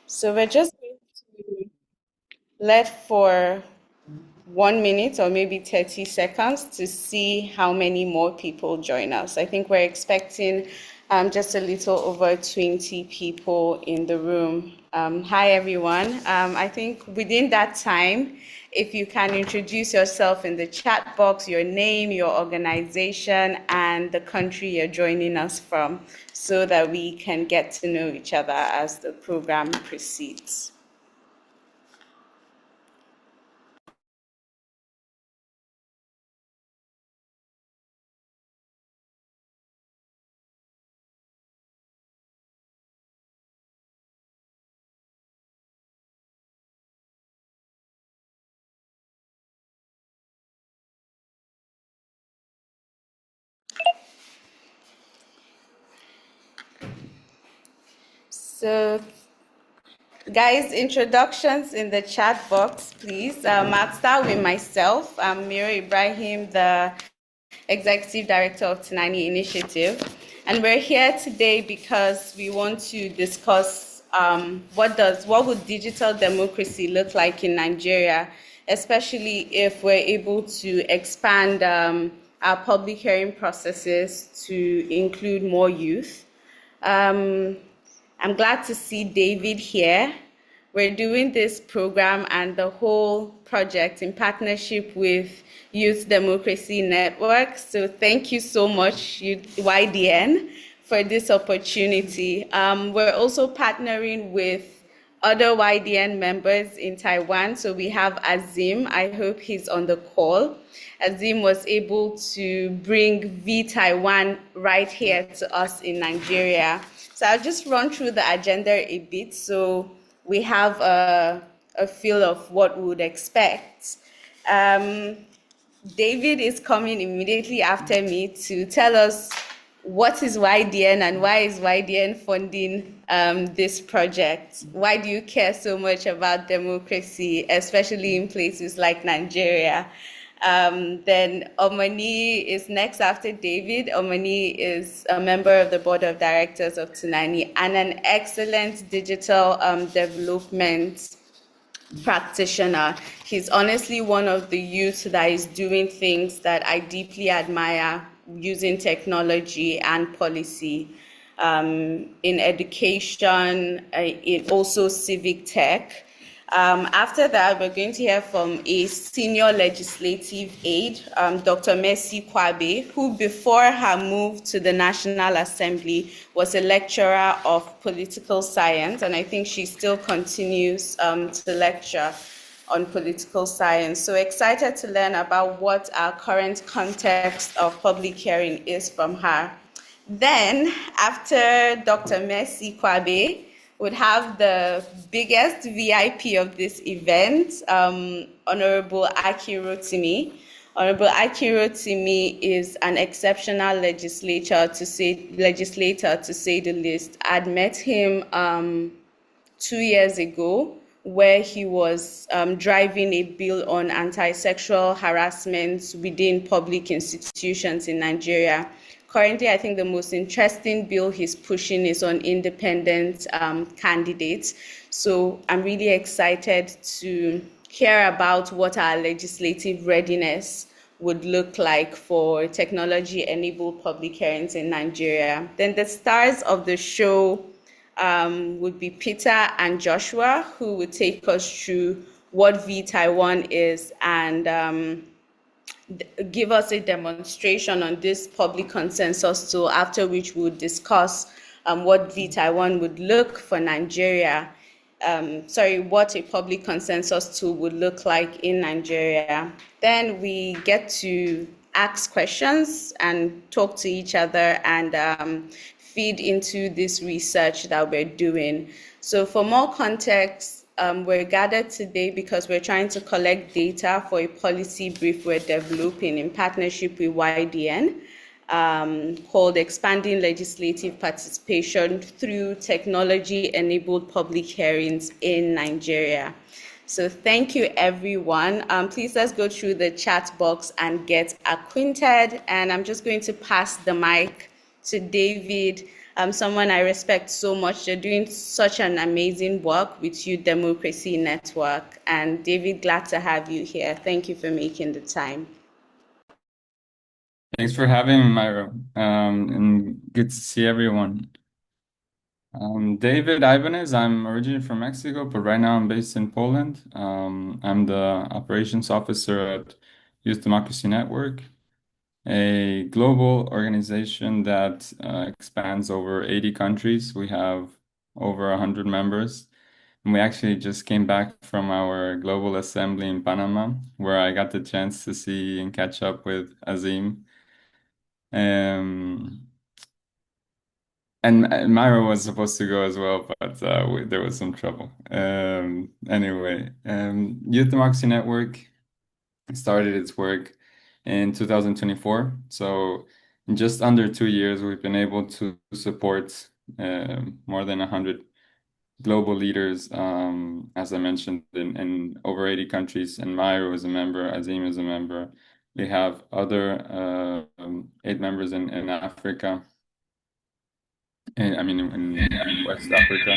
So we're just going to let for 1 minute or maybe 30 seconds to see how many more people join us. I think we're expecting just a little over 20 people in the room. Hi, everyone. I think within that time, if you can introduce yourself in the chat box, your name, your organization, and the country you're joining us from, so that we can get to know each other as the program proceeds. So guys, introductions in the chat box, please. I'll start with myself. I'm Mairo Ibrahim, the Executive Director of Tunani Initiative. And we're here today because we want to discuss what would digital democracy look like in Nigeria, especially if we're able to expand our public hearing processes to include more youth. I'm glad to see David here. We're doing this program and the whole project in partnership with Youth Democracy Network. So thank you so much, YDN, for this opportunity. We're also partnering with other YDN members in Taiwan. So we have Azim. I hope he's on the call. Azim was able to bring vTaiwan right here to us in Nigeria. So I'll just run through the agenda a bit so we have a feel of what we would expect. David is coming immediately after me to tell us what is YDN and why is YDN funding this project? Why do you care so much about democracy, especially in places like Nigeria? Then Omani is next after David. Omani is a member of the board of directors of Tunani and an excellent digital development practitioner. He's honestly one of the youth that is doing things that I deeply admire using technology and policy in education, in also civic tech. After that, we're going to hear from a senior legislative aide, Dr. Mercy Kwabe, who before her move to the National Assembly was a lecturer of political science, and I think she still continues to lecture on political science. So excited to learn about what our current context of public hearing is from her. Then, after Dr. Mercy Kwabe, would have the biggest VIP of this event, Honorable Akin Rotimi. Honorable Akin Rotimi is an exceptional legislator to say the least. I'd met him 2 years ago, where he was driving a bill on anti-sexual harassment within public institutions in Nigeria. Currently, I think the most interesting bill he's pushing is on independent candidates. So I'm really excited to hear about what our legislative readiness would look like for technology-enabled public hearings in Nigeria. Then the stars of the show would be Peter and Joshua, who would take us through what vTaiwan is and give us a demonstration on this public consensus tool, after which we'll discuss what vTaiwan would look for Nigeria. What a public consensus tool would look like in Nigeria. Then we get to ask questions and talk to each other and feed into this research that we're doing. So for more context, we're gathered today because we're trying to collect data for a policy brief we're developing in partnership with YDN called Expanding Legislative Participation Through Technology-Enabled Public Hearings in Nigeria. So thank you, everyone. Please let's go through the chat box and get acquainted. And I'm just going to pass the mic to David someone I respect so much. They're doing such an amazing work with Youth Democracy Network. And David, glad to have you here. Thank you for making the time. Thanks for having me, Mairo. And good to see everyone. David Ibanez, I'm originally from Mexico, but right now I'm based in Poland. I'm the operations officer at Youth Democracy Network, a global organization that expands over 80 countries. We have over 100 members. And we actually just came back from our global assembly in Panama, where I got the chance to see and catch up with Azim. Um, and Myra was supposed to go as well, but there was some trouble. Anyway, Youth Democracy Network started its work in 2024. So in just under 2 years, we've been able to support more than 100 global leaders, as I mentioned, in over 80 countries. And Myra is a member, Azim is a member. We have other 8 members in Africa. I mean, in West Africa.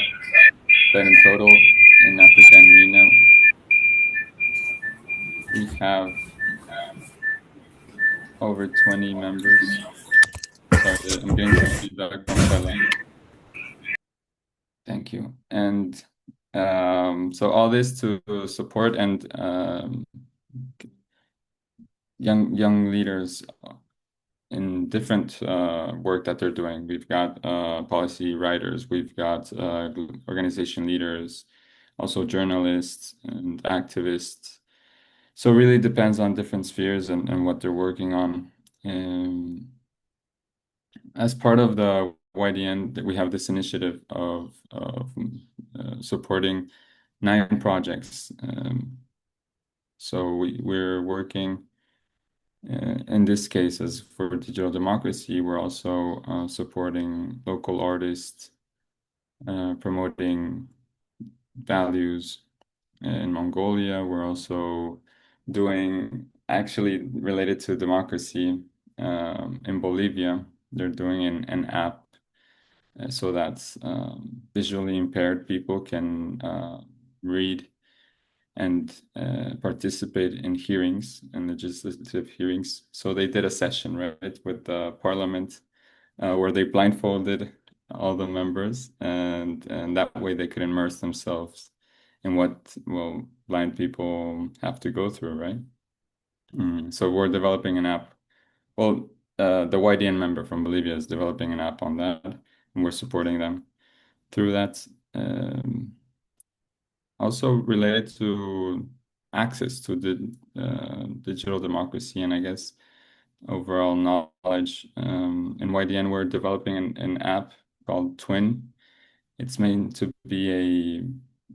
But in total, in Africa and MENA, we have over 20 members. Sorry, I'm getting some feedback from Bella. Thank you. And so all this to support and young leaders in different work that they're doing. We've got policy writers, we've got organization leaders, also journalists and activists. So it really depends on different spheres and what they're working on. As part of the YDN, we have this initiative of supporting 9 projects. So we're working in this case, as for digital democracy, we're also supporting local artists, promoting values in Mongolia. We're also doing, actually related to democracy, in Bolivia. They're doing an app so that visually impaired people can read and participate in hearings and legislative hearings. So they did a session, right, with the parliament where they blindfolded all the members, and that way they could immerse themselves in what, well, blind people have to go through, right? So we're developing an app. Well, the YDN member from Bolivia is developing an app on that, and we're supporting them through that. Also related to access to the digital democracy and I guess overall knowledge. In YDN, we're developing an app called Twin. It's meant to be a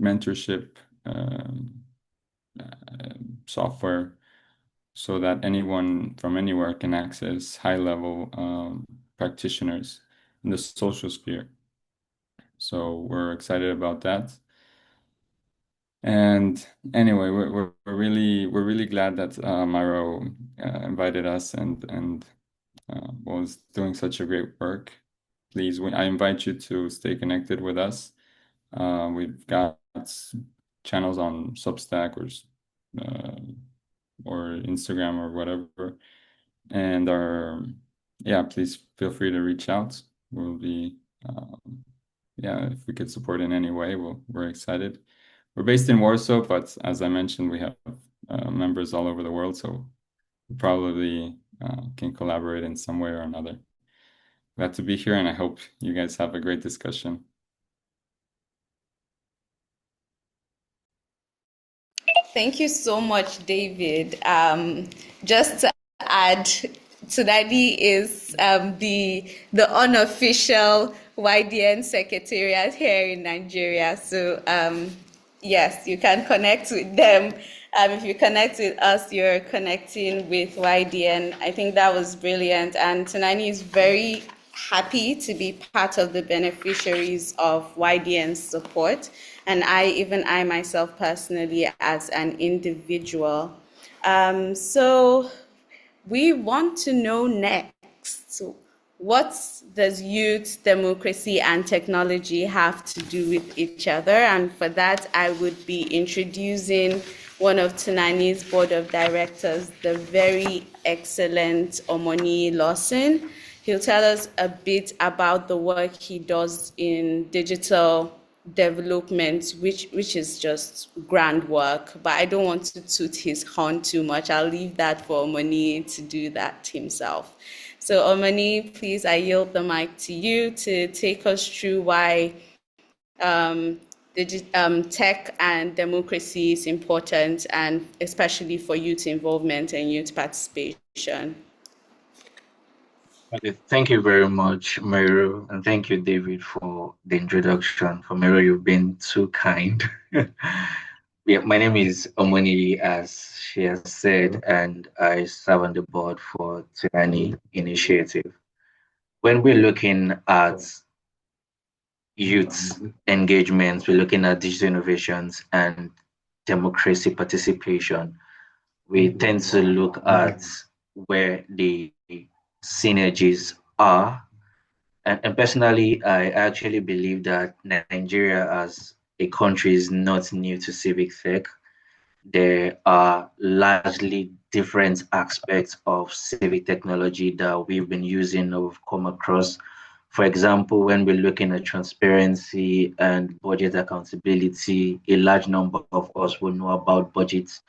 mentorship software so that anyone from anywhere can access high-level practitioners in the social sphere. So we're excited about that. And anyway, we're really glad that Mairo invited us and was doing such a great work. Please, I invite you to stay connected with us. We've got channels on Substack or Instagram or whatever, and yeah, please feel free to reach out. We'll be yeah, if we could support in any way, we're excited. We're based in Warsaw, but as I mentioned, we have members all over the world, so we probably can collaborate in some way or another. Glad to be here, and I hope you guys have a great discussion. Thank you so much, David. Just to add, Tunani is the unofficial YDN secretariat here in Nigeria. So yes, you can connect with them. If you connect with us, you're connecting with YDN. I think that was brilliant, and Tunani is very happy to be part of the beneficiaries of YDN's support, and I myself personally as an individual. So we want to know next, what does youth, democracy, and technology have to do with each other? And for that, I would be introducing one of Tunani's board of directors, the very excellent Omoni Lawson. He'll tell us a bit about the work he does in digital development, which is just grand work. But I don't want to toot his horn too much. I'll leave that for Omoni to do that himself. So Omani, please, I yield the mic to you to take us through why tech and democracy is important, and especially for youth involvement and youth participation. Okay, thank you very much, Mairo, and thank you, David, for the introduction. For Mairo, you've been too kind. Yeah, my name is Omoni, as she has said, and I serve on the board for Tunani Initiative. When we're looking at youth engagement, we're looking at digital innovations and democracy participation. We tend to look at where the synergies are. And personally, I actually believe that Nigeria as a country is not new to civic tech. There are largely different aspects of civic technology that we've been using or we've come across. For example, when we're looking at transparency and budget accountability, a large number of us will know about budgets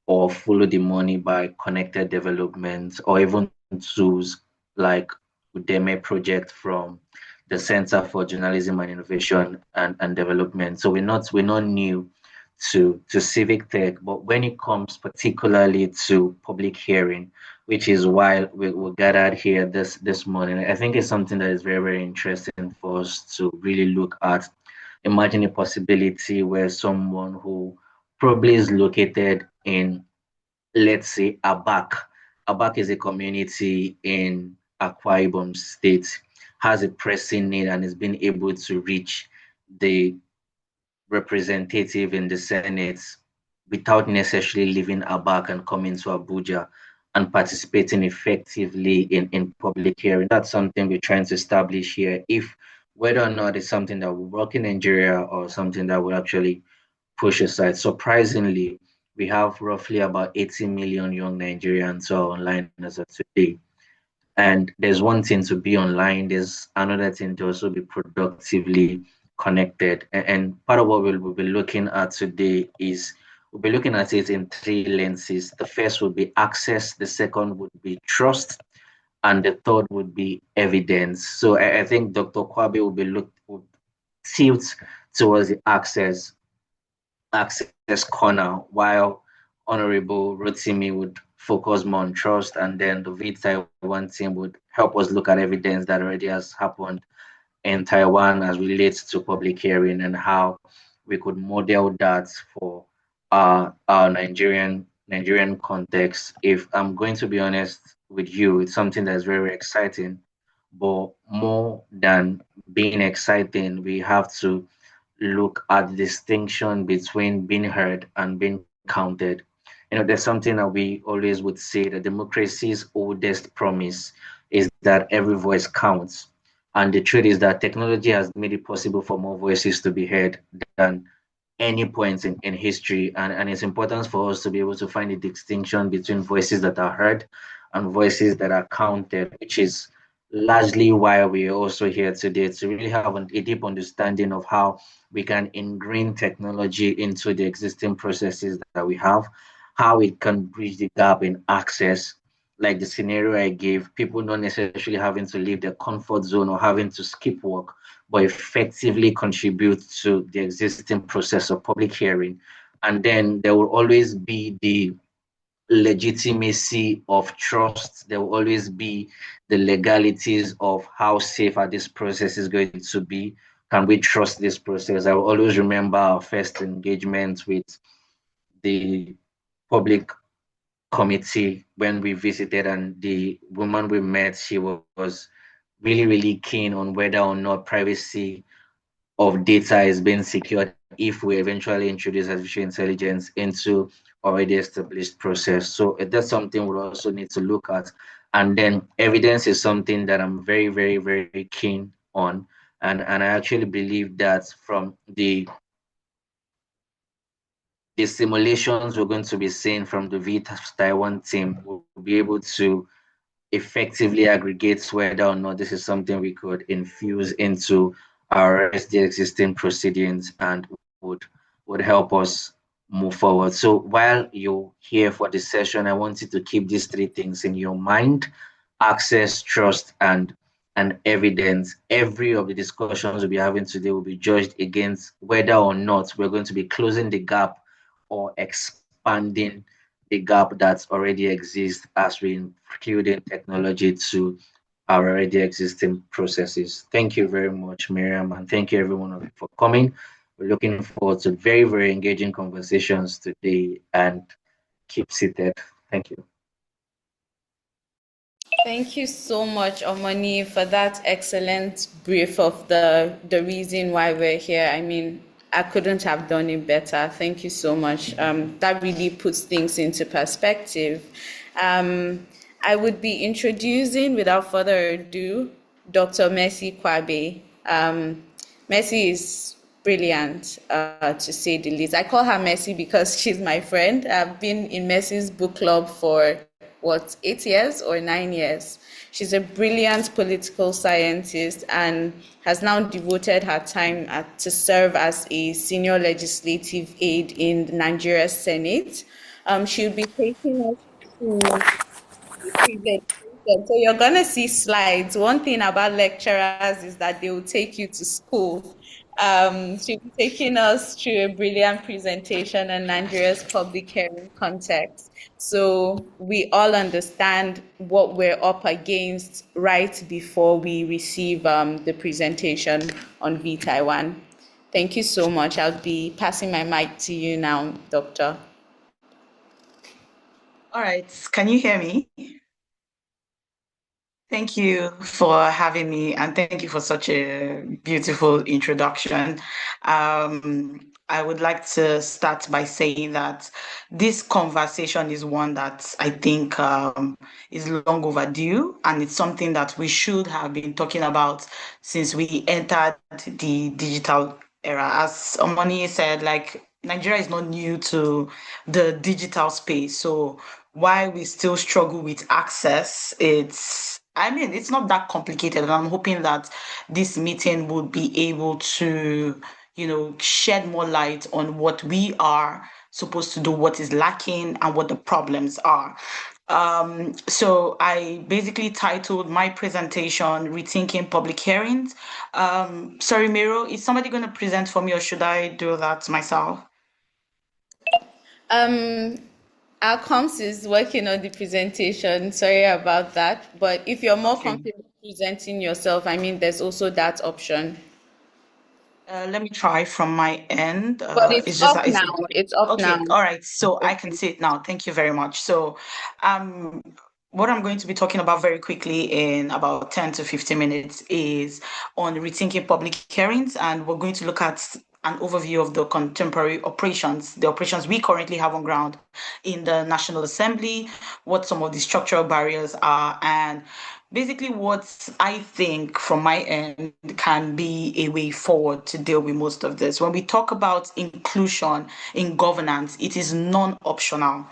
or follow the money by connected development or even tools like Udemy project from the Center for Journalism and Innovation and Development. So we're not new to civic tech, but when it comes particularly to public hearing, which is why we're gathered here this morning, I think it's something that is very, very interesting for us to really look at. Imagine a possibility where someone who probably is located in, let's say, Abak. Abak is a community in Akwa Ibom State, has a pressing need and is being able to reach the representative in the Senate without necessarily leaving Abak and coming to Abuja and participating effectively in public hearing. That's something we're trying to establish here. If whether or not it's something that will work in Nigeria or something that will actually push aside. Surprisingly, we have roughly about 80 million young Nigerians who are online as of today. And there's one thing to be online, there's another thing to also be productively connected. And part of what we'll be looking at today is we'll be looking at it in three lenses. The first would be access, the second would be trust, and the third would be evidence. So I think Dr. Kwabe will tilt towards the access corner, while Honorable Rotimi would focus more on trust, and then the vTaiwan team would help us look at evidence that already has happened in Taiwan as relates to public hearing and how we could model that for our Nigerian context. If I'm going to be honest with you, it's something that's very, very exciting, but more than being exciting, we have to look at the distinction between being heard and being counted. There's something that we always would say that democracy's oldest promise is that every voice counts. And the truth is that technology has made it possible for more voices to be heard than any point in history. And it's important for us to be able to find a distinction between voices that are heard and voices that are counted, which is largely why we're also here today to really have a deep understanding of how we can ingrain technology into the existing processes that we have, how it can bridge the gap in access, like the scenario I gave, people not necessarily having to leave their comfort zone or having to skip work, but effectively contribute to the existing process of public hearing. And then there will always be the legitimacy of trust. There will always be the legalities of how safe are this process is going to be. Can we trust this process? I will always remember our first engagement with the public committee when we visited, and the woman we met, she was really, really keen on whether or not privacy of data is being secured if we eventually introduce artificial intelligence into already established process. So that's something we'll also need to look at. And then evidence is something that I'm very, very, very keen on. And I actually believe that from the simulations we're going to be seeing from the vTaiwan team, will be able to effectively aggregate whether or not this is something we could infuse into our SD existing proceedings and would would help us move forward. So while you're here for this session, I want you to keep these three things in your mind: access, trust, and evidence. Every of the discussions we'll be having today will be judged against whether or not we're going to be closing the gap or expanding the gap that already exists as we include in technology to our already existing processes. Thank you very much, Miriam, and thank you everyone of you for coming. We're looking forward to very, very engaging conversations today, and keep seated. Thank you. Thank you so much, Omani, for that excellent brief of the reason why we're here. I mean, I couldn't have done it better. Thank you so much. That really puts things into perspective. I would be introducing, without further ado, Dr. Mercy Kwabe. Mercy is brilliant, to say the least. I call her Mercy because she's my friend. I've been in Mercy's book club for what, 8 years or 9 years. She's a brilliant political scientist and has now devoted her time to serve as a senior legislative aide in the Nigeria Senate. She'll be taking us through presentation. So you're gonna see slides. One thing about lecturers is that they will take you to school. She'll be taking us through a brilliant presentation on Nigeria's public hearing context. So we all understand what we're up against right before we receive the presentation on vTaiwan. Thank you so much. I'll be passing my mic to you now, Doctor. All right, can you hear me? Thank you for having me, and thank you for such a beautiful introduction. I would like to start by saying that this conversation is one that I think is long overdue, and it's something that we should have been talking about since we entered the digital era. As Omani said, like Nigeria is not new to the digital space, so why we still struggle with access, it's not that complicated. And I'm hoping that this meeting would be able to, shed more light on what we are supposed to do, what is lacking, and what the problems are. So I basically titled my presentation Rethinking Public Hearings. Sorry, Miro, is somebody going to present for me, or should I do that myself? Our comms is working on the presentation. Sorry about that. But if you're more Okay. comfortable presenting yourself, I mean, there's also that option. Let me try from my end. But it's It's just up that it's now. It's up now. okay. All right. So I can see it now. Thank you very much. So, what I'm going to be talking about very quickly in about 10 to 15 minutes is on rethinking public hearings, and we're going to look at an overview of the contemporary operations, the operations we currently have on ground in the National Assembly, what some of the structural barriers are, and basically what I think from my end can be a way forward to deal with most of this. When we talk about inclusion in governance, it is non-optional.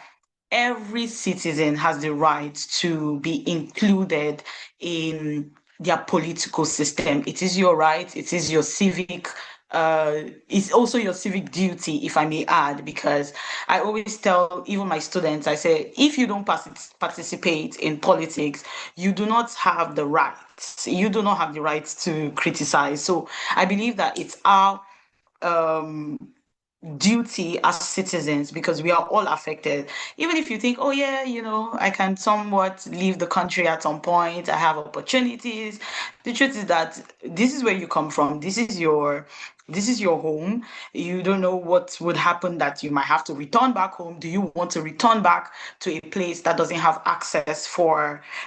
Every citizen has the right to be included in their political system. It is your right, it is your civic it's also your civic duty, if I may add, because I always tell even my students, I say, if you don't participate in politics, you do not have the right. You do not have the right to criticize. So I believe that it's our duty as citizens, because we are all affected. Even if you think, oh yeah, I can somewhat leave the country at some point, I have opportunities. The truth is that this is where you come from. This is your This is your home. You don't know what would happen, that you might have to return back home. Do you want to return back to a place that doesn't have access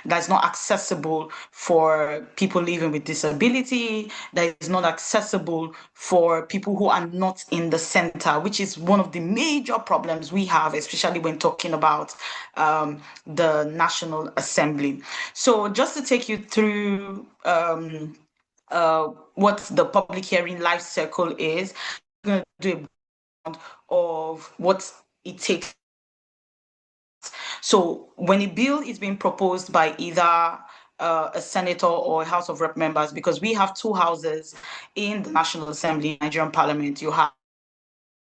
that's not accessible for people living with disability, that is not accessible for people who are not in the center, which is one of the major problems we have, especially when talking about the National Assembly. So just to take you through what the public hearing life cycle is, I'm going to do a breakdown of what it takes. So when a bill is being proposed by either a senator or a House of Rep members, because we have two houses in the National Assembly, Nigerian Parliament, you have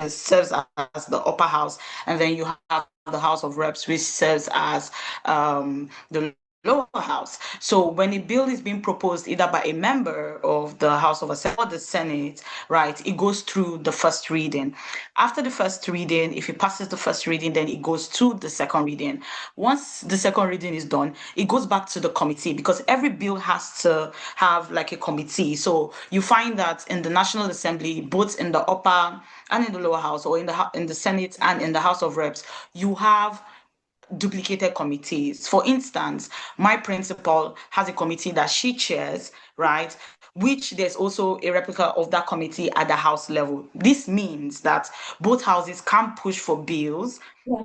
serves as the upper house, and then you have the House of Reps, which serves as the lower house. So when a bill is being proposed either by a member of the House of Assembly or the Senate, right, it goes through the first reading. After the first reading, if it passes the first reading, then it goes to the second reading. Once the second reading is done, it goes back to the committee, because every bill has to have like a committee. So you find that in the National Assembly, both in the upper and in the lower house, or in the Senate and in the House of Reps, you have duplicated committees. For instance, my principal has a committee that she chairs, right? Which there's also a replica of that committee at the house level. This means that both houses can push for bills,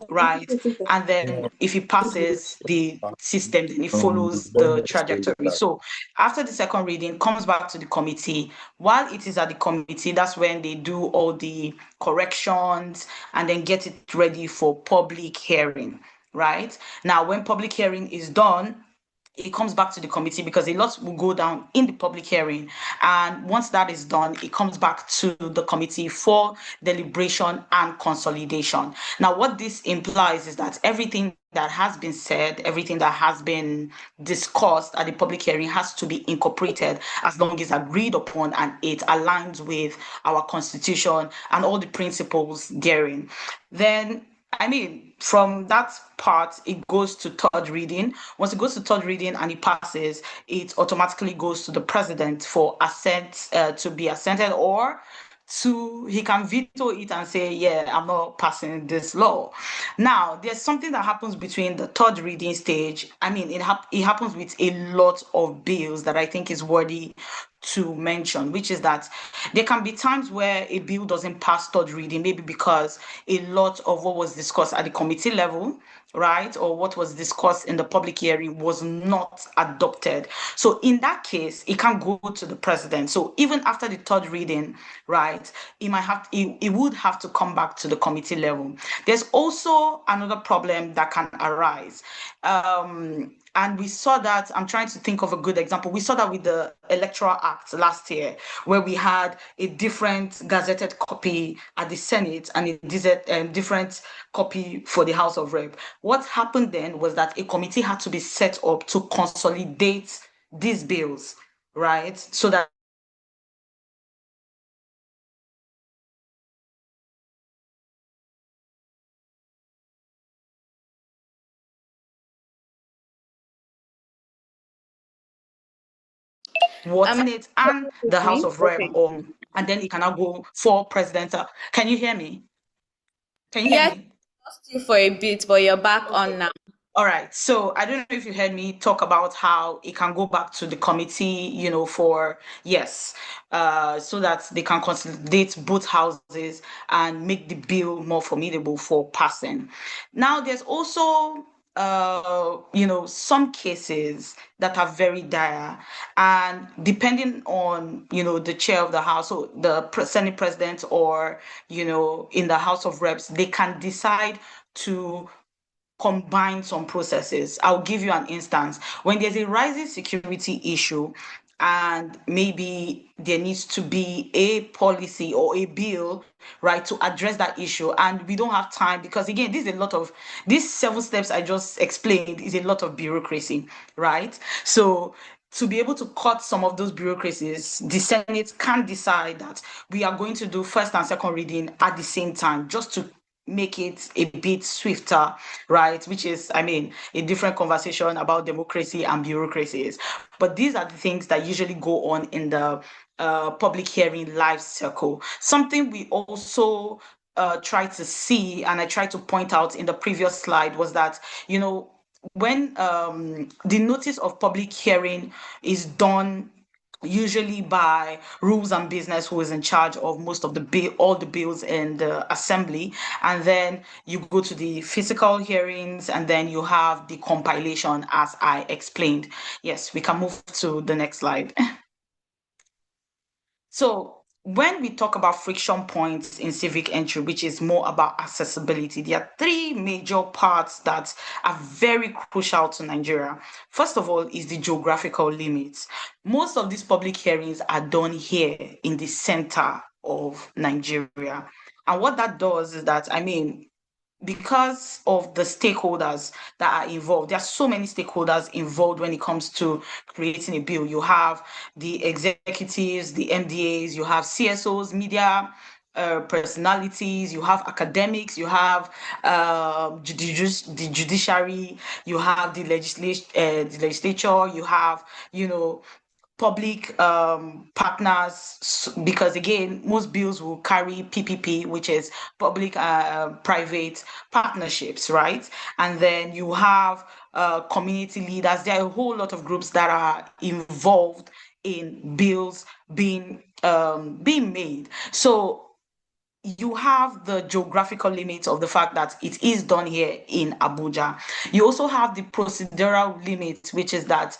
right? And then if it passes the system, then it follows the trajectory. So after the second reading, comes back to the committee. While it is at the committee, that's when they do all the corrections and then get it ready for public hearing, right? Now, when public hearing is done, it comes back to the committee, because a lot will go down in the public hearing. And once that is done, it comes back to the committee for deliberation and consolidation. Now, what this implies is that everything that has been said, everything that has been discussed at the public hearing has to be incorporated, as long as agreed upon and it aligns with our constitution and all the principles therein. Then from that part, it goes to third reading. Once it goes to third reading and it passes, it automatically goes to the president for assent, to be assented, or he can veto it and say, yeah, I'm not passing this law. Now, there's something that happens between the third reading stage. It happens with a lot of bills that I think is worthy to mention, which is that there can be times where a bill doesn't pass third reading, maybe because a lot of what was discussed at the committee level, right, or what was discussed in the public hearing was not adopted. So in that case, it can go to the president. So even after the third reading, right, it would have to come back to the committee level. There's also another problem that can arise. And we saw that, I'm trying to think of a good example. We saw that with the Electoral Act last year, where we had a different gazetted copy at the Senate and a different copy for the House of Rep. What happened then was that a committee had to be set up to consolidate these bills, right? So that Senate and the House of Rep, Okay. and then it can now go for presidential. Can you hear me? Can you hear Yes, me? lost you for a bit, but you're back Okay. on now. All right. So I don't know if you heard me talk about how it can go back to the committee, so that they can consolidate both houses and make the bill more formidable for passing. Now, there's also some cases that are very dire, and depending on the chair of the house, so the Senate president, or in the House of Reps, they can decide to combine some processes. I'll give you an instance. When there's a rising security issue, and maybe there needs to be a policy or a bill, right, to address that issue, and we don't have time, because again, these 7 steps I just explained is a lot of bureaucracy, right? So to be able to cut some of those bureaucracies, the Senate can decide that we are going to do first and second reading at the same time, just to make it a bit swifter, right? Which is, I mean, a different conversation about democracy and bureaucracies. But these are the things that usually go on in the public hearing life circle. Something we also try to see, and I tried to point out in the previous slide, was that, when the notice of public hearing is done usually by rules and business, who is in charge of most of the bill, all the bills in the assembly, and then you go to the physical hearings, and then you have the compilation, as I explained. Yes, we can move to the next slide. So when we talk about friction points in civic entry, which is more about accessibility, there are three major parts that are very crucial to Nigeria. First of all is the geographical limits. Most of these public hearings are done here in the center of Nigeria. And what that does is that, I mean, because of the stakeholders that are involved, there are so many stakeholders involved when it comes to creating a bill. You have the executives, the MDAs, you have CSOs, media personalities, you have academics, you have the judiciary, you have the legislature, you have, public partners, because again, most bills will carry PPP, which is public private partnerships, right? And then you have community leaders. There are a whole lot of groups that are involved in bills being made. So you have the geographical limits of the fact that it is done here in Abuja. You also have the procedural limits, which is that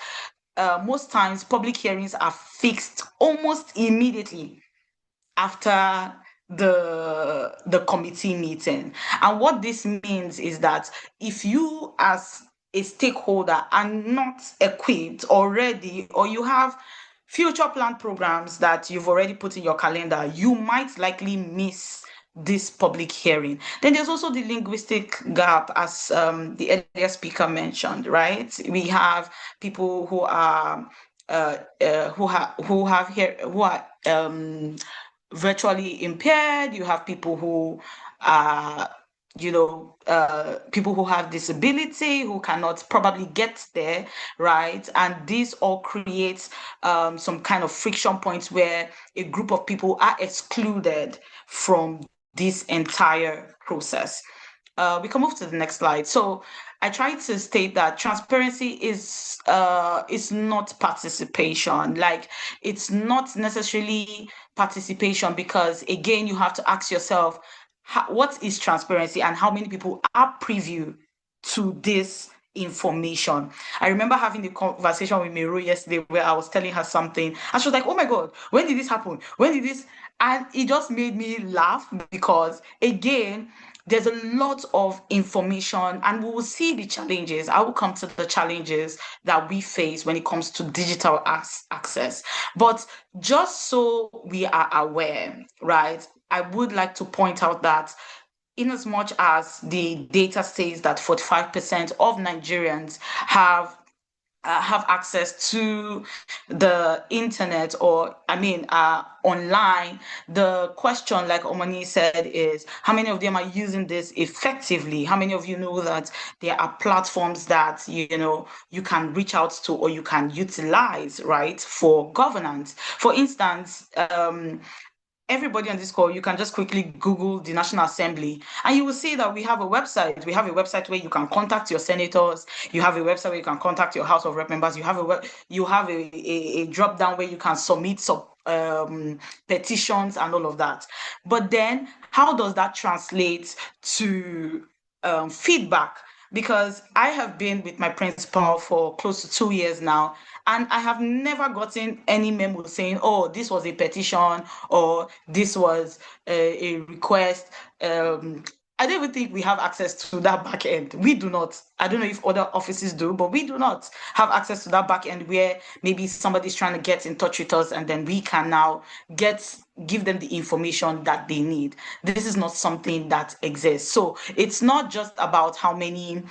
most times public hearings are fixed almost immediately after the committee meeting. And what this means is that if you as a stakeholder are not equipped already, or you have future plan programs that you've already put in your calendar, you might likely miss this public hearing. Then there's also the linguistic gap, as the earlier speaker mentioned, right? We have people who are virtually impaired. You have people who are people who have disability, who cannot probably get there, right? And this all creates some kind of friction points where a group of people are excluded from this entire process. We can move to the next slide. So I tried to state that transparency is not participation. Like, it's not necessarily participation, because again, you have to ask yourself, what is transparency and how many people are privy to this information? I remember having a conversation with Mairo yesterday where I was telling her something, and she was like, oh my God, when did this happen? When did this? And it just made me laugh, because again, there's a lot of information, and we will see the challenges. I will come to the challenges that we face when it comes to digital access. But just so we are aware, right, I would like to point out that in as much as the data says that 45% of Nigerians have access to the internet, or online, the question, like Omani said, is how many of them are using this effectively? How many of you know that there are platforms that you can reach out to, or you can utilize, right, for governance? For instance, everybody on this call, you can just quickly Google the National Assembly, and you will see that we have a website. We have a website where you can contact your senators. You have a website where you can contact your House of Rep members. You have a drop down where you can submit some petitions and all of that. But then, how does that translate to feedback? Because I have been with my principal for close to 2 years now, and I have never gotten any memo saying, oh, this was a petition, or this was a request. I don't even think we have access to that back end. We do not. I don't know if other offices do, but we do not have access to that back end where maybe somebody's trying to get in touch with us, and then we can now give them the information that they need. This is not something that exists. So it's not just about how many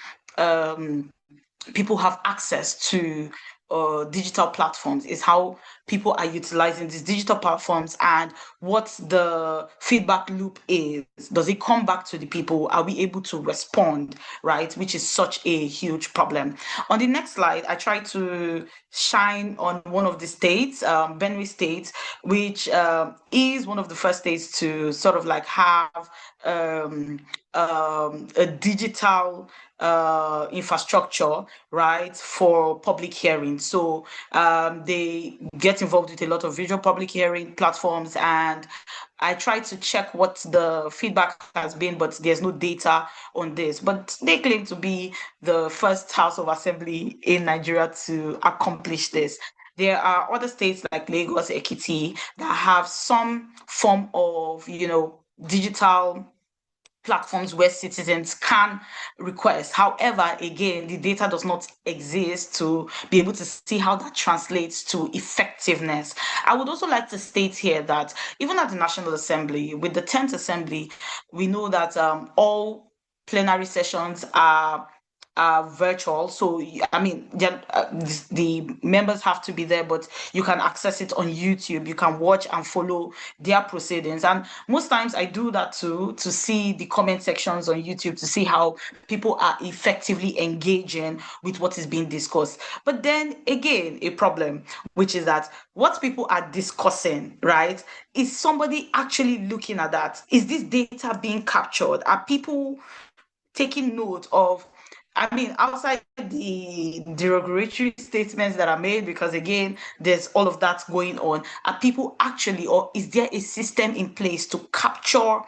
people have access to digital platforms, is how people are utilizing these digital platforms and what the feedback loop is. Does it come back to the people? Are we able to respond, right? Which is such a huge problem. On the next slide, I try to shine on one of the states, Benue State, which is one of the first states to sort of like have a digital infrastructure, right, for public hearing. So they get involved with a lot of visual public hearing platforms, and I tried to check what the feedback has been, but there's no data on this. But they claim to be the first House of Assembly in Nigeria to accomplish this. There are other states like Lagos, Ekiti that have some form of, digital platforms where citizens can request. However, again, the data does not exist to be able to see how that translates to effectiveness. I would also like to state here that even at the National Assembly, with the 10th Assembly, we know that all plenary sessions are virtual. So, I mean, the members have to be there, but you can access it on YouTube. You can watch and follow their proceedings. And most times I do that too, to see the comment sections on YouTube, to see how people are effectively engaging with what is being discussed. But then again, a problem, which is that what people are discussing, right? Is somebody actually looking at that? Is this data being captured? Are people taking note of, I mean, outside the derogatory statements that are made, because again, there's all of that going on. Are people actually, or is there a system in place to capture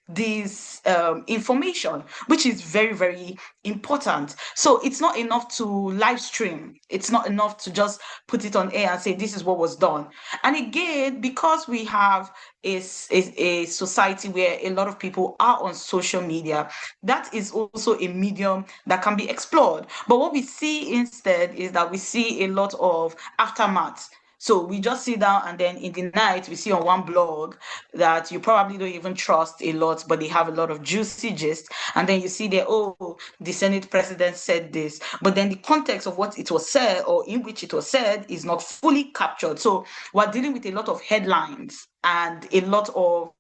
this information, which is very, very important? So it's not enough to live stream. It's not enough to just put it on air and say, this is what was done. And again, because we have a society where a lot of people are on social media, that is also a medium that can be explored. But what we see instead is that we see a lot of aftermath. So we just sit down, and then in the night we see on one blog that you probably don't even trust a lot, but they have a lot of juicy gist. And then you see there, oh, the Senate president said this, but then the context of what it was said or in which it was said is not fully captured. So we're dealing with a lot of headlines and a lot of,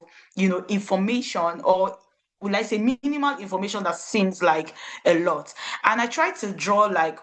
information, or will I say minimal information that seems like a lot. And I try to draw like,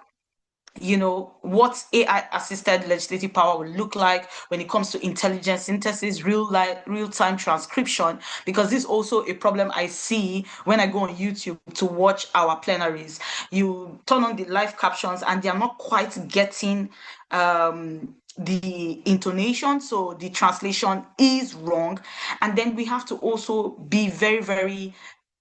what AI assisted legislative power will look like when it comes to intelligence synthesis, real-time transcription, because this is also a problem I see when I go on YouTube to watch our plenaries. You turn on the live captions and they are not quite getting the intonation, so the translation is wrong. And then we have to also be very, very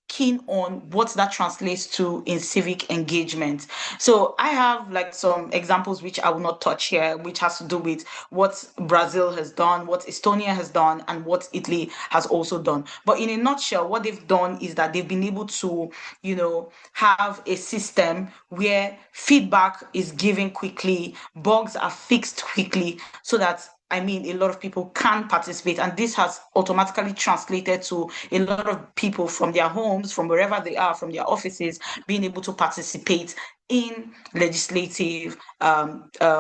keen on what that translates to in civic engagement. So I have like some examples which I will not touch here, which has to do with what Brazil has done, what Estonia has done, and what Italy has also done. But in a nutshell, what they've done is that they've been able to, have a system where feedback is given quickly, bugs are fixed quickly, so that a lot of people can participate, and this has automatically translated to a lot of people from their homes, from wherever they are, from their offices, being able to participate in legislative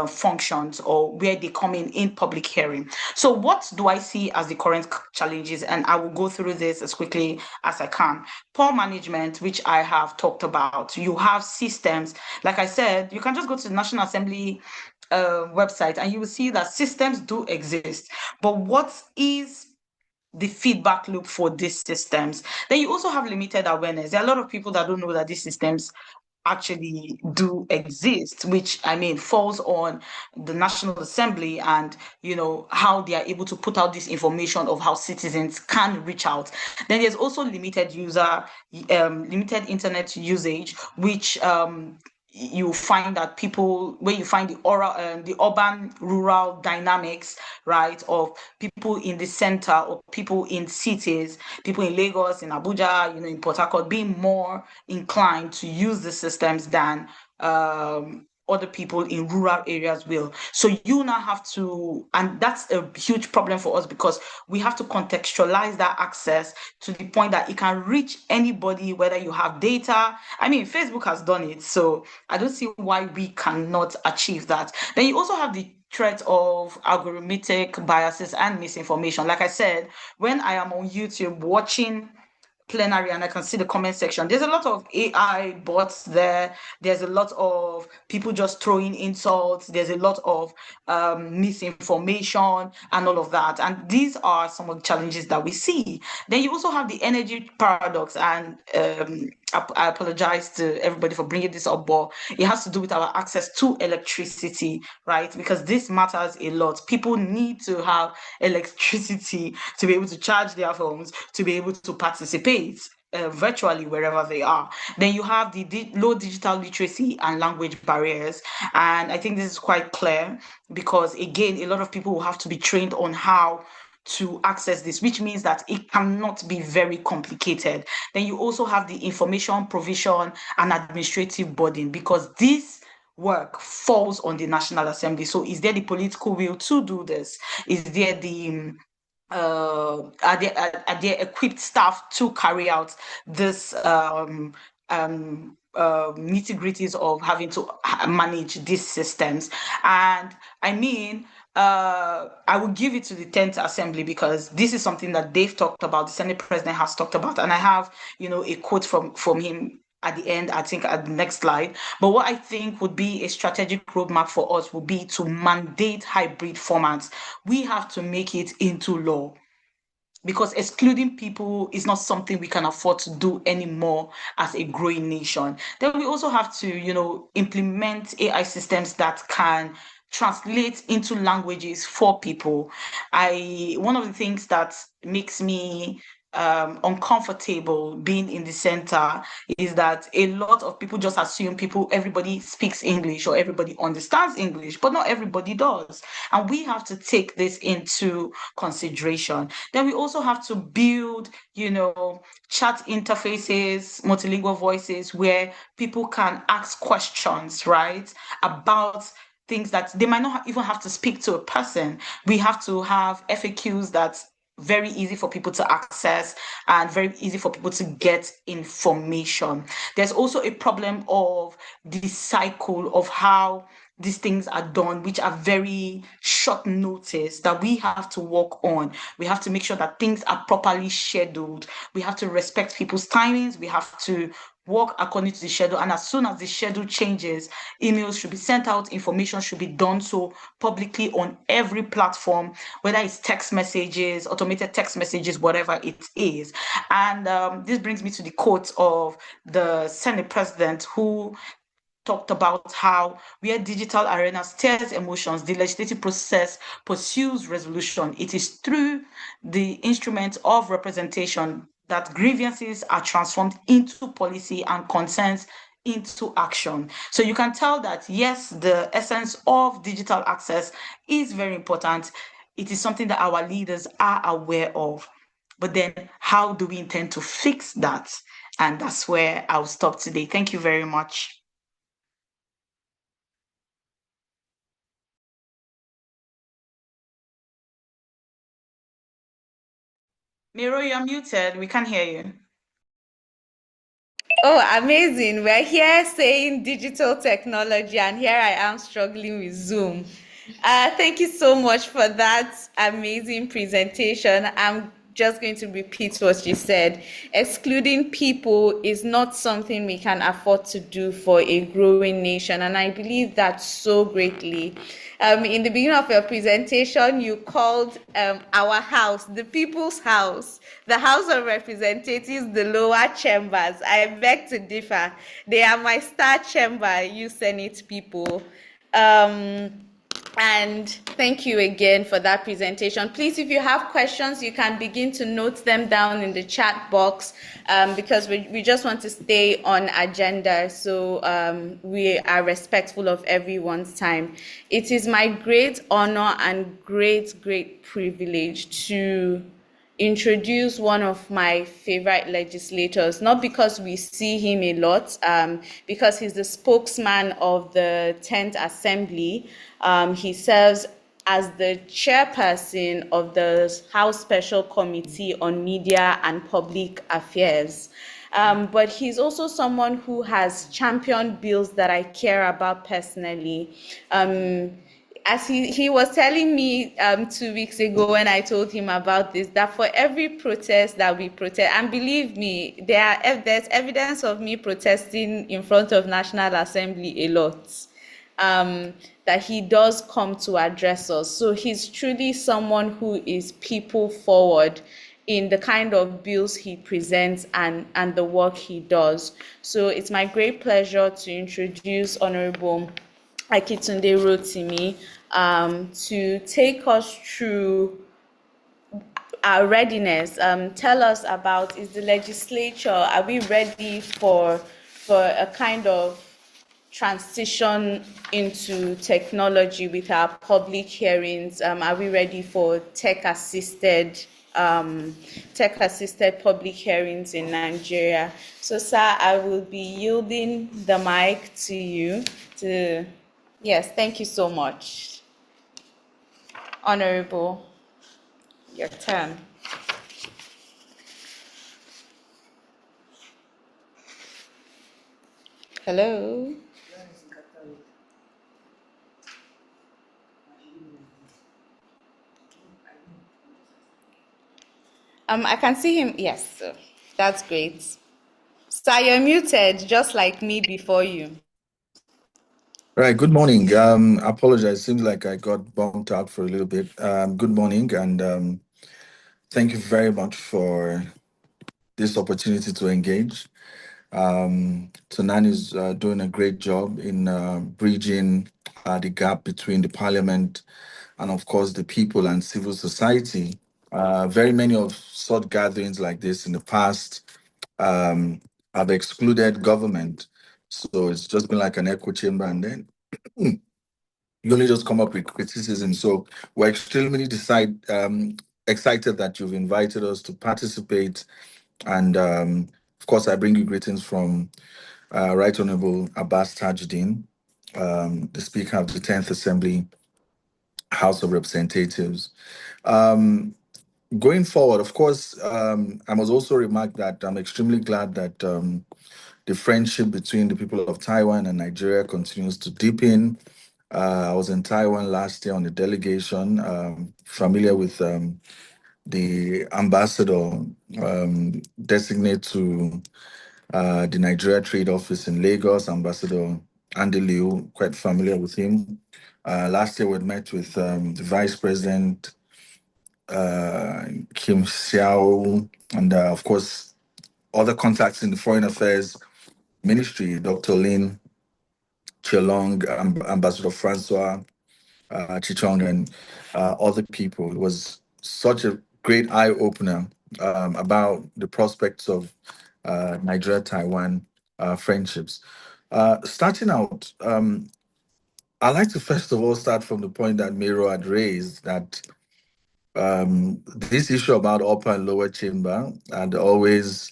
functions, or where they come in public hearing. So what do I see as the current challenges? And I will go through this as quickly as I can. Poor management, which I have talked about. You have systems, like I said, you can just go to the National Assembly website and you will see that systems do exist, but what is the feedback loop for these systems? Then you also have limited awareness. There are a lot of people that don't know that these systems actually do exist, which falls on the National Assembly and how they are able to put out this information of how citizens can reach out. Then there's also limited internet usage, which you find that people, where you find the urban rural dynamics, right, of people in the center or people in cities, people in Lagos, in Abuja, in Port Harcourt, being more inclined to use the systems than other people in rural areas will. So you now have to, and that's a huge problem for us, because we have to contextualize that access to the point that it can reach anybody, whether you have data. Facebook has done it, so I don't see why we cannot achieve that. Then you also have the threat of algorithmic biases and misinformation. Like I said, when I am on YouTube watching plenary and I can see the comment section, there's a lot of AI bots there. There's a lot of people just throwing insults. There's a lot of misinformation and all of that. And these are some of the challenges that we see. Then you also have the energy paradox. And I apologize to everybody for bringing this up, but it has to do with our access to electricity, right? Because this matters a lot. People need to have electricity to be able to charge their phones, to be able to participate virtually wherever they are. Then you have the low digital literacy and language barriers. And I think this is quite clear because, again, a lot of people will have to be trained on how to access this, which means that it cannot be very complicated. Then you also have the information provision and administrative burden, because this work falls on the National Assembly. So is there the political will to do this? Is there the are there equipped staff to carry out this nitty-gritties of having to manage these systems? And I mean, I will give it to the 10th Assembly because this is something that they've talked about, the Senate President has talked about, and I have, a quote from him at the end, I think at the next slide. But what I think would be a strategic roadmap for us would be to mandate hybrid formats. We have to make it into law, because excluding people is not something we can afford to do anymore as a growing nation. Then we also have to, implement AI systems that can translate into languages for people. One of the things that makes me uncomfortable being in the center is that a lot of people just assume everybody speaks English or everybody understands English, but not everybody does. And we have to take this into consideration. Then we also have to build, chat interfaces, multilingual voices where people can ask questions, right, about things that they might not even have to speak to a person. We have to have FAQs that's very easy for people to access and very easy for people to get information. There's also a problem of the cycle of how these things are done, which are very short notice, that we have to work on. We have to make sure that things are properly scheduled. We have to respect people's timings. We have to work according to the schedule, and as soon as the schedule changes, emails should be sent out, information should be done so publicly on every platform, whether it's text messages, automated text messages, whatever it is. And this brings me to the quote of the Senate President, who talked about how where digital arena stirs emotions, the legislative process pursues resolution. It is through the instrument of representation that grievances are transformed into policy and concerns into action. So you can tell that, yes, the essence of digital access is very important. It is something that our leaders are aware of. But then how do we intend to fix that? And that's where I'll stop today. Thank you very much. Miro, you're muted. We can't hear you. Oh, amazing. We're here saying digital technology, and here I am struggling with Zoom. Thank you so much for that amazing presentation. I'm just going to repeat what you said. Excluding people is not something we can afford to do for a growing nation, and I believe that so greatly. In the beginning of your presentation, you called our house the People's House, the House of Representatives, the lower chambers. I beg to differ. They are my star chamber, you Senate people. And thank you again for that presentation. Please, if you have questions, you can begin to note them down in the chat box, because we just want to stay on agenda, so we are respectful of everyone's time. It is my great honor and great privilege to introduce one of my favorite legislators, not because we see him a lot, because he's the spokesman of the 10th Assembly. He serves as the chairperson of the House Special Committee on Media and Public Affairs. But he's also someone who has championed bills that I care about personally. as he was telling me 2 weeks ago when I told him about this, that for every protest that we protest, and believe me, there's evidence of me protesting in front of National Assembly a lot, that he does come to address us. So he's truly someone who is people forward in the kind of bills he presents and the work he does. So it's my great pleasure to introduce Honorable Akin Rotimi to take us through our readiness. Tell us about, is the legislature, are we ready for a kind of transition into technology with our public hearings? Are we ready for tech-assisted public hearings in Nigeria? So, sir, I will be yielding the mic to you. Yes, thank you so much. Honorable, your turn. Hello. I can see him. Yes, sir. That's great. Sir, you're muted, just like me before you. Right. Good morning. Apologize. Seems like I got bumped out for a little bit. Good morning, and thank you very much for this opportunity to engage. Tunani is doing a great job in bridging the gap between the parliament and, of course, the people and civil society. Very many of such gatherings like this in the past um, have excluded government. So it's just been like an echo chamber, and then you only just come up with criticism. So we're extremely excited that you've invited us to participate. And of course, I bring you greetings from Right Honorable Abbas Tajuddin, the Speaker of the 10th Assembly, House of Representatives. Going forward, of course, I must also remark that I'm extremely glad that the friendship between the people of Taiwan and Nigeria continues to deepen. I was in Taiwan last year on a delegation, familiar with the ambassador designate to the Nigeria Trade Office in Lagos, Ambassador Andy Liu, quite familiar with him. Last year we met with the Vice President Kim Xiao, and of course, other contacts in the Foreign Affairs Ministry, Dr. Lin Chelong, Ambassador Francois Chichong, and other people. It was such a great eye opener about the prospects of Nigeria Taiwan friendships. Starting out, I'd like to first of all start from the point that Mairo had raised that this issue about upper and lower chamber had always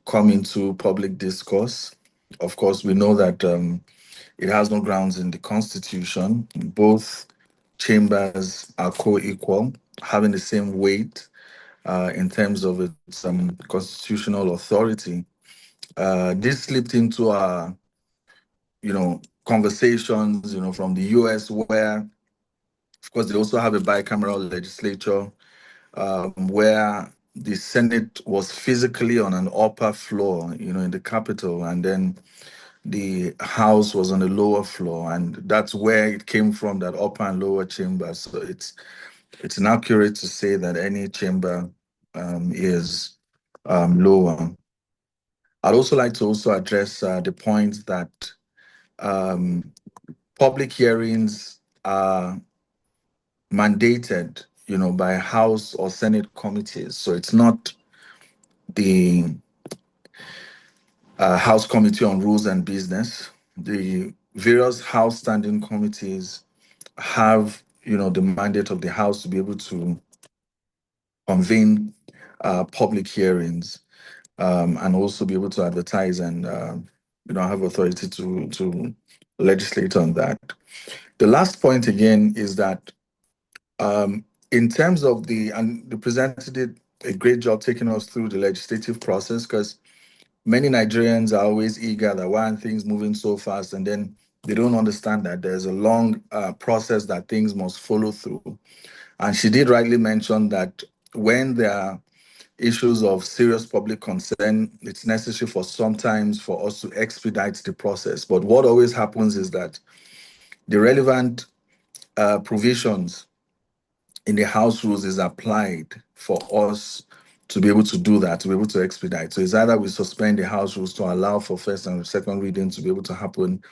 come into public discourse. Of course, we know that it has no grounds in the Constitution. Both chambers are co-equal, having the same weight in terms of its constitutional authority. This slipped into our, conversations, from the US, where, of course, they also have a bicameral legislature where the Senate was physically on an upper floor, in the Capitol, and then the House was on the lower floor, and that's where it came from, that upper and lower chamber. So it's inaccurate to say that any chamber is lower. I'd also like to also address the point that public hearings are mandated, by House or Senate committees. So it's not the House Committee on Rules and Business. The various House standing committees have, the mandate of the House to be able to convene public hearings and also be able to advertise and, have authority to legislate on that. The last point again is that in terms of and the presenter did a great job taking us through the legislative process, because many Nigerians are always eager that why aren't things moving so fast? And then They don't understand that there's a long process that things must follow through. And she did rightly mention that when there are issues of serious public concern, it's necessary for sometimes for us to expedite the process. But what always happens is that the relevant provisions in the house rules is applied for us to be able to do that, to be able to expedite. So it's either we suspend the house rules to allow for first and second reading to be able to happen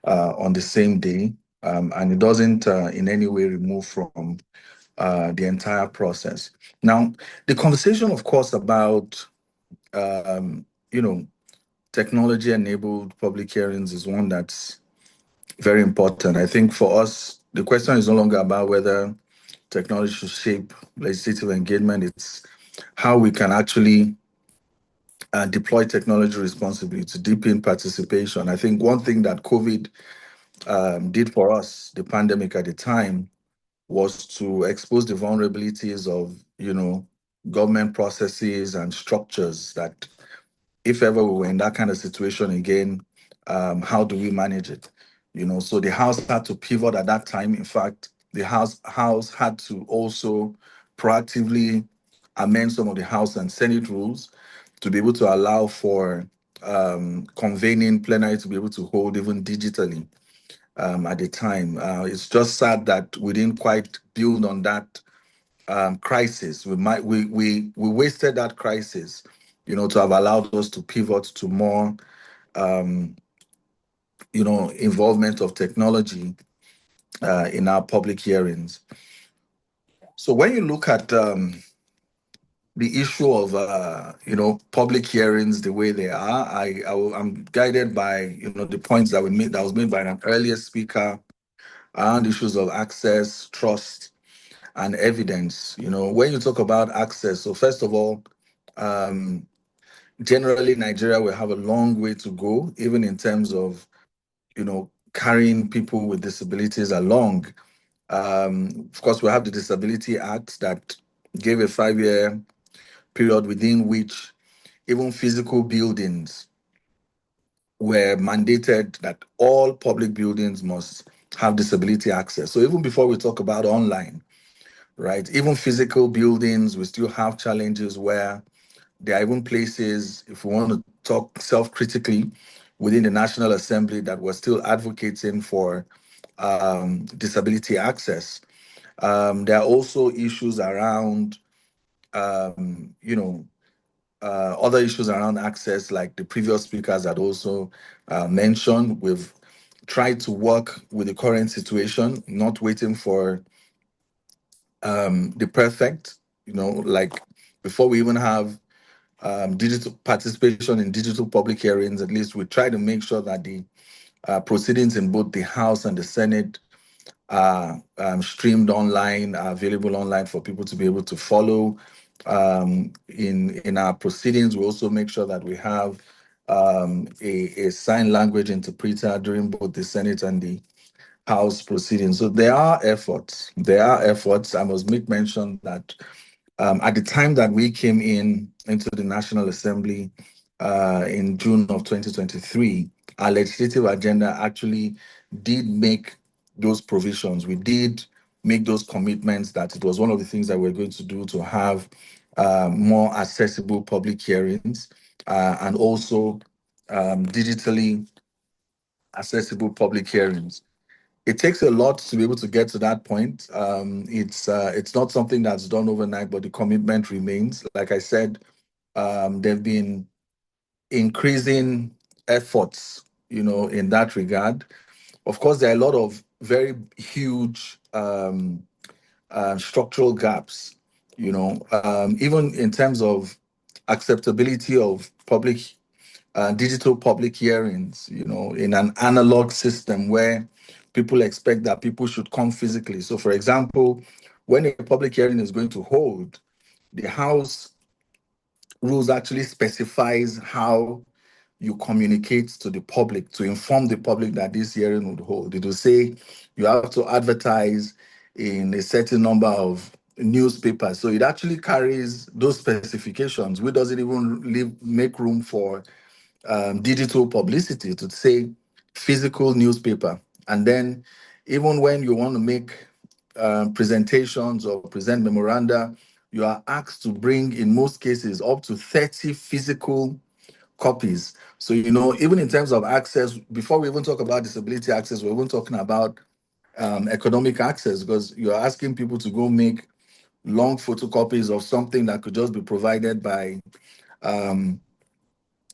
on the same day, and it doesn't in any way remove from the entire process. Now, the conversation, of course, about you know, technology-enabled public hearings is one that's very important. I think for us, the question is no longer about whether technology should shape legislative engagement. It's how we can actually deploy technology responsibly to deepen participation. I think one thing that COVID did for us, the pandemic at the time, was to expose the vulnerabilities of, government processes and structures that if ever we were in that kind of situation again, how do we manage it? So the House had to pivot at that time. In fact, the House had to also proactively amend some of the House and Senate rules to be able to allow for convening plenary to be able to hold even digitally at the time. It's just sad that we didn't quite build on that crisis. We wasted that crisis, to have allowed us to pivot to more, involvement of technology in our public hearings. So when you look at the issue of public hearings the way they are, I'm guided by the points that was made by an earlier speaker around issues of access, trust, and evidence. When you talk about access, so first of all, generally Nigeria will have a long way to go, even in terms of, carrying people with disabilities along. Of course, we have the Disability Act that gave a 5-year period within which even physical buildings were mandated that all public buildings must have disability access. So even before we talk about online, right, even physical buildings, we still have challenges where there are even places, if we want to talk self-critically, within the National Assembly that we're still advocating for disability access. There are also issues around, other issues around access, like the previous speakers had also mentioned. We've tried to work with the current situation, not waiting for the perfect, like before we even have digital participation in digital public hearings. At least we try to make sure that the proceedings in both the House and the Senate are streamed online, are available online for people to be able to follow. In our proceedings, we also make sure that we have a sign language interpreter during both the Senate and the House proceedings. So there are efforts. There are efforts. I must make mention that at the time that we came into the National Assembly in June of 2023, our legislative agenda actually did make those provisions. We did make those commitments that it was one of the things that we're going to do to have more accessible public hearings and also digitally accessible public hearings. It takes a lot to be able to get to that point. It's not something that's done overnight, but the commitment remains. Like I said, there have been increasing efforts, in that regard. Of course, there are a lot of very huge structural gaps, even in terms of acceptability of digital public hearings, in an analog system where people expect that people should come physically. So, for example, when a public hearing is going to hold, the House rules actually specifies how you communicate to the public to inform the public that this hearing would hold. It will say you have to advertise in a certain number of newspapers. So it actually carries those specifications, which doesn't even make room for digital publicity to say physical newspaper. And then even when you want to make presentations or present memoranda, you are asked to bring, in most cases, up to 30 physical copies. So, even in terms of access, before we even talk about disability access, we're even talking about economic access, because you're asking people to go make long photocopies of something that could just be provided by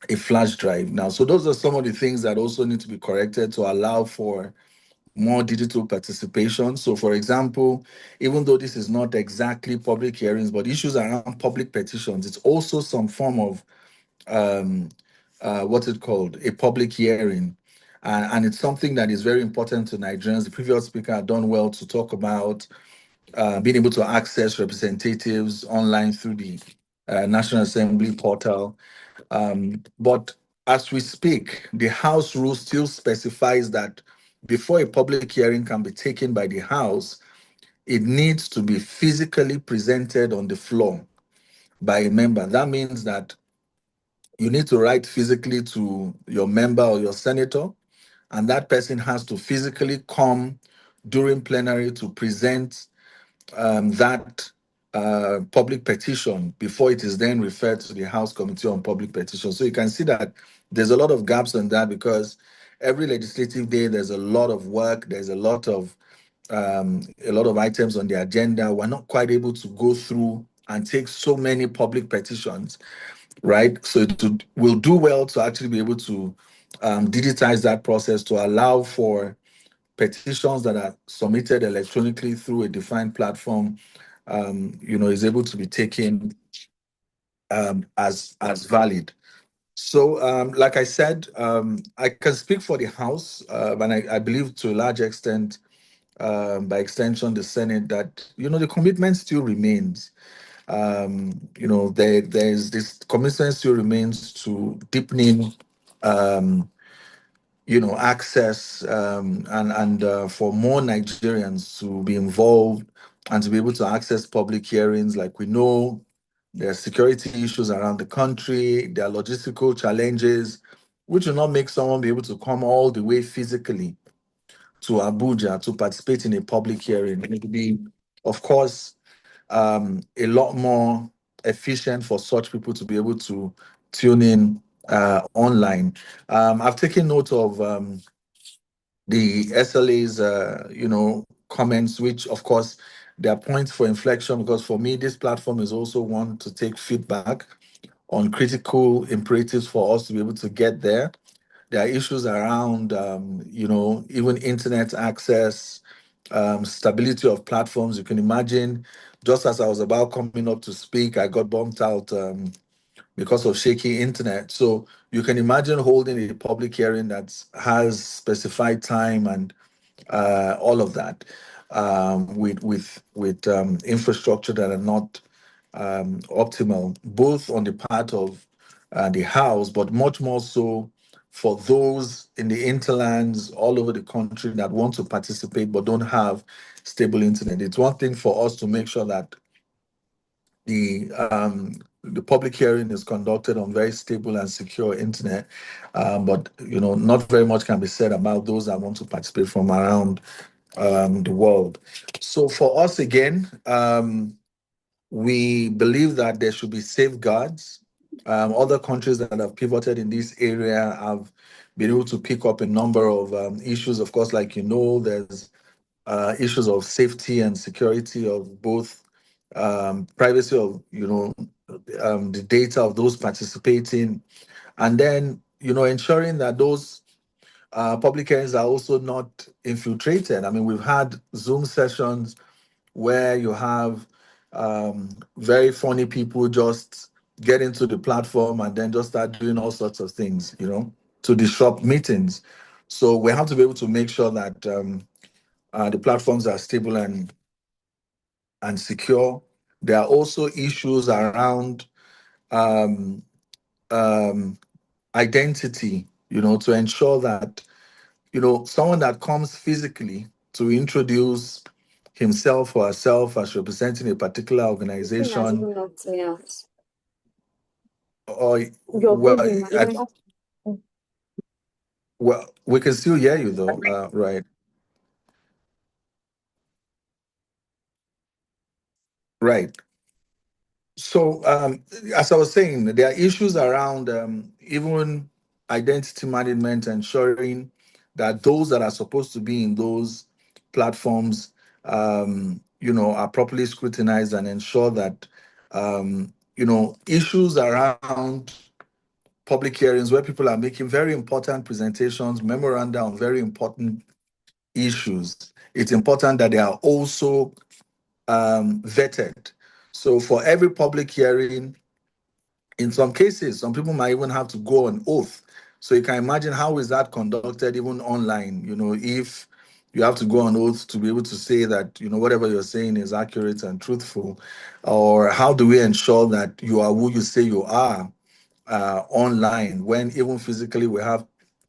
a flash drive now. So those are some of the things that also need to be corrected to allow for more digital participation. So, for example, even though this is not exactly public hearings, but issues around public petitions, it's also some form of what's it called? A public hearing. And it's something that is very important to Nigerians. The previous speaker had done well to talk about being able to access representatives online through the National Assembly portal. But as we speak, the House rule still specifies that before a public hearing can be taken by the House, it needs to be physically presented on the floor by a member. That means that you need to write physically to your member or your senator, and that person has to physically come during plenary to present that public petition before it is then referred to the House Committee on Public Petitions. So you can see that there's a lot of gaps on that, because every legislative day there's a lot of work, there's a lot of items on the agenda. We're not quite able to go through and take so many public petitions, right? So we'll do well to actually be able to digitize that process to allow for petitions that are submitted electronically through a defined platform, is able to be taken as valid. So, like I said, I can speak for the House, and I believe to a large extent, by extension, the Senate, that the commitment still remains. There's this commitment still remains to deepening access, and for more Nigerians to be involved and to be able to access public hearings. Like, we know there are security issues around the country, there are logistical challenges, which will not make someone be able to come all the way physically to Abuja to participate in a public hearing. It will be, of course, a lot more efficient for such people to be able to tune in online. I've taken note of the SLA's, comments, which, of course, there are points for inflection, because for me, this platform is also one to take feedback on critical imperatives for us to be able to get there. There are issues around, even internet access, stability of platforms. You can imagine, just as I was about coming up to speak, I got bumped out because of shaky internet. So you can imagine holding a public hearing that has specified time and all of that, with infrastructure that are not optimal, both on the part of the House, but much more so for those in the hinterlands all over the country that want to participate but don't have stable internet. It's one thing for us to make sure that the public hearing is conducted on very stable and secure internet, but not very much can be said about those that want to participate from around the world. So for us, again, we believe that there should be safeguards. Other countries that have pivoted in this area have been able to pick up a number of issues. Of course, like there's issues of safety and security of both privacy of the data of those participating, and then ensuring that those public hearings are also not infiltrated. I mean, we've had Zoom sessions where you have very funny people just get into the platform and then just start doing all sorts of things, to disrupt meetings. So we have to be able to make sure that the platforms are stable and secure. There are also issues around um, um, identity, to ensure that, someone that comes physically to introduce himself or herself as representing a particular organization, or, well, Well, we can still hear you though, right? Right. So, as I was saying, there are issues around even identity management, ensuring that those that are supposed to be in those platforms, are properly scrutinized and ensure that, issues around public hearings where people are making very important presentations, memoranda on very important issues. It's important that they are also vetted. So, for every public hearing, in some cases, some people might even have to go on oath. So you can imagine how is that conducted even online, if you have to go on oath to be able to say that, whatever you're saying is accurate and truthful, or how do we ensure that you are who you say you are online when even physically we have,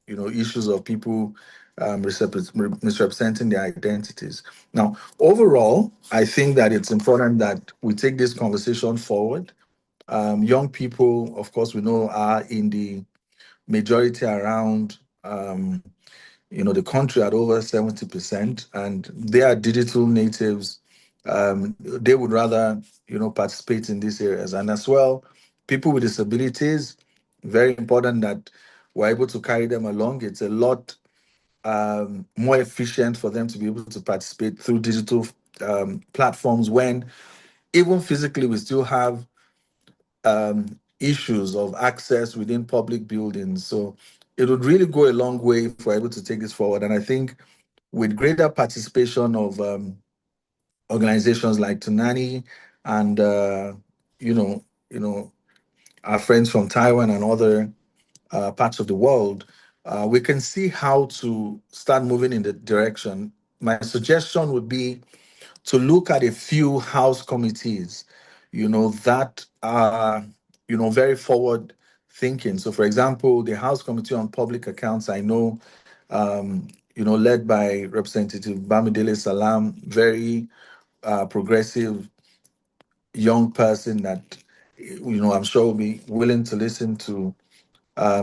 issues of people misrepresenting their identities. Now, overall, I think that it's important that we take this conversation forward. Young people, of course, we know are in the majority around, the country at over 70%, and they are digital natives. They would rather, participate in these areas. And as well, people with disabilities, very important that we're able to carry them along. It's a lot more efficient for them to be able to participate through digital platforms when even physically we still have issues of access within public buildings. So it would really go a long way if we're able to take this forward. And I think with greater participation of organizations like Tunani and our friends from Taiwan and other parts of the world, we can see how to start moving in the direction. My suggestion would be to look at a few house committees, that are, very forward thinking. So, for example, the House Committee on Public Accounts, I know, led by Representative Bamidele Salam, very progressive young person that, I'm sure will be willing to listen to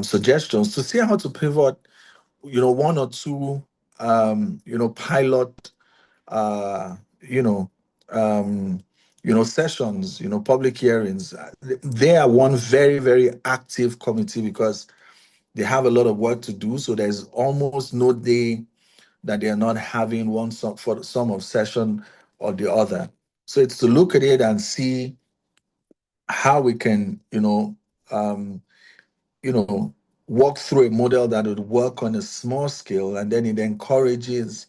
suggestions to see how to pivot, one or two, pilot uh, you know, sessions, public hearings. They are one very, very active committee because they have a lot of work to do. So there's almost no day that they are not having one for some of session or the other. So it's to look at it and see how we can, um, walk through a model that would work on a small scale, and then it encourages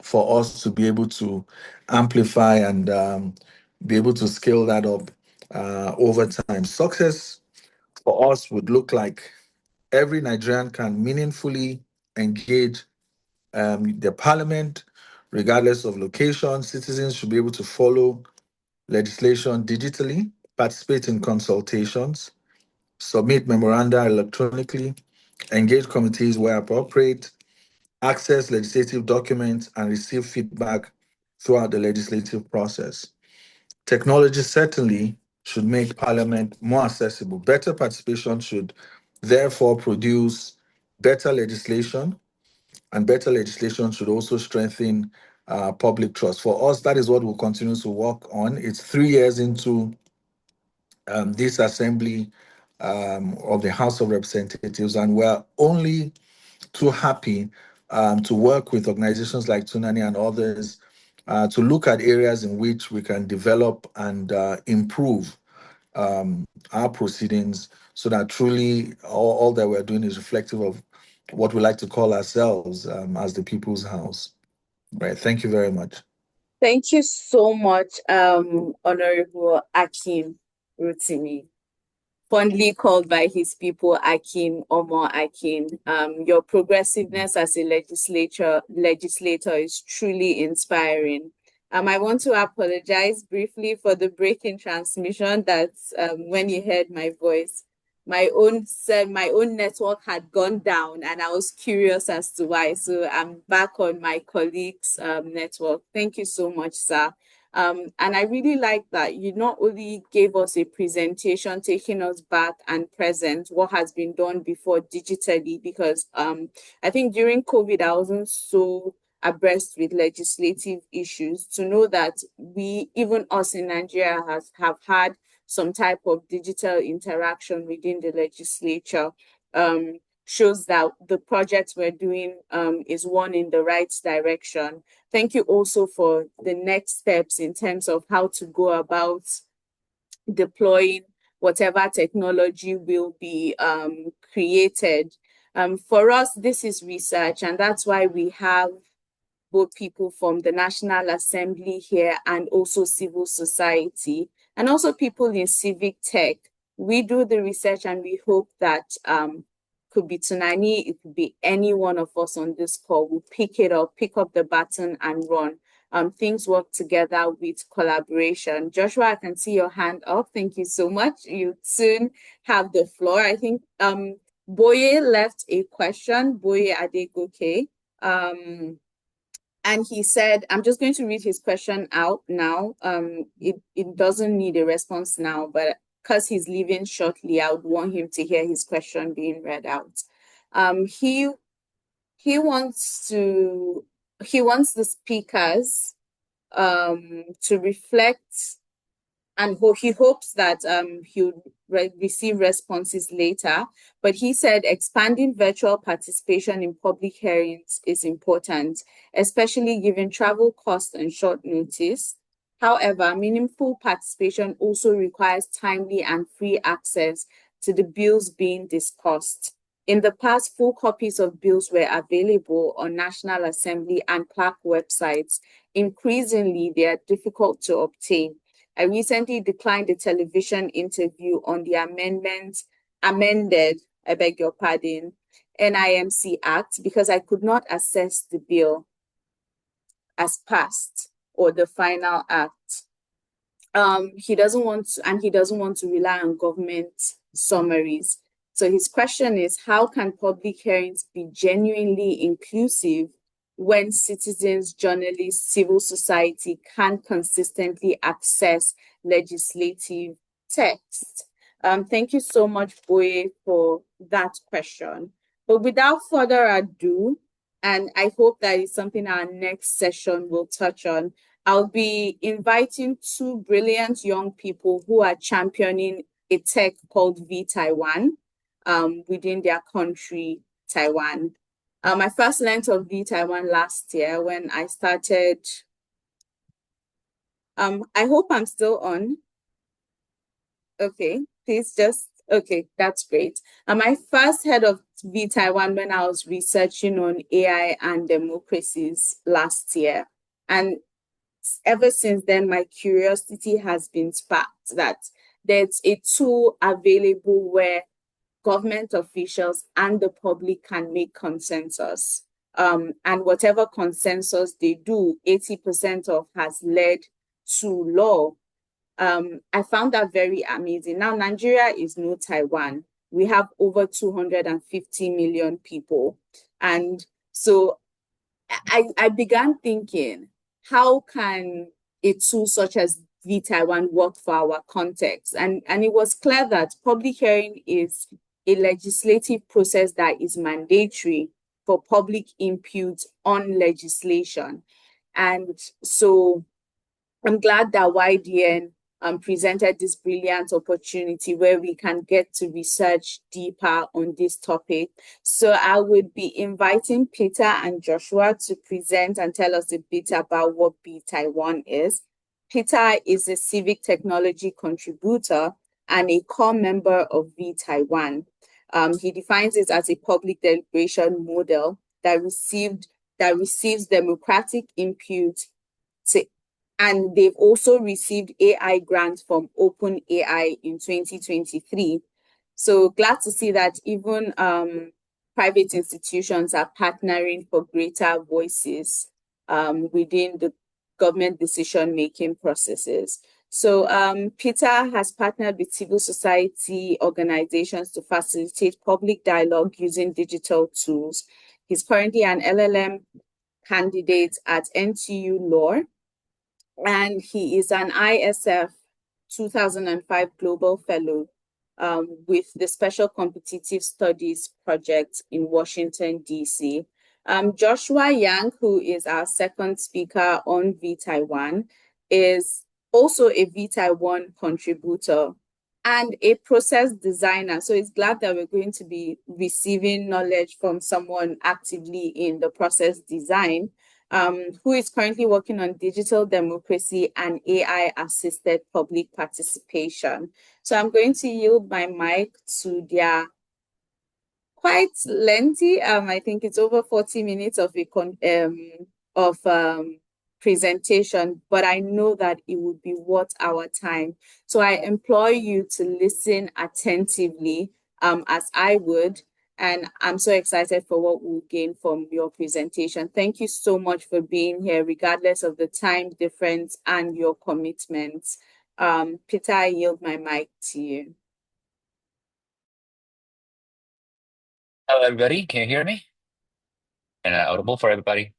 for us to be able to amplify and be able to scale that up over time. Success for us would look like every Nigerian can meaningfully engage the parliament, regardless of location. Citizens should be able to follow legislation digitally, participate in consultations, submit memoranda electronically, engage committees where appropriate, access legislative documents, and receive feedback throughout the legislative process. Technology certainly should make Parliament more accessible. Better participation should therefore produce better legislation, and better legislation should also strengthen public trust. For us, that is what we'll continue to work on. It's 3 years into this assembly of the House of Representatives, and we're only too happy to work with organizations like Tunani and others to look at areas in which we can develop and improve our proceedings so that truly all that we're doing is reflective of what we like to call ourselves as the People's House. Right. Thank you very much. Thank you so much, Honorable Akin Rotimi, fondly called by his people Akin Omo Akin. Your progressiveness as a legislator is truly inspiring. I want to apologize briefly for the break in transmission that when you heard my voice, my own network had gone down and I was curious as to why. So I'm back on my colleague's network. Thank you so much, sir. And I really like that you not only gave us a presentation taking us back and present what has been done before digitally, because I think during COVID, I wasn't so abreast with legislative issues to know that we, even us in Nigeria, have had some type of digital interaction within the legislature. Shows that the project we're doing is one in the right direction. Thank you also for the next steps in terms of how to go about deploying whatever technology will be created. For us, this is research, and that's why we have both people from the National Assembly here and also civil society, and also people in civic tech. We do the research, and we hope that could be Tunani, it could be any one of us on this call, will pick it up, pick up the baton and run. Things work together with collaboration. Joshua, I can see your hand up. Thank you so much. You soon have the floor. I think Boye left a question, Boye Adegoke. And he said, I'm just going to read his question out now. It doesn't need a response now, but because he's leaving shortly, I would want him to hear his question being read out. He wants the speakers to reflect, and he hopes that he'll receive responses later. But he said expanding virtual participation in public hearings is important, especially given travel costs and short notice. However, meaningful participation also requires timely and free access to the bills being discussed. In the past, full copies of bills were available on National Assembly and CLAC websites. Increasingly, they are difficult to obtain. I recently declined a television interview on the amended, I beg your pardon, NIMC Act because I could not access the bill as passed or the final act. He doesn't want to rely on government summaries. So his question is, how can public hearings be genuinely inclusive when citizens, journalists, civil society can't consistently access legislative text? Thank you so much, Boye, for that question. But without further ado, and I hope that is something our next session will touch on, I'll be inviting two brilliant young people who are championing a tech called vTaiwan within their country, Taiwan. I first learned of vTaiwan last year when I started. I hope I'm still on. Okay, please just, okay, that's great. I first heard of vTaiwan when I was researching on AI and democracies last year. And ever since then, my curiosity has been sparked that there's a tool available where government officials and the public can make consensus. And whatever consensus they do, 80% of has led to law. I found that very amazing. Now, Nigeria is no Taiwan. We have over 250 million people. And so I began thinking, how can a tool such as vTaiwan work for our context? And it was clear that public hearing is a legislative process that is mandatory for public input on legislation. And so I'm glad that YDN presented this brilliant opportunity where we can get to research deeper on this topic. So I would be inviting Peter and Joshua to present and tell us a bit about what vTaiwan is. Peter is a civic technology contributor and a core member of vTaiwan. He defines it as a public deliberation model that receives democratic input and they've also received AI grants from OpenAI in 2023. So glad to see that even private institutions are partnering for greater voices within the government decision-making processes. So Peter has partnered with civil society organizations to facilitate public dialogue using digital tools. He's currently an LLM candidate at NTU Law, and he is an ISF 2005 Global Fellow with the Special Competitive Studies Project in Washington, D.C. Joshua Yang, who is our second speaker on vTaiwan, is also a vTaiwan contributor and a process designer. So it's glad that we're going to be receiving knowledge from someone actively in the process design, who is currently working on digital democracy and AI-assisted public participation. So I'm going to yield my mic to their quite lengthy, I think it's over 40 minutes of presentation, but I know that it would be worth our time. So I implore you to listen attentively, as I would, and I'm so excited for what we'll gain from your presentation. Thank you so much for being here, regardless of the time difference and your commitments. Peter, I yield my mic to you. Hello, everybody. Can you hear me? And audible for everybody?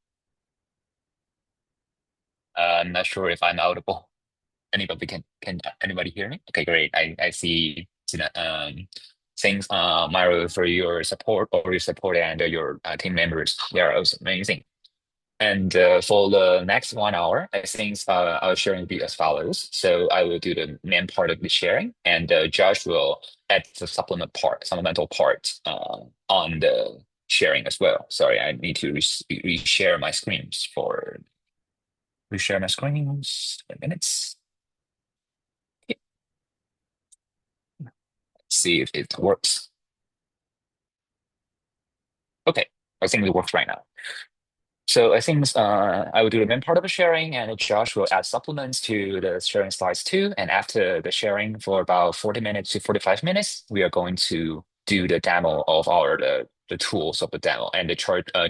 I'm not sure if I'm audible. Anybody can anybody hear me? Okay, great. I see thanks Mairo for your support and your team members. They are also amazing. And for the next 1 hour, I think our sharing will be as follows. So I will do the main part of the sharing, and Josh will add the supplemental part on the sharing as well. Sorry, I need to reshare my screens for reshare my screens. Minutes. See if it works. Okay, I think it works right now. So I think I will do the main part of the sharing, and Josh will add supplements to the sharing slides too. And after the sharing for about 40 minutes to 45 minutes, we are going to do the demo of the tools of the demo. And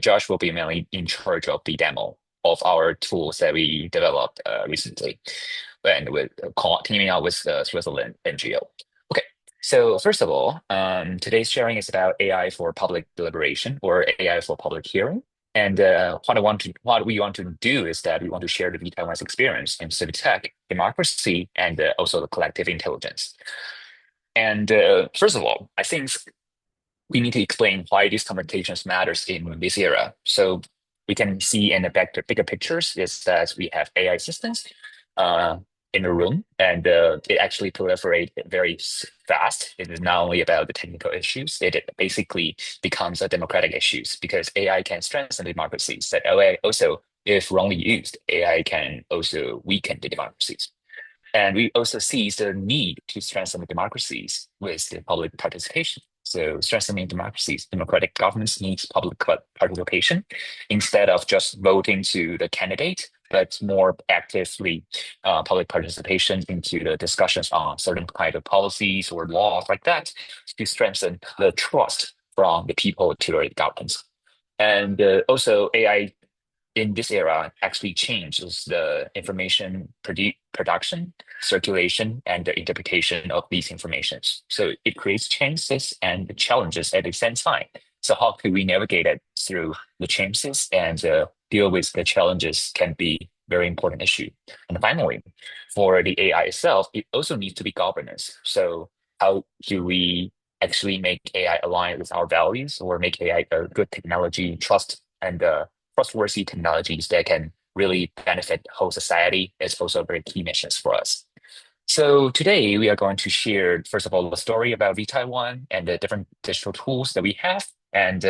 Josh will be mainly in charge of the demo of our tools that we developed recently, and with teaming out with the Switzerland NGO. Okay. So first of all, today's sharing is about AI for public deliberation, or AI for public hearing. And what we want to do is that we want to share the vTaiwan's experience in civic tech, democracy, and also the collective intelligence. And first of all, I think we need to explain why these conversations matters in this era. So we can see in the bigger pictures is that we have AI systems in the room, and it actually proliferate very fast. It is not only about the technical issues, it basically becomes a democratic issues, because AI can strengthen democracies. That AI also, if wrongly used, AI can also weaken the democracies. And we also see the need to strengthen the democracies with the public participation. So strengthening democracies, democratic governments needs public participation instead of just voting to the candidate, but more actively public participation into the discussions on certain kind of policies or laws like that, to strengthen the trust from the people to the governments. And also AI in this era actually changes the information production, circulation, and the interpretation of these informations. So it creates chances and challenges at the same time. So how could we navigate it through the chances and deal with the challenges can be very important issue. And finally, for the AI itself, it also needs to be governance. So how do we actually make AI align with our values, or make AI a good technology, trustworthy technologies that can really benefit the whole society? Is also very key missions for us. So today we are going to share, first of all, the story about vTaiwan and the different digital tools that we have, and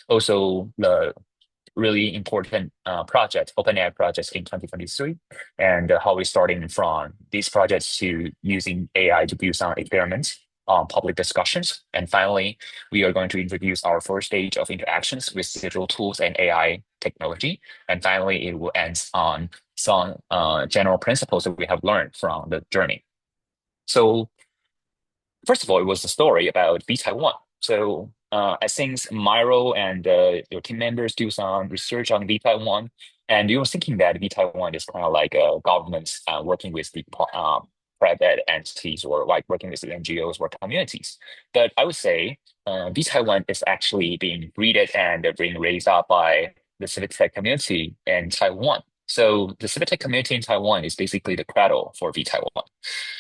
also the really important project, OpenAI projects in 2023, and how we're starting from these projects to using AI to build some experiments on public discussions. And finally, we are going to introduce our first stage of interactions with digital tools and AI technology. And finally, it will end on some general principles that we have learned from the journey. So first of all, it was a story about vTaiwan. So I think Mairo and your team members do some research on vTaiwan, and you were thinking that vTaiwan is kind of like a government working with the private entities, or like working with the NGOs or communities. But I would say vTaiwan is actually being breeded and being raised up by the civic tech community in Taiwan. So the civic community in Taiwan is basically the cradle for vTaiwan.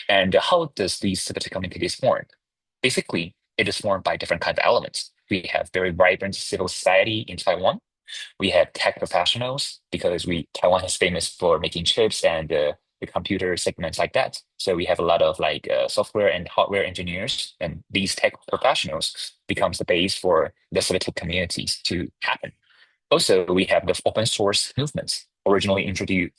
And how does the civic community is formed? Basically, it is formed by different kinds of elements. We have very vibrant civil society in Taiwan. We have tech professionals because Taiwan is famous for making chips and the computer segments like that. So we have a lot of like software and hardware engineers, and these tech professionals becomes the base for the civic communities to happen. Also, we have the open source movements originally initiated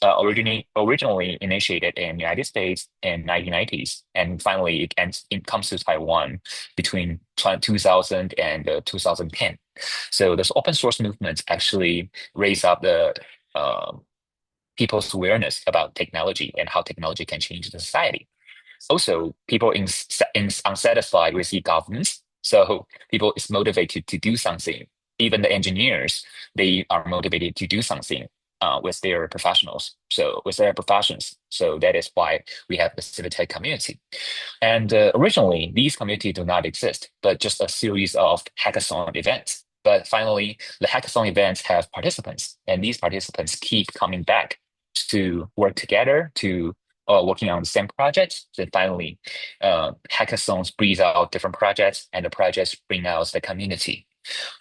in the United States in 1990s, and finally it comes to Taiwan between 2000 and 2010. So this open source movement actually raised up the people's awareness about technology and how technology can change the society. Also, people unsatisfied with the governments, so people is motivated to do something. Even the engineers, they are motivated to do something with their professionals. So with their professions. So that is why we have the civic tech community. And originally, these communities do not exist, but just a series of hackathon events. But finally, the hackathon events have participants, and these participants keep coming back to work together to working on the same projects. Then finally, hackathons breathe out different projects, and the projects bring out the community.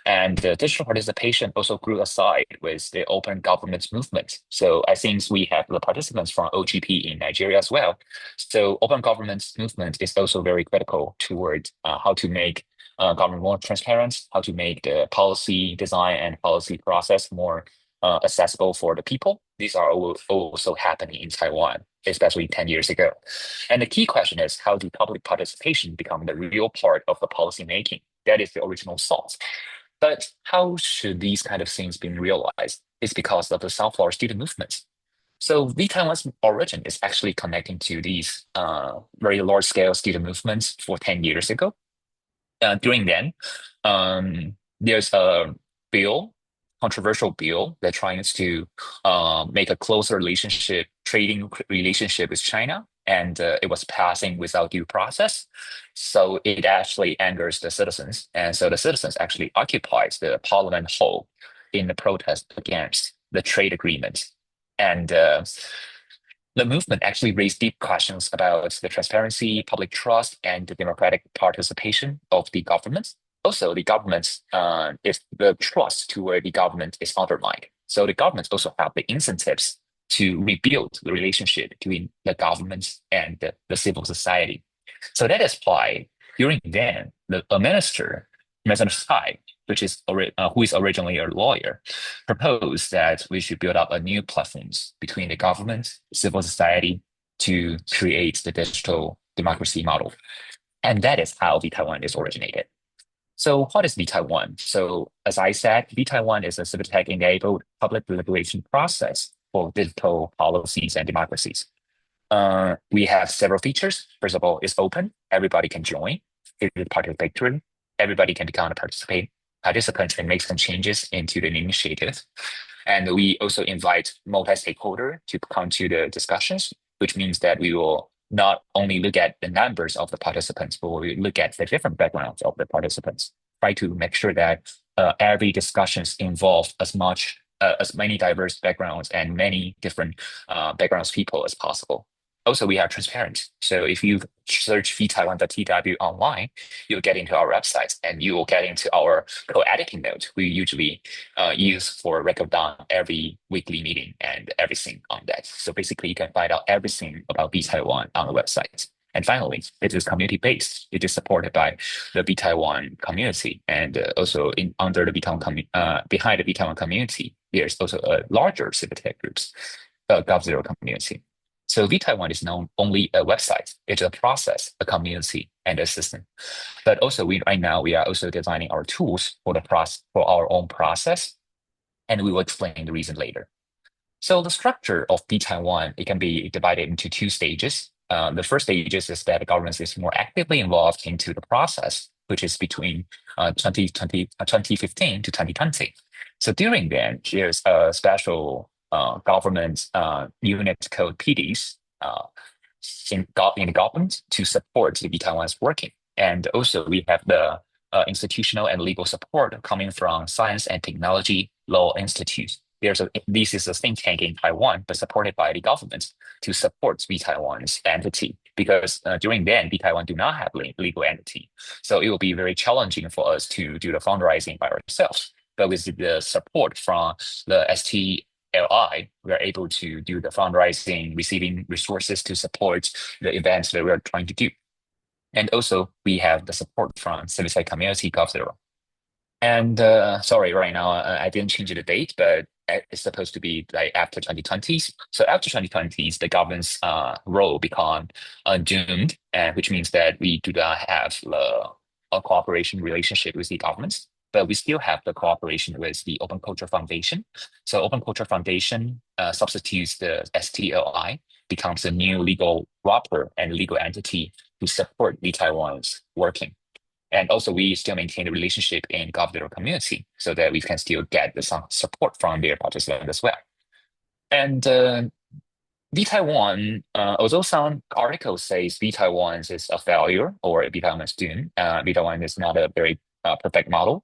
And the digital participation also grew aside with the open government movement. So I think we have the participants from OGP in Nigeria as well. So open government movement is also very critical toward how to make government more transparent, how to make the policy design and policy process more accessible for the people. These are also happening in Taiwan, especially 10 years ago. And the key question is, how do public participation become the real part of the policy making? That is the original thought. But how should these kind of things be realized? It's because of the sunflower student movement. So vTaiwan's origin is actually connecting to these very large-scale student movements for 10 years ago. During then, there's a controversial bill that tries to make a closer trading relationship with China, and it was passing without due process. So it actually angers the citizens, and so the citizens actually occupies the parliament hall in the protest against the trade agreement, and the movement actually raised deep questions about the transparency, public trust, and the democratic participation of the government. Also, the government, if the trust toward the government is undermined, so the government also have the incentives to rebuild the relationship between the government and the civil society. So that is why during then, a minister, Minister Tsai, who is originally a lawyer, proposed that we should build up a new platforms between the government, civil society to create the digital democracy model. And that is how vTaiwan is originated. So what is vTaiwan? So as I said, vTaiwan is a civic tech enabled public deliberation process for digital policies and democracies. We have several features. First of all, it's open. Everybody can join. It is participatory. Everybody can become a participant and make some changes into the initiative. And we also invite multi-stakeholder to come to the discussions, which means that we will not only look at the numbers of the participants, but we look at the different backgrounds of the participants. Try to make sure that every discussions involve as many diverse backgrounds and many different backgrounds people as possible. Also, we are transparent. So if you search vTaiwan.tw online, you'll get into our website and you will get into our co-editing note we usually use for record down every weekly meeting and everything on that. So basically, you can find out everything about vTaiwan on the website. And finally, it is community-based. It is supported by the vTaiwan community, and also under the behind the vTaiwan community, there's also a larger civic tech groups, GovZero community. So vTaiwan is not only a website; it's a process, a community, and a system. But also, right now we are also designing our tools for our own process, and we will explain the reason later. So the structure of vTaiwan, it can be divided into two stages. The first stage is that the government is more actively involved into the process, which is between 2015 to 2020. So during then, there's a special government unit called PDs in the government to support the vTaiwan's working. And also we have the institutional and legal support coming from Science and Technology Law Institute. this is a think tank in Taiwan, but supported by the government to support vTaiwan's entity, because during then vTaiwan do not have legal entity, so it will be very challenging for us to do the fundraising by ourselves. But with the support from the STLI, we are able to do the fundraising, receiving resources to support the events that we are trying to do. And also, we have the support from civic community governor. And sorry, right now I didn't change the date, but it's supposed to be like after 2020s. So after 2020s, the government's role become doomed, and which means that we do not have a cooperation relationship with the government, but we still have the cooperation with the Open Culture Foundation. So Open Culture Foundation substitutes the STLI, becomes a new legal wrapper and legal entity to support the Taiwan's working. And also, we still maintain the relationship in governor community so that we can still get some support from their participants as well. And vTaiwan, although some articles say vTaiwan is a failure or vTaiwan is doomed, vTaiwan is not a very perfect model,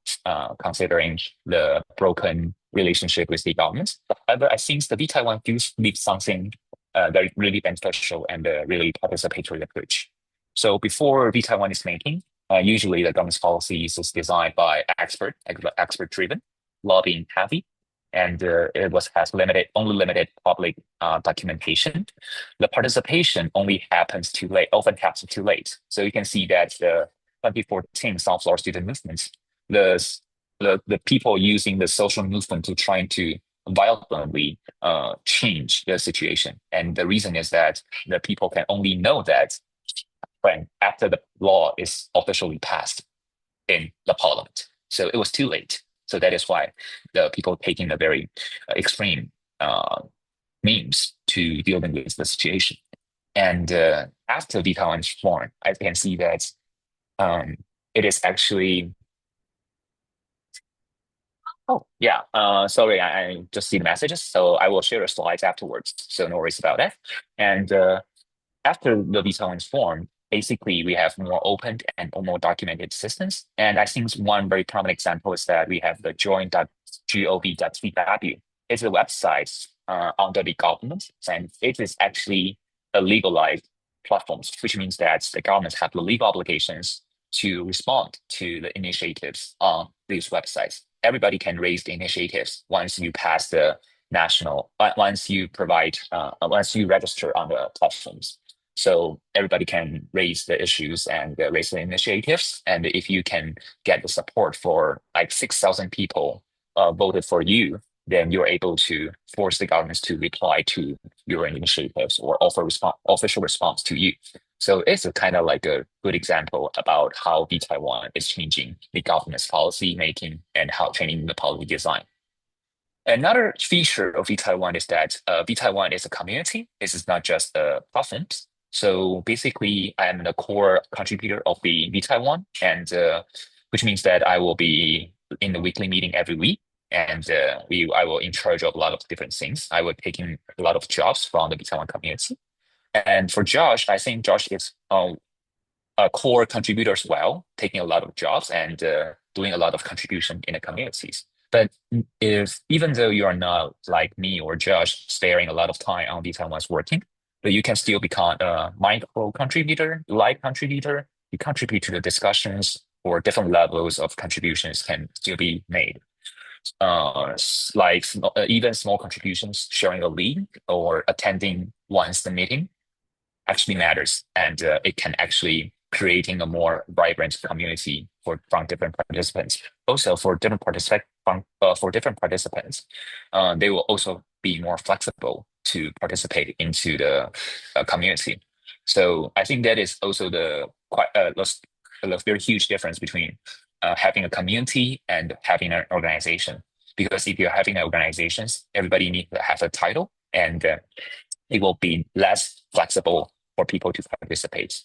considering the broken relationship with the government. However, I think the vTaiwan do leave something very really beneficial and really participatory approach. So before vTaiwan is making, usually the government's policies is designed by expert-driven, lobbying heavy, and it has only limited public documentation. The participation only happens too late, often happens too late. So you can see that the 2014 Sunflower Student Movement, the people using the social movement to trying to violently change the situation. And the reason is that the people can only know that when after the law is officially passed in the parliament. So it was too late. So that is why the people taking the very extreme means to dealing with the situation. And after vTaiwan is formed, I can see that it is actually. Oh, yeah. Sorry, I just see the messages. So I will share the slides afterwards. So no worries about that. And after the vTaiwan is formed, basically we have more open and more documented systems. And I think one very prominent example is that we have the join.gov.tw. It's a website under the government, and it is actually a legalized platform, which means that the government have the legal obligations to respond to the initiatives on these websites. Everybody can raise the initiatives once you pass the once you register on the platforms. So everybody can raise the issues and raise the initiatives. And if you can get the support for like 6,000 people voted for you, then you're able to force the governments to reply to your initiatives or offer official response to you. So it's a kind of like a good example about how vTaiwan is changing the government's policy making and how changing the policy design. Another feature of vTaiwan is that vTaiwan is a community. This is not just a platform. So basically, I am the core contributor of the vTaiwan, and which means that I will be in the weekly meeting every week, and I will in charge of a lot of different things. I will taking a lot of jobs from the vTaiwan community. And for Josh, I think Josh is a core contributor as well, taking a lot of jobs and doing a lot of contribution in the communities. But even though you are not like me or Josh sparing a lot of time on vTaiwan's working, but you can still become a micro contributor, light contributor. You contribute to the discussions, or different levels of contributions can still be made. Even small contributions, sharing a link or attending once the meeting actually matters, and it can actually creating a more vibrant community from different participants. Also, for different participants, they will also be more flexible to participate into the community. So I think that is also the very huge difference between having a community and having an organization. Because if you're having organizations, everybody needs to have a title, and it will be less flexible for people to participate.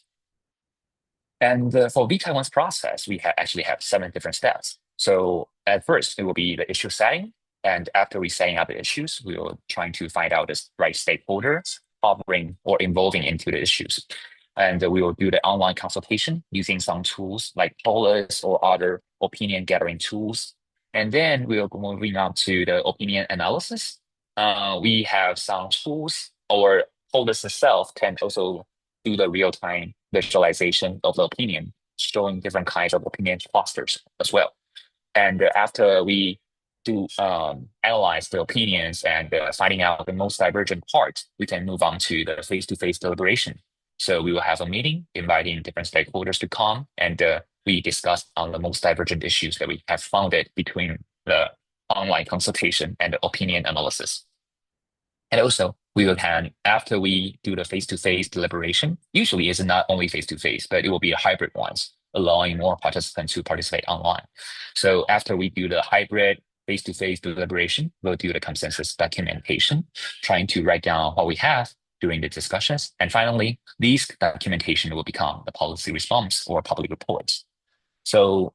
And for vTaiwan's process, we actually have 7 different steps. So at first, it will be the issue setting. And after we setting up the issues, we will trying to find out the right stakeholders covering or involving into the issues. And we will do the online consultation using some tools like pollers or other opinion gathering tools. And then we'll go moving on to the opinion analysis. We have some tools, or Polis itself can also do the real-time visualization of the opinion, showing different kinds of opinion clusters as well. And after we do analyze the opinions and finding out the most divergent part, we can move on to the face-to-face deliberation. So we will have a meeting inviting different stakeholders to come, and we discuss on the most divergent issues that we have found it between the online consultation and the opinion analysis. And also, we will have, after we do the face-to-face deliberation, usually it's not only face-to-face, but it will be a hybrid ones, allowing more participants to participate online. So after we do the hybrid face-to-face deliberation, we'll do the consensus documentation, trying to write down what we have during the discussions. And finally, these documentation will become the policy response or public reports. So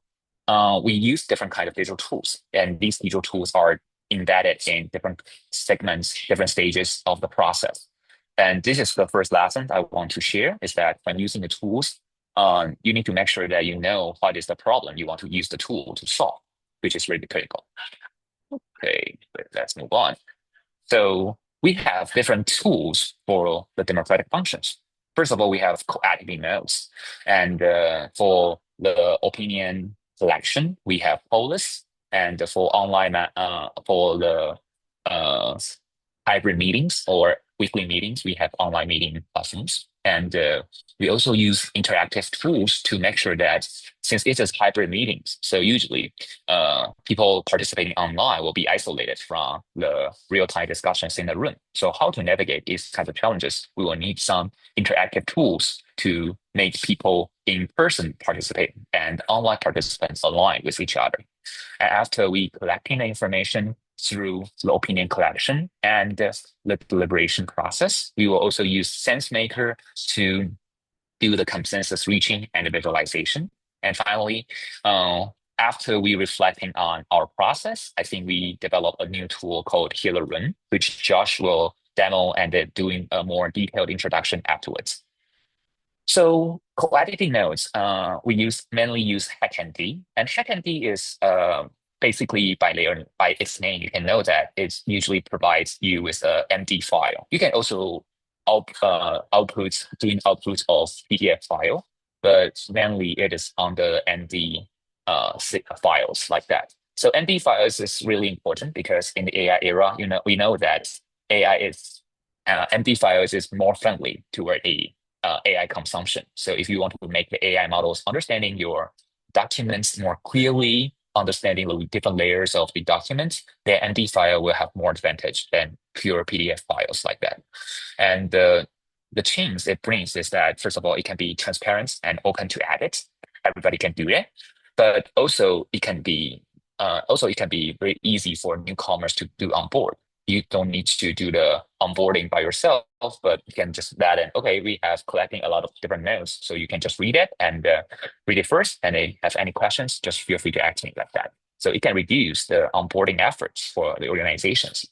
we use different kind of digital tools, and these digital tools are embedded in different segments, different stages of the process. And this is the first lesson I want to share, is that when using the tools, you need to make sure that you know what is the problem you want to use the tool to solve, which is really critical. Okay, let's move on. So we have different tools for the democratic functions. First of all, we have co-editing notes. And for the opinion collection, we have Polis. And for online, for the hybrid meetings or weekly meetings, we have online meeting platforms. And we also use interactive tools to make sure that, since it is hybrid meetings, so usually people participating online will be isolated from the real-time discussions in the room. So how to navigate these kinds of challenges, we will need some interactive tools to make people in person participate and online participants align with each other. And after we collecting the information through the opinion collection and the deliberation process, we will also use SenseMaker to do the consensus reaching and the visualization. And finally, after we reflecting on our process, I think we developed a new tool called Healer Run, which Josh will demo and doing a more detailed introduction afterwards. So co-editing nodes, we mainly use HackMD, and HackMD is basically by its name, you can know that it usually provides you with a MD file. You can also doing outputs of PDF file, but mainly it is on the MD files like that. So MD files is really important because in the AI era, we know that MD files is more friendly toward AI consumption. So if you want to make the AI models understanding your documents more clearly, understanding the different layers of the document, the MD file will have more advantage than pure PDF files like that. And the change it brings is that, first of all, it can be transparent and open to edit. Everybody can do it, but also it can be very easy for newcomers to do on board. You don't need to do the onboarding by yourself, but you can just let in, okay, we have collecting a lot of different notes, so you can just read it and read it first, and if you have any questions, just feel free to activate like that. So it can reduce the onboarding efforts for the organizations.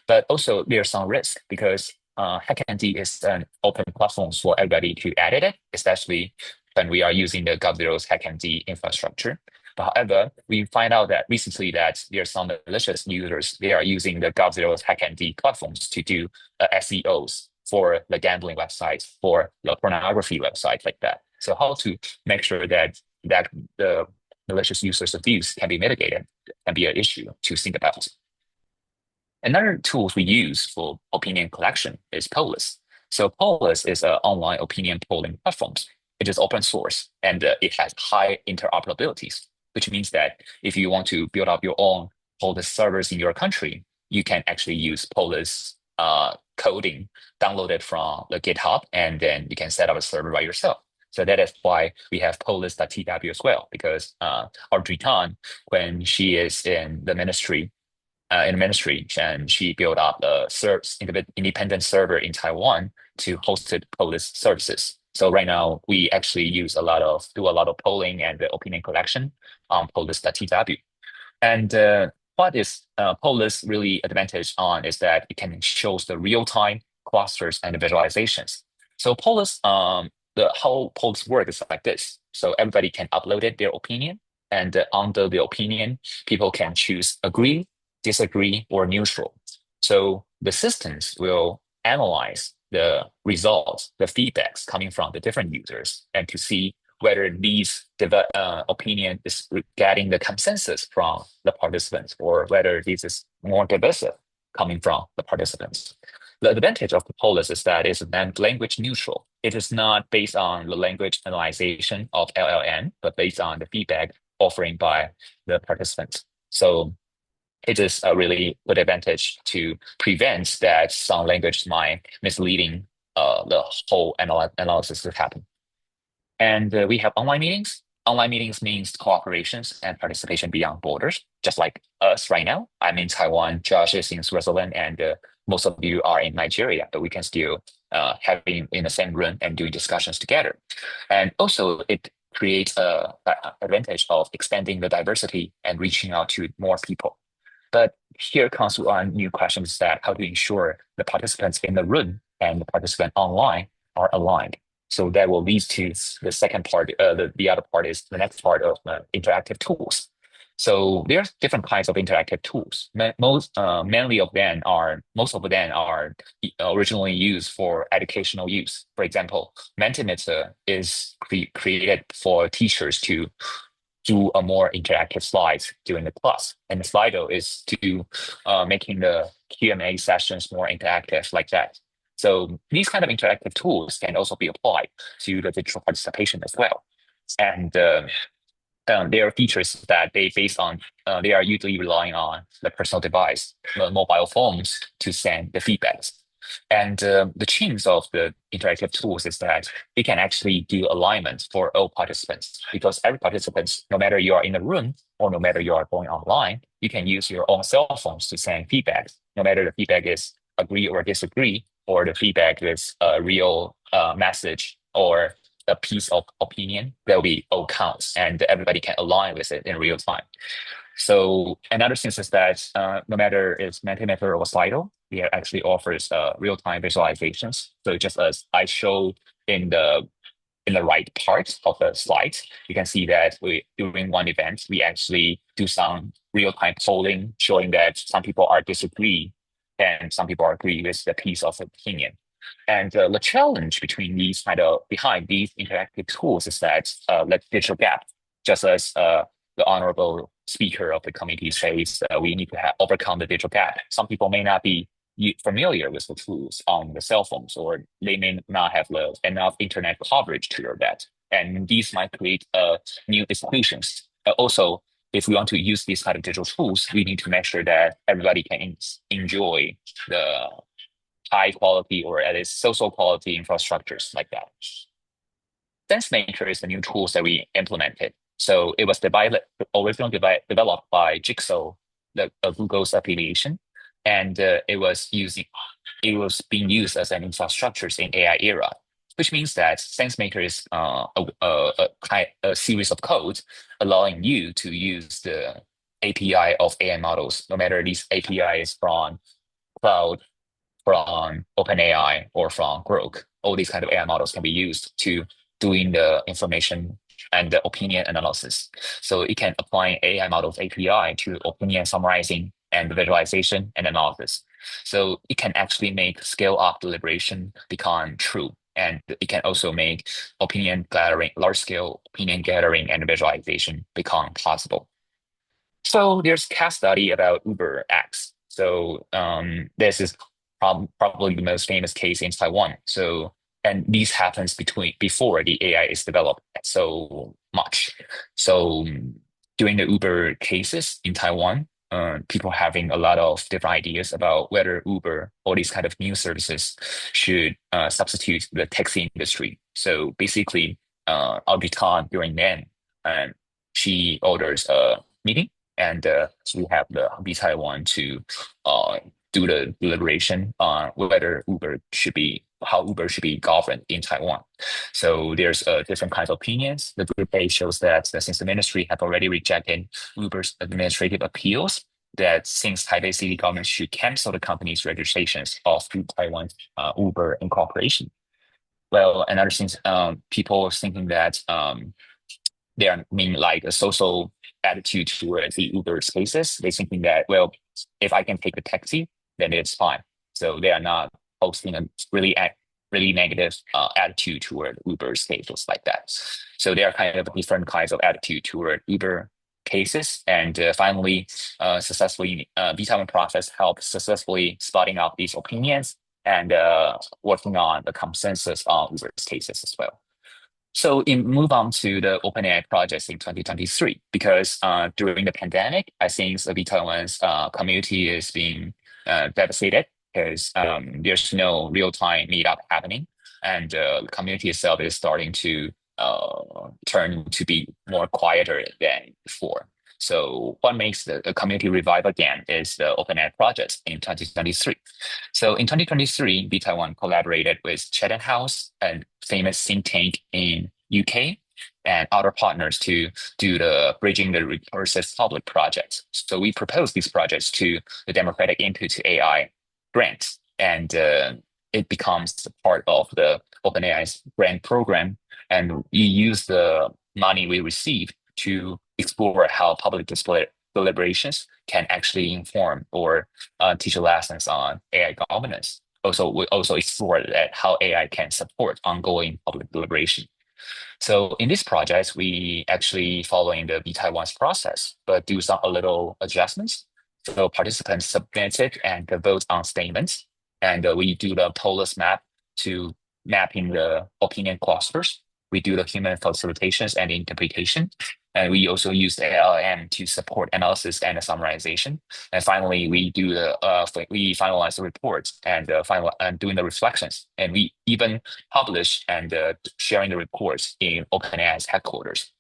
But also there's some risk because HackMD is an open platform for everybody to edit it, especially when we are using the GovZero's HackMD infrastructure. But however, we find out that recently that there are some malicious users, they are using the GovZero's HackMD platforms to do SEOs for the gambling websites, for the pornography websites like that. So how to make sure that the malicious users' abuse can be mitigated can be an issue to think about. Another tools we use for opinion collection is Polis. So Polis is an online opinion polling platform. It is open source and it has high interoperabilities, which means that if you want to build up your own Polis servers in your country, you can actually use Polis coding downloaded from the GitHub, and then you can set up a server by yourself. So that is why we have polis.tw as well, because Audrey Tan, when she is in the ministry, and she built up a independent server in Taiwan to host Polis services. So right now we actually do a lot of polling and the opinion collection on polis.tw. And what is Polis really advantage on is that it can show the real-time clusters and the visualizations. So Polis, the whole Polis work is like this. So everybody can upload their opinion, And under the opinion, people can choose agree, disagree, or neutral. So the systems will analyze the results, the feedbacks coming from the different users, and to see whether these opinion is getting the consensus from the participants, or whether this is more divisive coming from the participants. The advantage of the polis is that it's language neutral. It is not based on the language analyzation of LLM, but based on the feedback offering by the participants. So it is a really good advantage to prevent that some language might misleading the whole analysis to happen. And we have online meetings. Online meetings means cooperations and participation beyond borders, just like us right now. I'm in Taiwan, Josh is in Switzerland, and most of you are in Nigeria, but we can still having in the same room and doing discussions together. And also it creates a advantage of expanding the diversity and reaching out to more people. But here comes one new question, is that how to ensure the participants in the room and the participant online are aligned. So that will lead to the second part. The other part is the next part of interactive tools. So there's different kinds of interactive tools. Most of them are originally used for educational use. For example, Mentimeter is created for teachers to do a more interactive slides during the class, and Slido is to making the Q&A sessions more interactive like that. So these kind of interactive tools can also be applied to the digital participation as well. And there are features that they are usually relying on the personal device, the mobile phones, to send the feedbacks. And the change of the interactive tools is that we can actually do alignment for all participants, because every participant, no matter you are in the room or no matter you are going online, you can use your own cell phones to send feedback, no matter the feedback is agree or disagree, or the feedback is a real message or a piece of opinion. That will be all counts, and everybody can align with it in real time. So another thing is that no matter it's Mentimeter or Slido, it actually offers real-time visualizations. So just as I showed in the right part of the slide, you can see that during one event, we actually do some real-time polling showing that some people are disagree and some people agree with the piece of opinion. And the challenge behind these interactive tools is that the digital gap, just as the honorable speaker of the committee says, we need to overcome the digital gap. Some people may not be familiar with the tools on the cell phones, or they may not have enough internet coverage to do that. And these might create new exclusions. Also, if we want to use these kind of digital tools, we need to make sure that everybody can enjoy the high quality, or at least social quality infrastructures like that. SenseMaker is the new tools that we implemented. So it was originally developed by Jigsaw, Google's affiliation, and it was being used as an infrastructure in AI era, which means that SenseMaker is a series of code allowing you to use the API of AI models, no matter these API is from cloud, from OpenAI, or from Grok. All these kind of AI models can be used to doing the information and the opinion analysis. So it can apply AI models API to opinion summarizing and visualization and analysis. So it can actually make scale up deliberation become true. And it can also make large scale opinion gathering and visualization become possible. So there's a case study about UberX. So this is probably the most famous case in Taiwan. So, and these happens before the AI is developed so much. So during the Uber cases in Taiwan, people having a lot of different ideas about whether Uber or these kind of new services should substitute the taxi industry. So basically, Auditon during then, she orders a meeting, and so we have the vTaiwan to do the deliberation on how Uber should be governed in Taiwan. So there's different kinds of opinions. The group A shows that since the ministry have already rejected Uber's administrative appeals, that since Taipei city government should cancel the company's registrations of Taiwan Uber incorporation. Well, another thing, people thinking that they are mean like a social attitude towards the Uber spaces. They thinking that, well, if I can take a taxi, then it's fine. So they are not posting a really negative attitude toward Uber spaces like that. So there are kind of different kinds of attitude toward Uber cases. And finally, successfully, vTaiwan process helped successfully spotting out these opinions and working on the consensus on Uber cases as well. So in move on to the OpenAI projects in 2023, because during the pandemic, I think the vTaiwan's community is being devastated because there's no real-time meetup happening, and the community itself is starting to turn to be more quieter than before. So what makes the community revive again is the OpenAI project in 2023. So in 2023, vTaiwan collaborated with Chatham House, a famous think tank in UK, and other partners to do the Bridging the Recursive Public project. So we proposed these projects to the Democratic Input to AI grant, and it becomes part of the OpenAI's grant program. And we use the money we receive to explore how public display deliberations can actually inform or teach lessons on AI governance. Also, we also explore that how AI can support ongoing public deliberation. So in this project, we actually following the vTaiwan's process, but do some a little adjustments. So participants submitted and vote on statements, and we do the polis map to mapping the opinion clusters. We do the human facilitations and interpretation. And we also use the LLM to support analysis and summarization. And finally, we do the we finalize the reports and doing the reflections. And we even publish and sharing the reports in OpenAI's headquarters.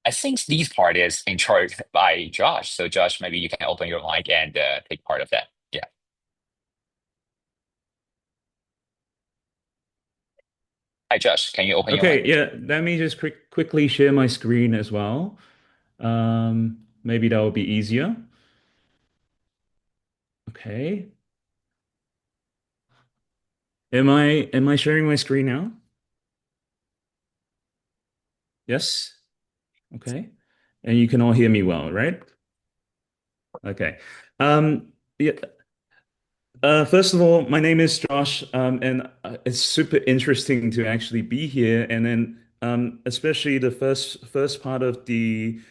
I think this part is in charge by Josh. So Josh, maybe you can open your mic and take part of that. Yeah. Hi, Josh. Can you open your mic? Okay, yeah, let me just quickly share my screen as well. Maybe that will be easier. Okay. Am I sharing my screen now? Yes? Okay. And you can all hear me well, right? Okay. Yeah, first of all, my name is Josh, and it's super interesting to actually be here. And then, especially the first part of the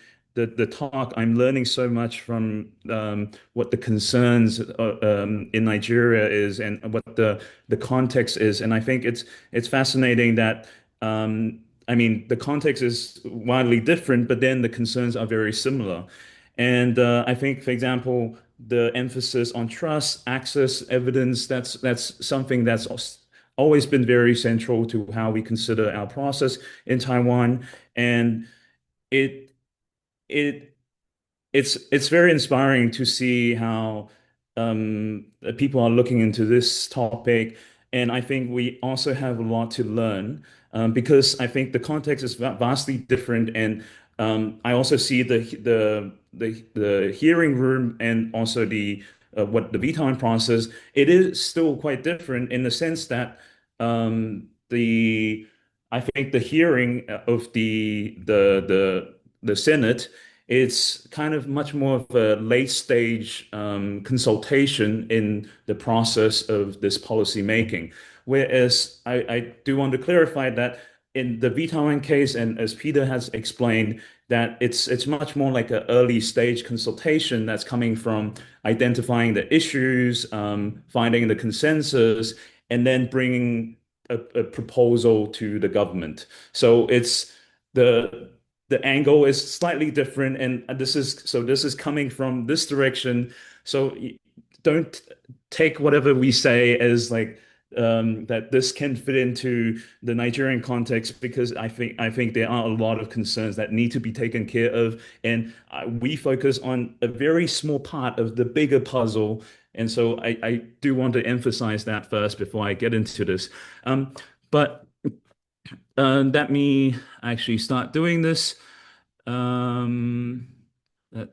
talk, I'm learning so much from what the concerns in Nigeria is and what the context is. And I think it's fascinating that I mean the context is widely different, but then the concerns are very similar. And I think, for example, the emphasis on trust, access, evidence, that's something that's always been very central to how we consider our process in Taiwan. And it it it's very inspiring to see how people are looking into this topic, and I think we also have a lot to learn because I think the context is vastly different, and I also see the hearing room and also the what the VTime process. It is still quite different in the sense that the I think the hearing of the Senate, it's kind of much more of a late stage consultation in the process of this policy making. Whereas I do want to clarify that in the vTaiwan case, and as Peter has explained, that it's much more like an early stage consultation that's coming from identifying the issues, finding the consensus, and then bringing a proposal to the government. So it's the angle is slightly different, and this is coming from this direction. So don't take whatever we say as like that this can fit into the Nigerian context, because I think there are a lot of concerns that need to be taken care of, and we focus on a very small part of the bigger puzzle. And so I do want to emphasize that first before I get into this. But let me actually start doing this. Let's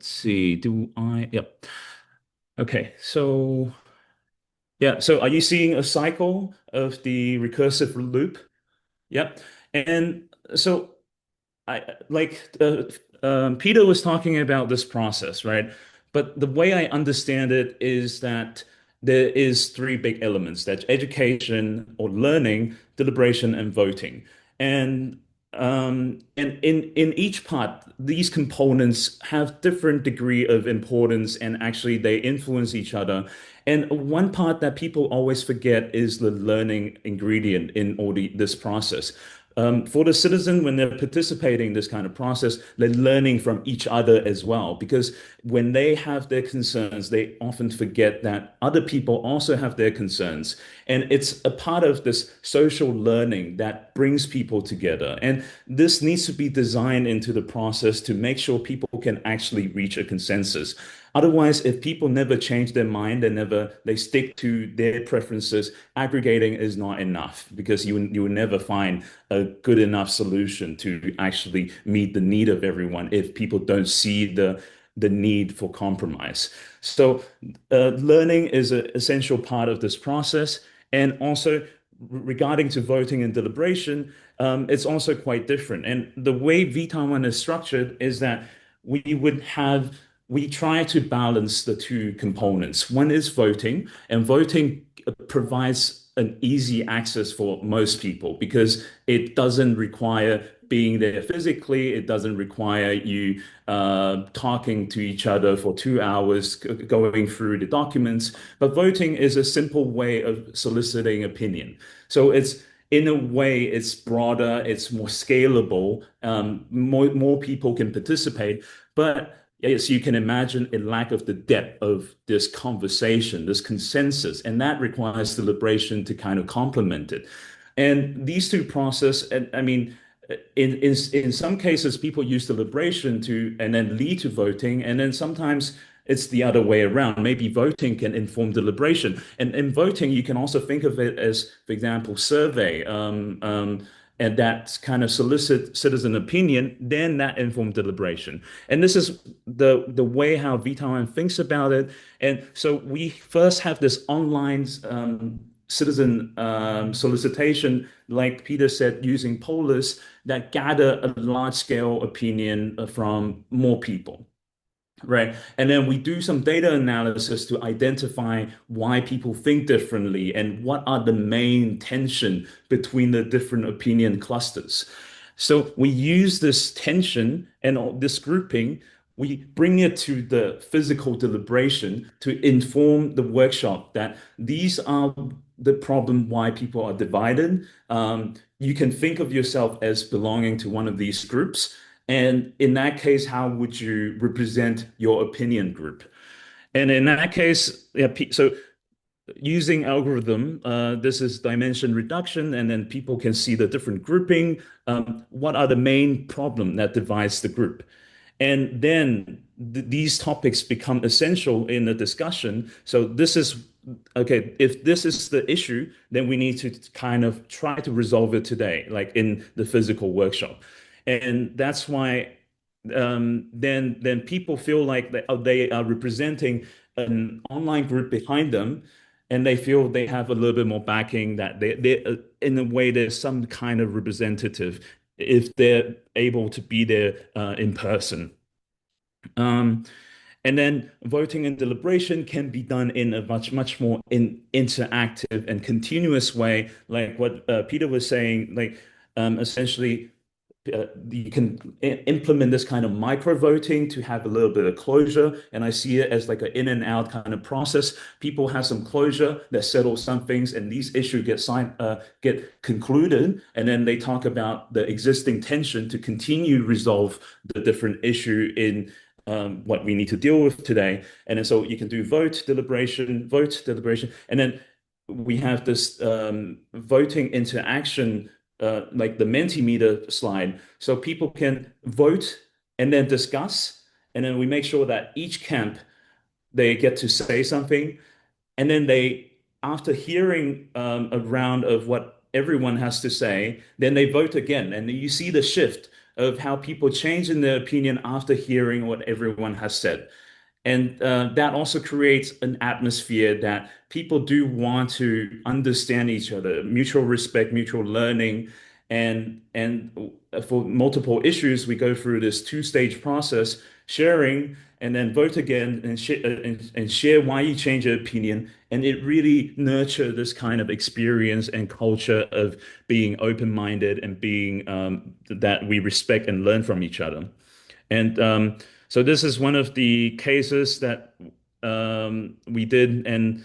see. Yep. Okay. So, yeah. So are you seeing a cycle of the recursive loop? Yep. And so Peter was talking about this process, right? But the way I understand it is that there is three big elements: that's education or learning, deliberation, and voting. And in each part, these components have different degree of importance, and actually they influence each other. And one part that people always forget is the learning ingredient in this process. For the citizen, when they're participating in this kind of process, they're learning from each other as well. Because when they have their concerns, they often forget that other people also have their concerns. And it's a part of this social learning that brings people together. And this needs to be designed into the process to make sure people can actually reach a consensus. Otherwise, if people never change their mind, they stick to their preferences, aggregating is not enough because you will never find a good enough solution to actually meet the need of everyone if people don't see the need for compromise. So, learning is an essential part of this process, and also regarding to voting and deliberation, it's also quite different. And the way vTaiwan is structured is that we would have we try to balance the two components. One is voting, and voting provides an easy access for most people because it doesn't require being there physically. It doesn't require you talking to each other for 2 hours, going through the documents. But voting is a simple way of soliciting opinion. So in a way, it's broader, it's more scalable, more people can participate. But yes, you can imagine a lack of the depth of this conversation, this consensus, and that requires deliberation to kind of complement it. And these two process, and I mean, in some cases, people use deliberation to and then lead to voting, and then sometimes it's the other way around. Maybe voting can inform deliberation, and in voting, you can also think of it as, for example, survey. And that kind of solicit citizen opinion, then that informed deliberation. And this is the way how vTaiwan thinks about it. And so we first have this online citizen solicitation, like Peter said, using pollers that gather a large scale opinion from more people. Right. And then we do some data analysis to identify why people think differently and what are the main tension between the different opinion clusters. So we use this tension and this grouping, we bring it to the physical deliberation to inform the workshop that these are the problem why people are divided. You can think of yourself as belonging to one of these groups. And in that case, how would you represent your opinion group? And in that case, yeah, so using algorithm, this is dimension reduction, and then people can see the different grouping. What are the main problem that divides the group? And then these topics become essential in the discussion. So this is, okay, if this is the issue, then we need to kind of try to resolve it today, like in the physical workshop. And that's why then people feel like they are representing an online group behind them, and they feel they have a little bit more backing, that they in a way there's some kind of representative if they're able to be there in person. And then voting and deliberation can be done in a much more interactive and continuous way, like what Peter was saying, like essentially you can implement this kind of micro voting to have a little bit of closure. And I see it as like an in and out kind of process. People have some closure that settles some things, and these issues get concluded. And then they talk about the existing tension to continue resolve the different issue in what we need to deal with today. And then so you can do vote, deliberation, and then we have this voting interaction, like the Mentimeter slide. So people can vote and then discuss, and then we make sure that each camp, they get to say something, and then after hearing a round of what everyone has to say, then they vote again, and you see the shift of how people change in their opinion after hearing what everyone has said. And that also creates an atmosphere that people do want to understand each other, mutual respect, mutual learning. and for multiple issues, we go through this two-stage process, sharing and then vote again and share why you change your opinion. And it really nurture this kind of experience and culture of being open-minded and being that we respect and learn from each other. And so this is one of the cases that we did and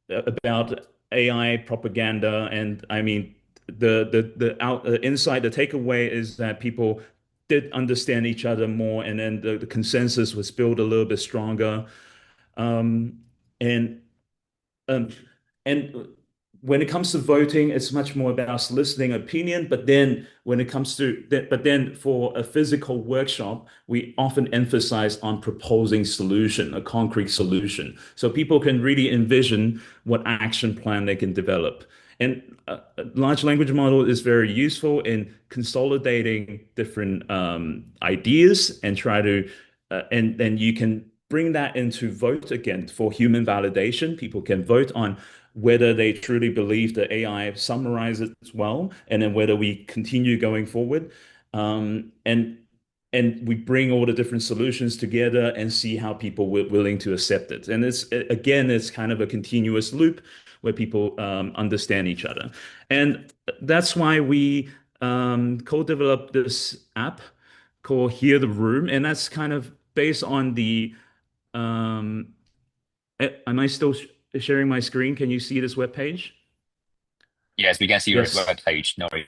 about AI propaganda. And I mean, the insight, the takeaway is that people did understand each other more, and then the consensus was built a little bit stronger. Um, and um, and when it comes to voting, it's much more about soliciting opinion. But then when it comes to that, but then for a physical workshop, we often emphasize on proposing solution, a concrete solution, so people can really envision what action plan they can develop. And a large language model is very useful in consolidating different ideas and try to, and then you can bring that into vote again for human validation. People can vote on whether they truly believe that AI summarizes well, and then whether we continue going forward. And we bring all the different solutions together and see how people were willing to accept it. And it's kind of a continuous loop where people understand each other. And that's why we co-developed this app called Hear the Room. And that's kind of based on the um, am I still sharing my screen? Can you see this web page? Yes, we can see your Yes. web page. No worries.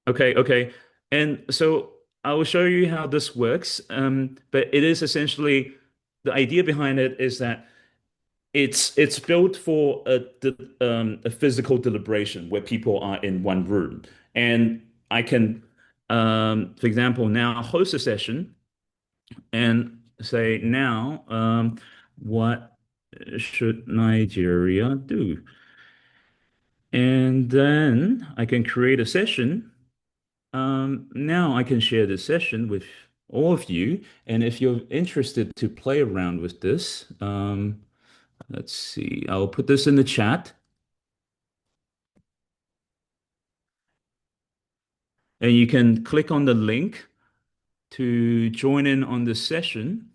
Okay, okay. And so I will show you how this works. But it is essentially the idea behind it is that it's built for a physical deliberation where people are in one room. And I can, for example, now host a session and say now, what should Nigeria do? And then I can create a session. Now I can share this session with all of you. And if you're interested to play around with this, let's see, I'll put this in the chat. And you can click on the link to join in on this session.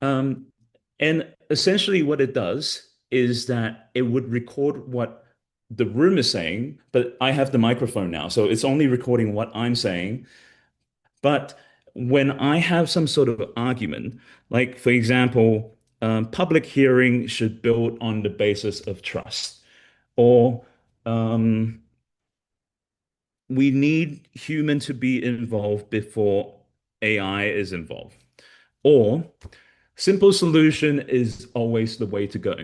Um, and essentially what it does is that it would record what the room is saying, but I have the microphone now, so it's only recording what I'm saying. But when I have some sort of argument, like for example, public hearing should build on the basis of trust, or we need human to be involved before AI is involved, or simple solution is always the way to go.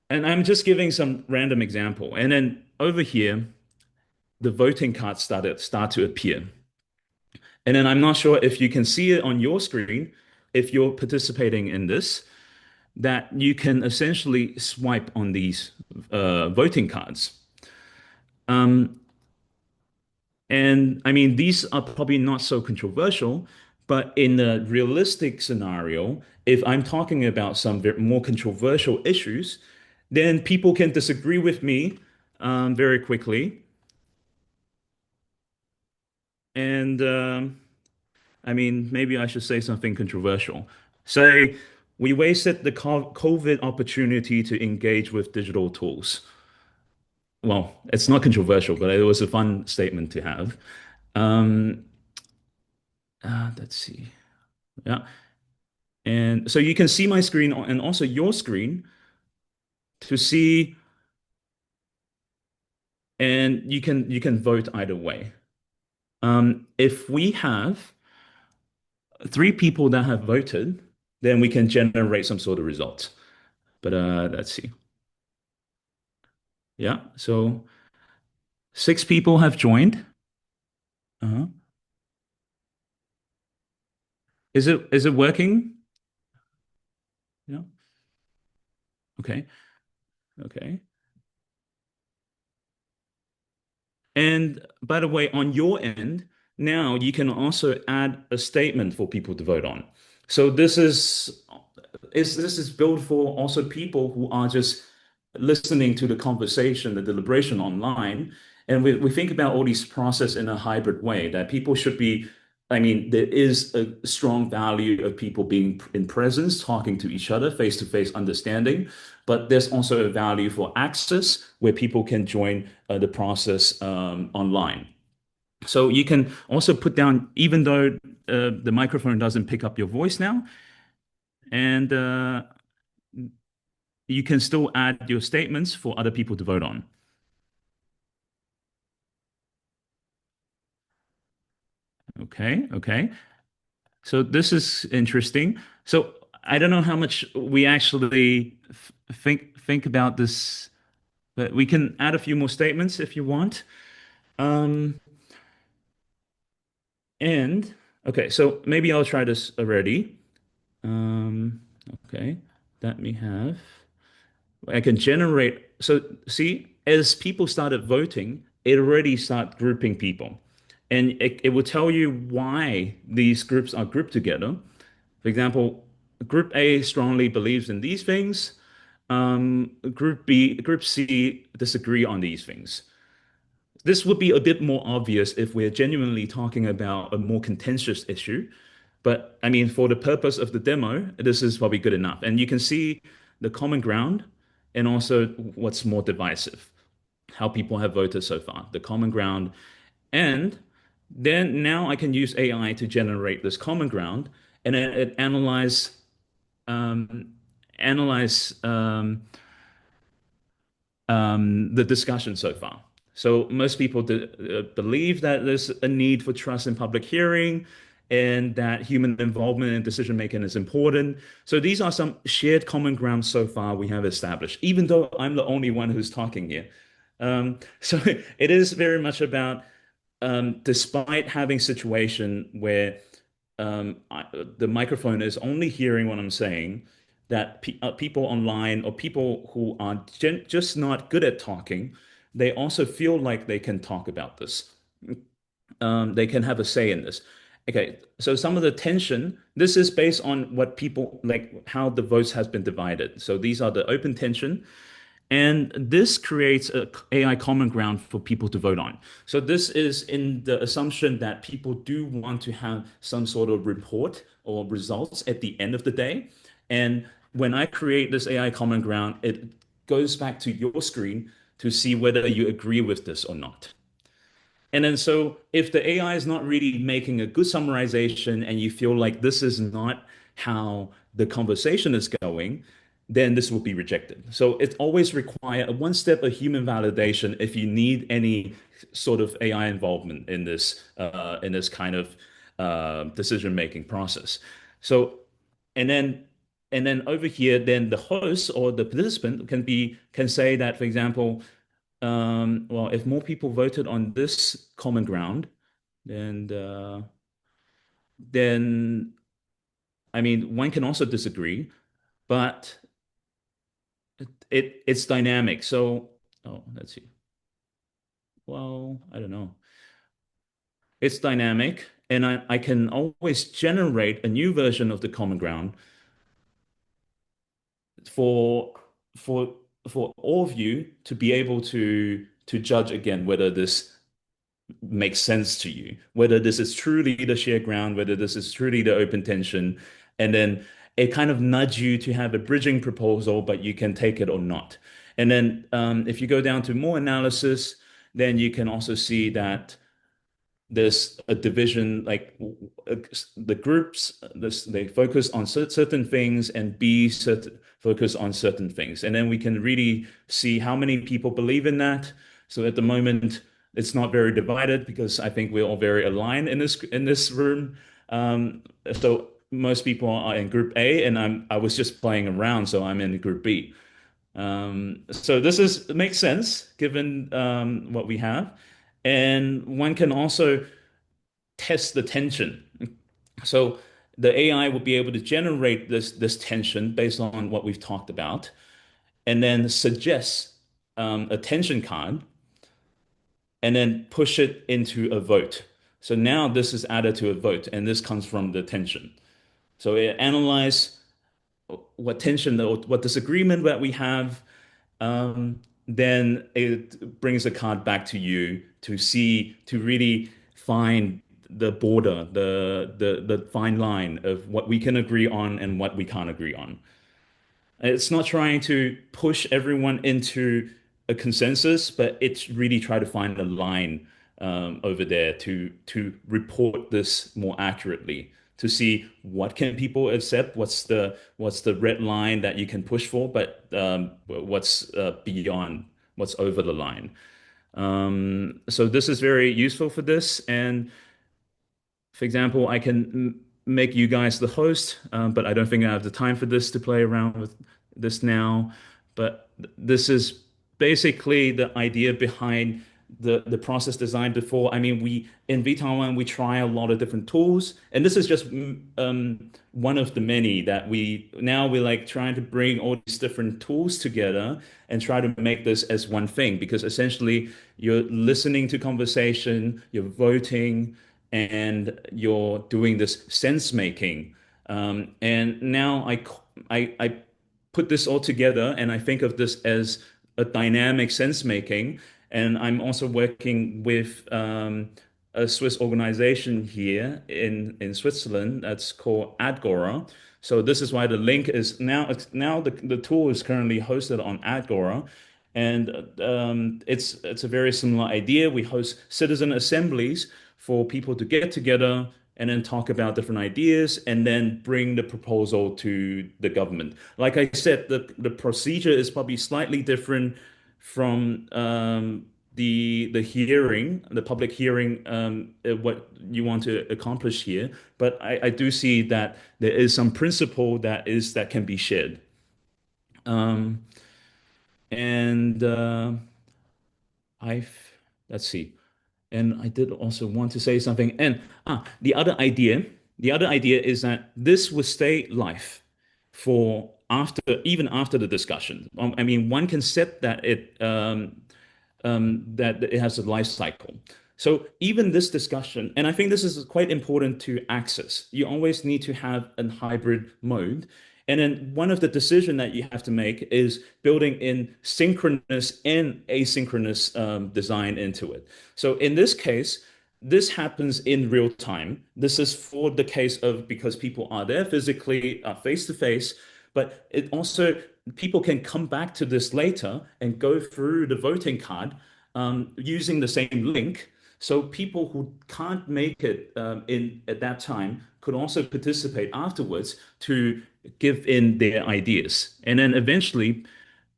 And I'm just giving some random example. And then over here, the voting cards start to appear. And then I'm not sure if you can see it on your screen, if you're participating in this, that you can essentially swipe on these voting cards. And I mean, these are probably not so controversial, but in a realistic scenario, if I'm talking about some more controversial issues, then people can disagree with me very quickly. And I mean, maybe I should say something controversial. Say, we wasted the COVID opportunity to engage with digital tools. Well, it's not controversial, but it was a fun statement to have. Um, let's see. Yeah. And so you can see my screen and also your screen to see, and you can vote either way. If we have three people that have voted, then we can generate some sort of result. But let's see. Yeah, so six people have joined. Uh-huh. Is it working? Yeah. Okay. Okay. And by the way, on your end, now you can also add a statement for people to vote on. So this is built for also people who are just listening to the conversation, the deliberation online, And we think about all these process in a hybrid way that people should be, I mean, there is a strong value of people being in presence, talking to each other, face-to-face understanding, but there's also a value for access where people can join the process online. So you can also put down, even though the microphone doesn't pick up your voice now, and you can still add your statements for other people to vote on. Okay, okay. So this is interesting. So I don't know how much we actually think about this, but we can add a few more statements if you want. Um, and okay, so maybe I'll try this already. Um, okay, let me have. I can generate. So see, as people started voting, it already started grouping people. And it will tell you why these groups are grouped together. For example, Group A strongly believes in these things. Group C disagree on these things. This would be a bit more obvious if we're genuinely talking about a more contentious issue. But I mean, for the purpose of the demo, this is probably good enough. And you can see the common ground and also what's more divisive, how people have voted so far, the common ground. And then now I can use AI to generate this common ground and then it um, analyze the discussion so far. So most people believe that there's a need for trust in public hearing and that human involvement in decision making is important. So these are some shared common ground so far we have established, even though I'm the only one who's talking here. So it is very much about, despite having situation where the microphone is only hearing what I'm saying, that people online or people who are just not good at talking, they also feel like they can talk about this. They can have a say in this. Okay, so some of the tension, this is based on what people like, how the votes has been divided. So these are the open tension. And this creates a AI common ground for people to vote on. So this is in the assumption that people do want to have some sort of report or results at the end of the day. And when I create this AI common ground, it goes back to your screen to see whether you agree with this or not. And then so if the AI is not really making a good summarization and you feel like this is not how the conversation is going, then this will be rejected. So it always require a one step of human validation if you need any sort of AI involvement in this kind of decision making process. So and then and then over here, then the host or the participant can say that, for example, well, if more people voted on this common ground, then then I mean, one can also disagree, but it's dynamic. So, oh, let's see. Well, I don't know. It's dynamic, and I can always generate a new version of the common ground for for for all of you to be able to judge again whether this makes sense to you, whether this is truly the shared ground, whether this is truly the open tension, and then it kind of nudge you to have a bridging proposal, but you can take it or not. And then if you go down to more analysis, then you can also see that there's a division, like the groups, they focus on certain things and B focus on certain things. And then we can really see how many people believe in that. So at the moment, it's not very divided because I think we're all very aligned in this room. So most people are in group A, and I was just playing around, so I'm in group B. So it makes sense given what we have. And one can also test the tension. So the AI will be able to generate this tension based on what we've talked about, and then suggest a tension card, and then push it into a vote. So now this is added to a vote, and this comes from the tension. So it analyze what tension, what disagreement that we have. then it brings the card back to you to see, to really find the border, the fine line of what we can agree on and what we can't agree on. It's not trying to push everyone into a consensus, but it's really try to find a line over there to report this more accurately, to see what can people accept, what's the red line that you can push for, but what's beyond, what's over the line. So this is very useful for this. And for example, I can make you guys the host, but I don't think I have the time for this to play around with this now. But this is basically the idea behind the process design before. I mean, we in vTaiwan we try a lot of different tools, and this is just one of the many that we're like trying to bring all these different tools together and try to make this as one thing, because essentially you're listening to conversation, you're voting, and you're doing this sense making. And now I put this all together and I think of this as a dynamic sense making. And I'm also working with a Swiss organization here in Switzerland that's called Agora. So this is why the link is now the tool is currently hosted on Agora. And it's a very similar idea. We host citizen assemblies for people to get together and then talk about different ideas and then bring the proposal to the government. Like I said, the procedure is probably slightly different from the hearing, the public hearing, what you want to accomplish here. But I do see that there is some principle that can be shared. And I've let's see. And I did also want to say something. And the other idea is that this will stay live for even after the discussion. I mean, one can set that that it has a life cycle. So even this discussion, and I think this is quite important to access. You always need to have a hybrid mode. And then one of the decisions that you have to make is building in synchronous and asynchronous design into it. So in this case, this happens in real time. This is for the case of because people are there physically, face to face, but it also people can come back to this later and go through the voting card using the same link. So people who can't make it in at that time could also participate afterwards to give in their ideas. And then eventually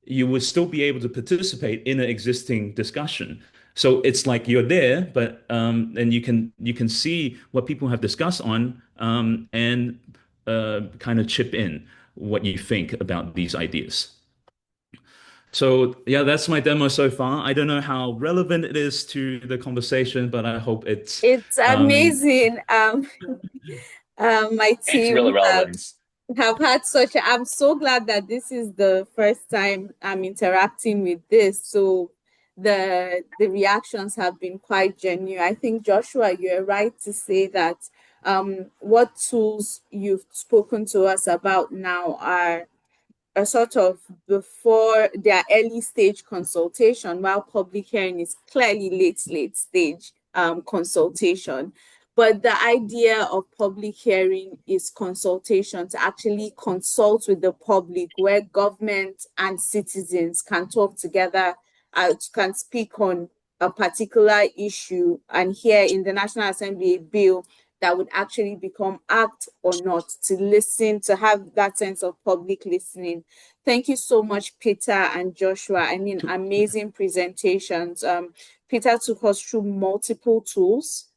you will still be able to participate in an existing discussion. So it's like you're there, but and you can see what people have discussed on and kind of chip in what you think about these ideas. So yeah, that's my demo so far. I don't know how relevant it is to the conversation, but I hope it's It's amazing. My It's really team relevant. have had such I'm so glad that this is the first time I'm interacting with this. So the reactions have been quite genuine. I think Joshua, you're right to say that what tools you've spoken to us about now are a sort of before their early stage consultation, while public hearing is clearly late stage consultation. But the idea of public hearing is consultation, to actually consult with the public, where government and citizens can talk together, can speak on a particular issue, and here in the National Assembly a bill that would actually become act or not, to listen, to have that sense of public listening. Thank you so much, Peter and Joshua. I mean, amazing presentations. Peter took us through multiple tools.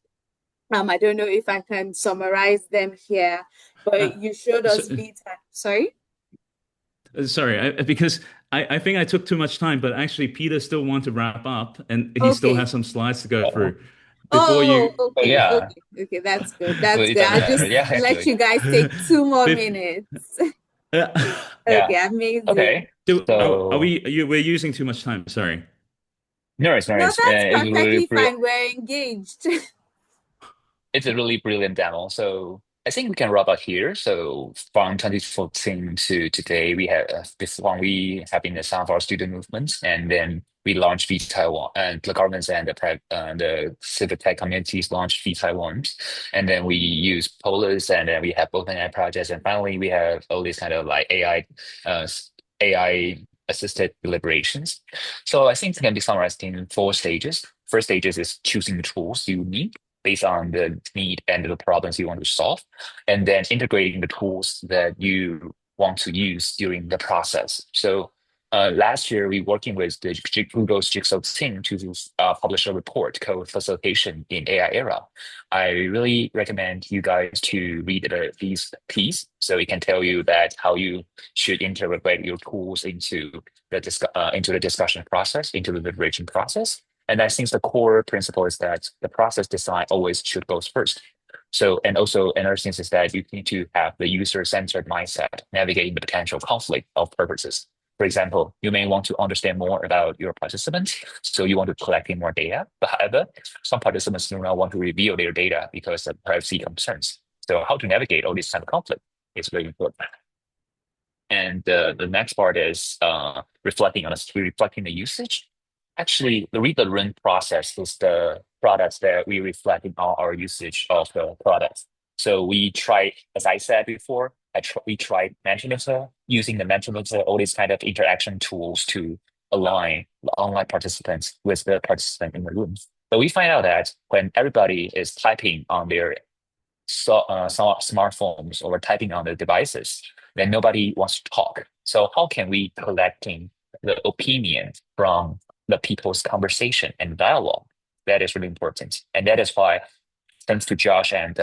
I don't know if I can summarize them here, but you showed us vTaiwan. Sorry? Sorry, because I think I took too much time, but actually Peter still wants to wrap up and he still has some slides to go through. Okay, yeah. okay, that's good. Well, That's it good. doesn't I'll just matter. Yeah, let actually. you guys take 2 more minutes. Yeah. Okay, amazing. Okay. So We're using too much time. Sorry. no worries, no No, worries. that's perfectly fine. We're engaged. It's a really brilliant demo. So I think we can wrap up here. So from 2014 to today, we have this one. We have been some of our student movements, and then we launched vTaiwan, and the governments and the civic tech communities launched vTaiwan, and then we use Polis, and then we have OpenAI projects, and finally we have all these kind of like AI assisted deliberations. So I think it can be summarized in 4 stages. First stages is choosing the tools you need based on the need and the problems you want to solve, and then integrating the tools that you want to use during the process. So last year, we working with the Google's Jigsaw team to publish a report called Facilitation in AI Era. I really recommend you guys to read these piece so it can tell you that how you should integrate your tools into the discussion process, into the deliberation process. And I think the core principle is that the process design always should go first. So, and also another thing is that you need to have the user-centered mindset, navigating the potential conflict of purposes. For example, you may want to understand more about your participants, so you want to collect in more data. But however, some participants do not want to reveal their data because of privacy concerns. So how to navigate all this kind of conflict is very important. And the next part is reflecting the usage. Actually, the read the run process is the products that we reflect in our usage of the products. So we try, as I said before, we tried Mentimeter, using the Mentimeter, all these kind of interaction tools to align the online participants with the participant in the room. But we find out that when everybody is typing on their smartphones or typing on the devices, then nobody wants to talk. So how can we collecting the opinion from the people's conversation and dialogue? That is really important, and that is why, thanks to Josh and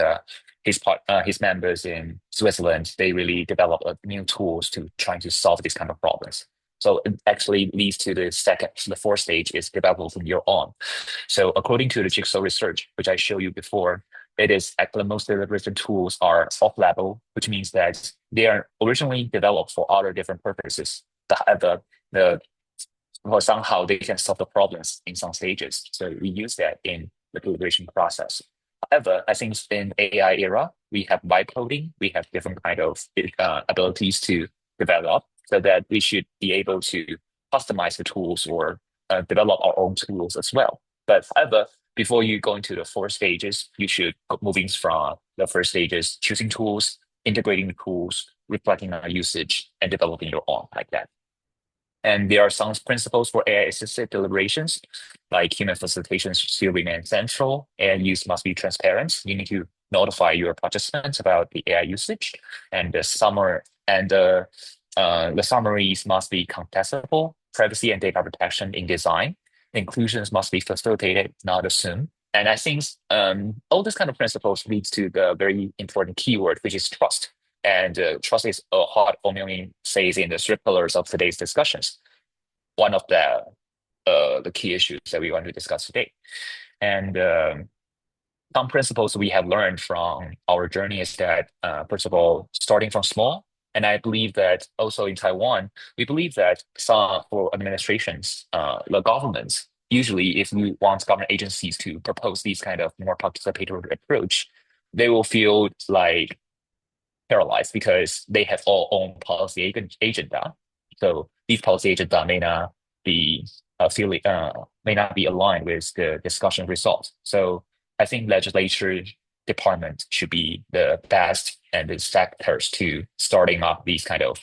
his members in Switzerland, they really developed new tools to trying to solve these kind of problems. So it actually leads to the fourth stage is developing your own. So according to the Jigsaw research, which I showed you before, it is actually most deliberate tools are off-level, which means that they are originally developed for other different purposes. Or somehow they can solve the problems in some stages. So we use that in the deliberation process. However, I think in AI era, we have vibe coding, we have different kind of abilities to develop, so that we should be able to customize the tools or develop our own tools as well. But however, before you go into the 4 stages, you should moving from the first stages, choosing tools, integrating the tools, reflecting on usage, and developing your own like that. And there are some principles for AI-assisted deliberations, like human facilitation still remains central, and use must be transparent. You need to notify your participants about the AI usage, and the summaries must be contestable, privacy and data protection in design. Inclusions must be facilitated, not assumed. And I think all these kind of principles leads to the very important keyword, which is trust. And trust is a hot Omiyomi says in the 3 pillars of today's discussions. One of the key issues that we want to discuss today. And some principles we have learned from our journey is that, first of all, starting from small. And I believe that also in Taiwan, we believe that for administrations, the governments, usually if we want government agencies to propose these kind of more participatory approach, they will feel like paralyzed because they have all own policy agenda. So these policy agenda may not be aligned with the discussion results. So I think legislature department should be the best and the sectors to starting up these kind of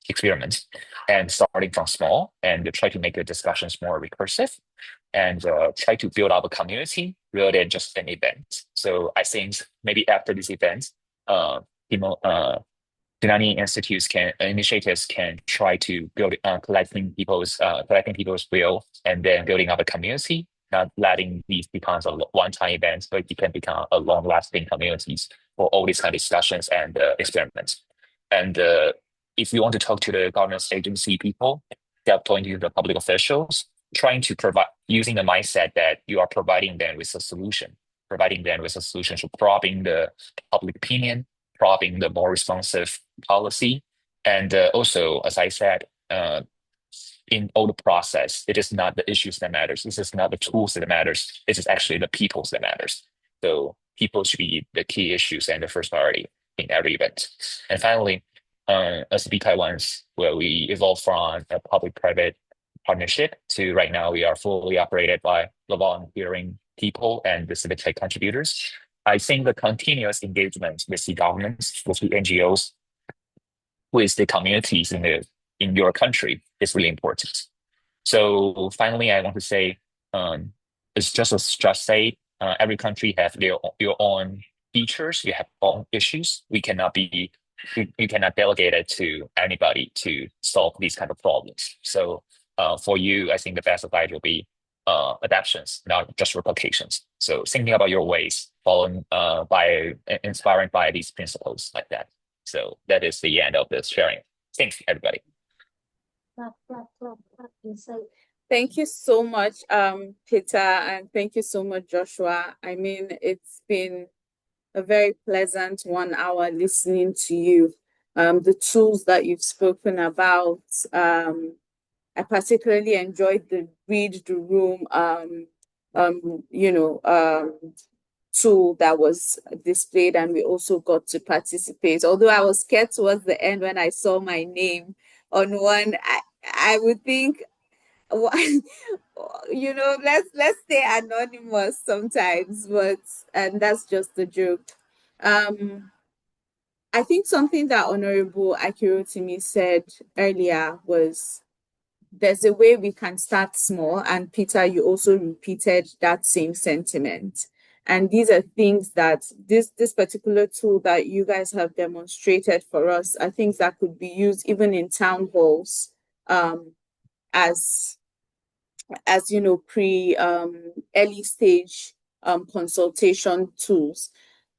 experiments and starting from small and try to make the discussions more recursive and try to build up a community rather than just an event. So I think maybe after this event, Tunani initiatives can try to build collecting people's will and then building up a community, not letting these become a one-time events, but it can become a long-lasting communities for all these kind of discussions and experiments. And if you want to talk to the government agency people, they're pointing to the public officials, trying to provide using the mindset that you are providing them with a solution, to probing the public opinion, probing the more responsive policy. And also, as I said, in all the process, it is not the issues that matters. This is not the tools that matters. It is actually the peoples that matters. So people should be the key issues and the first priority in every event. And finally, as vTaiwan's, where we evolved from a public-private partnership to right now we are fully operated by the volunteering people and the civic tech contributors. I think the continuous engagement with the governments, with the NGOs, with the communities in your country is really important. So finally, I want to say, it's just as Josh said, every country have their own features, you have own issues. We cannot delegate it to anybody to solve these kind of problems. So for you, I think the best advice will be adaptations, not just replications. So thinking about your ways, following inspiring by these principles like that. So that is the end of this sharing. Thanks, everybody. Thank you so much, Peter, and thank you so much, Joshua. I mean, it's been a very pleasant 1 hour listening to you. The tools that you've spoken about, I particularly enjoyed the read the room, tool that was displayed, and we also got to participate. Although I was scared towards the end when I saw my name on one, I would think, let's stay anonymous sometimes, and that's just the joke. I think something that Honorable Akin Rotimi said earlier was there's a way we can start small, and Peter, you also repeated that same sentiment. And these are things that this particular tool that you guys have demonstrated for us are things that could be used even in town halls, as early stage consultation tools,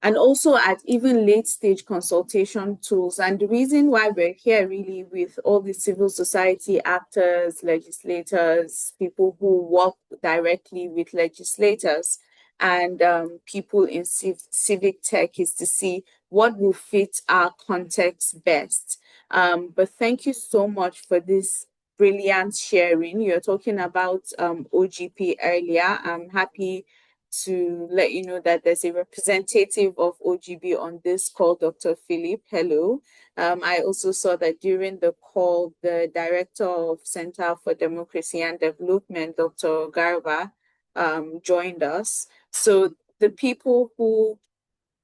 and also at even late stage consultation tools. And the reason why we're here really with all the civil society actors, legislators, people who work directly with legislators, and people in civic tech is to see what will fit our context best. But thank you so much for this brilliant sharing. You're talking about OGP earlier. I'm happy to let you know that there's a representative of OGB on this call, Dr. Philip. Hello. I also saw that during the call, the director of Center for Democracy and Development, Dr. Garba, joined us. So the people who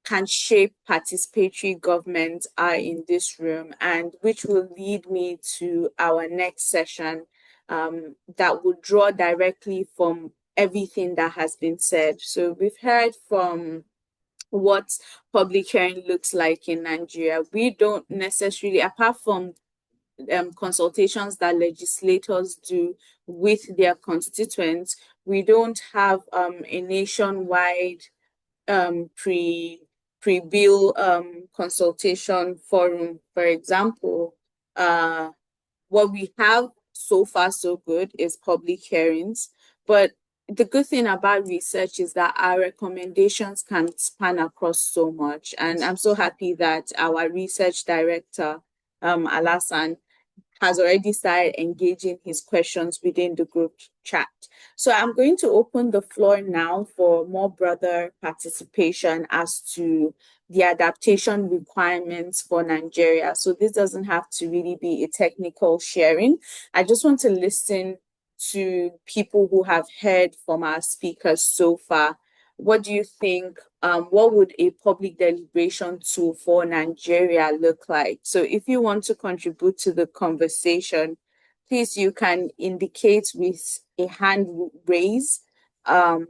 can shape participatory government are in this room, and which will lead me to our next session that will draw directly from everything that has been said. So we've heard from what public hearing looks like in Nigeria. We don't necessarily, apart from consultations that legislators do with their constituents, we don't have a nationwide pre-bill consultation forum, for example. What we have so far so good is public hearings, but the good thing about research is that our recommendations can span across so much. And I'm so happy that our research director, Alasan, has already started engaging his questions within the group chat. So I'm going to open the floor now for more broader participation as to the adaptation requirements for Nigeria. So this doesn't have to really be a technical sharing. I just want to listen to people who have heard from our speakers so far. What do you think? What would a public deliberation tool for Nigeria look like? So if you want to contribute to the conversation, please, you can indicate with a hand raise, and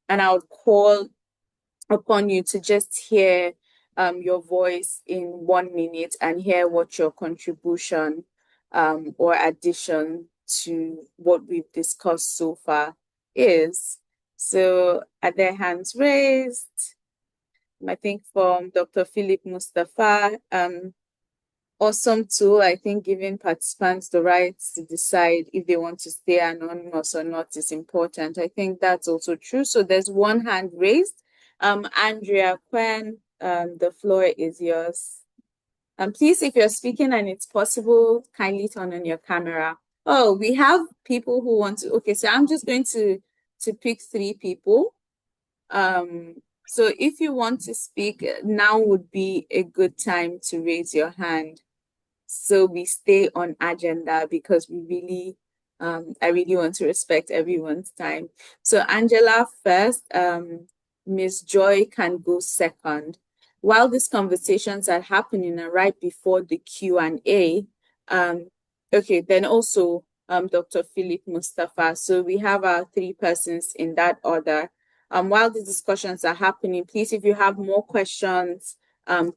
I'll call upon you to just hear your voice in 1 minute and hear what your contribution or addition to what we've discussed so far is. So are there hands raised? I think from Dr. Philip Mustafa, awesome tool. I think giving participants the right to decide if they want to stay anonymous or not is important. I think that's also true. So there's one hand raised. Andrea Quen, the floor is yours. Please, if you're speaking and it's possible, kindly turn on your camera. Oh, we have people who want to, okay, so I'm just going to pick 3 people. So if you want to speak, now would be a good time to raise your hand. So we stay on agenda because I really want to respect everyone's time. So Angela first, Miss Joy can go second. While these conversations are happening and right before the Q&A, okay, then also Dr. Philip Mustafa. So we have our three persons in that order. While the discussions are happening, please, if you have more questions,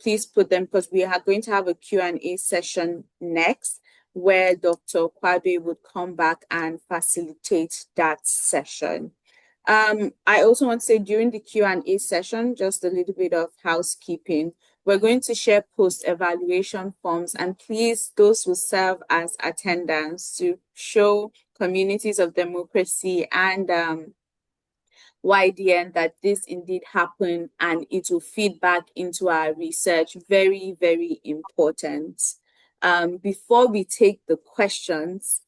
please put them because we are going to have a Q&A session next where Dr. Kwabe would come back and facilitate that session. I also want to say during the Q&A session, just a little bit of housekeeping. We're going to share post-evaluation forms, and please, those will serve as attendants to show communities of democracy and YDN that this indeed happened, and it will feed back into our research. Very, very important. Before we take the questions,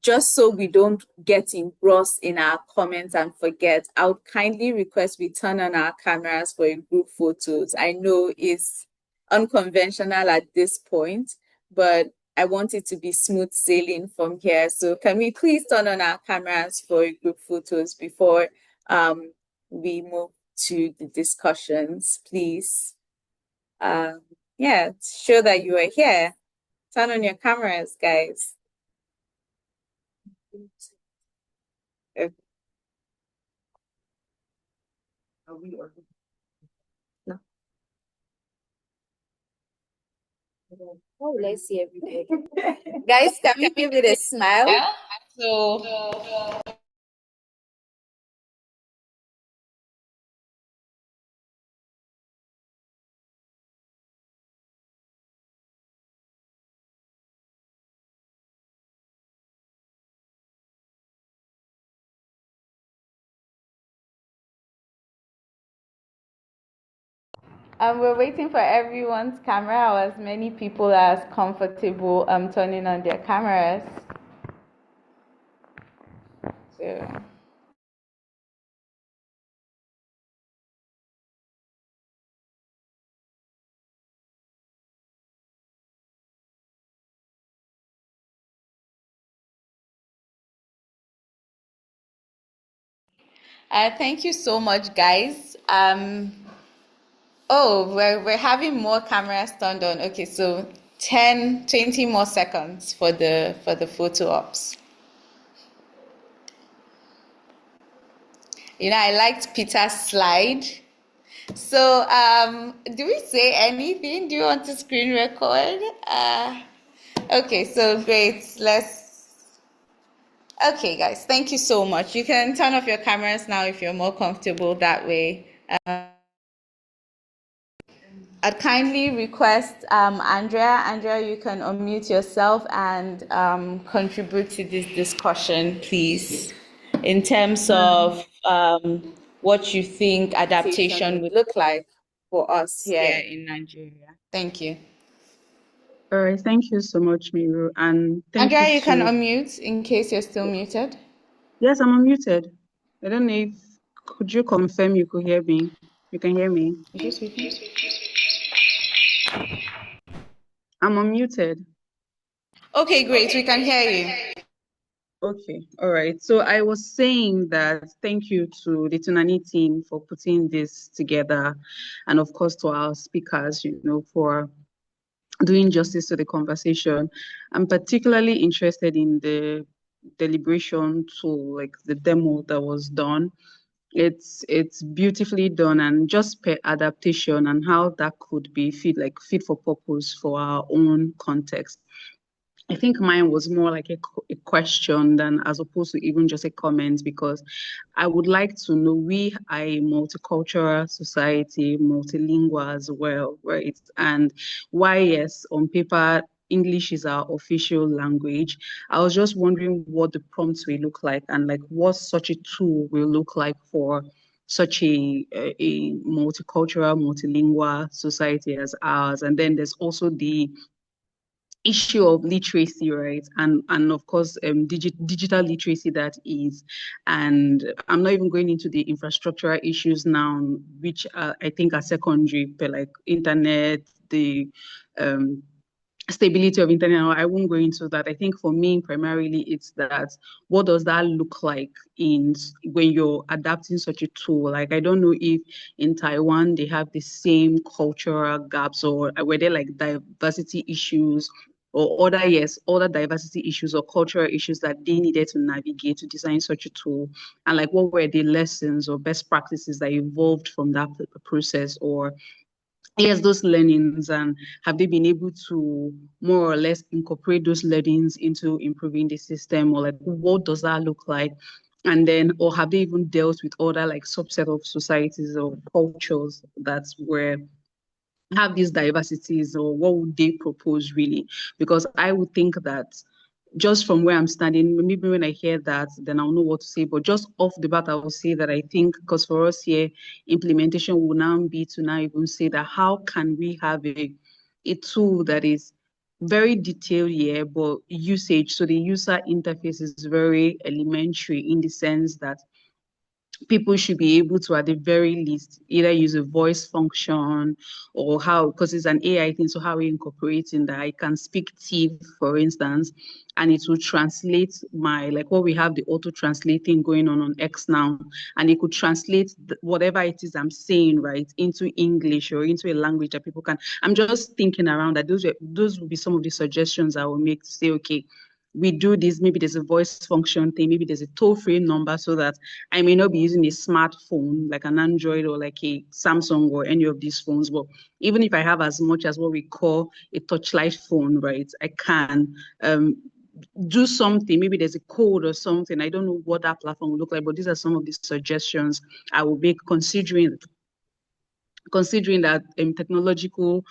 just so we don't get engrossed in our comments and forget, I would kindly request we turn on our cameras for a group photos. I know it's unconventional at this point, but I want it to be smooth sailing from here. So can we please turn on our cameras for group photos before we move to the discussions, please? Yeah, show that you are here. Turn on your cameras, guys. Okay. Are we or no? Oh, let's see every day. Guys, can we give it a smile? Yeah. So we're waiting for everyone's camera, or as many people as comfortable turning on their cameras. So. Thank you so much, guys. Oh, we're having more cameras turned on. Okay, so 10, 20 more seconds for the photo ops. You know, I liked Peter's slide. So, do we say anything? Do you want to screen record? Okay, so great. Okay, guys, thank you so much. You can turn off your cameras now if you're more comfortable that way. I'd kindly request Andrea. Andrea, you can unmute yourself and contribute to this discussion, please, in terms of what you think adaptation would look like for us here in Nigeria. Thank you. All right, thank you so much, Mairo, and thank Andrea, you you can to... unmute in case you're still muted. Yes, I'm unmuted. I don't know if... Could you confirm you could hear me? You can hear me? I'm unmuted. Okay, great. We can hear you. Okay, all right. So I was saying that thank you to the Tunani team for putting this together, and of course to our speakers, for doing justice to the conversation. I'm particularly interested in the deliberation tool, like the demo that was done. It's beautifully done, and just per adaptation and how that could be fit for purpose for our own context. I think mine was more like a question than as opposed to even just a comment, because I would like to know, we are a multicultural society, multilingual as well, right? And why, yes, on paper, English is our official language. I was just wondering what the prompts will look like, and like what such a tool will look like for such a multicultural, multilingual society as ours. And then there's also the issue of literacy, right? And of course, digital literacy that is. And I'm not even going into the infrastructural issues now, which I think are secondary, but like internet, the stability of internet. I won't go into that. I think for me, primarily, it's that what does that look like in when you're adapting such a tool? Like, I don't know if in Taiwan they have the same cultural gaps, or were there like diversity issues or other diversity issues or cultural issues that they needed to navigate to design such a tool, and like what were the lessons or best practices that evolved from that process, or yes, those learnings, and have they been able to more or less incorporate those learnings into improving the system, or like what does that look like? And then, or have they even dealt with other like subset of societies or cultures that were have these diversities, or what would they propose really? Because I would think that just from where I'm standing, maybe when I hear that, then I'll know what to say. But just off the bat, I will say that I think, because for us here, implementation will now be to now even say that how can we have a tool that is very detailed here, but usage, so the user interface is very elementary in the sense that people should be able to, at the very least, either use a voice function or how, because it's an AI thing, so how we incorporating that. I can speak TIF, for instance, and it will translate my, like what we have the auto translating going on X now, and it could translate whatever it is I'm saying, right, into English or into a language that people can. I'm just thinking around that. Those would be some of the suggestions I will make to say, okay, we do this, maybe there's a voice function thing, maybe there's a toll-free number, so that I may not be using a smartphone like an Android or like a Samsung or any of these phones, but even if I have as much as what we call a touchlight phone, right, I can do something. Maybe there's a code or something. I don't know what that platform will look like, but these are some of the suggestions I will make, considering that technological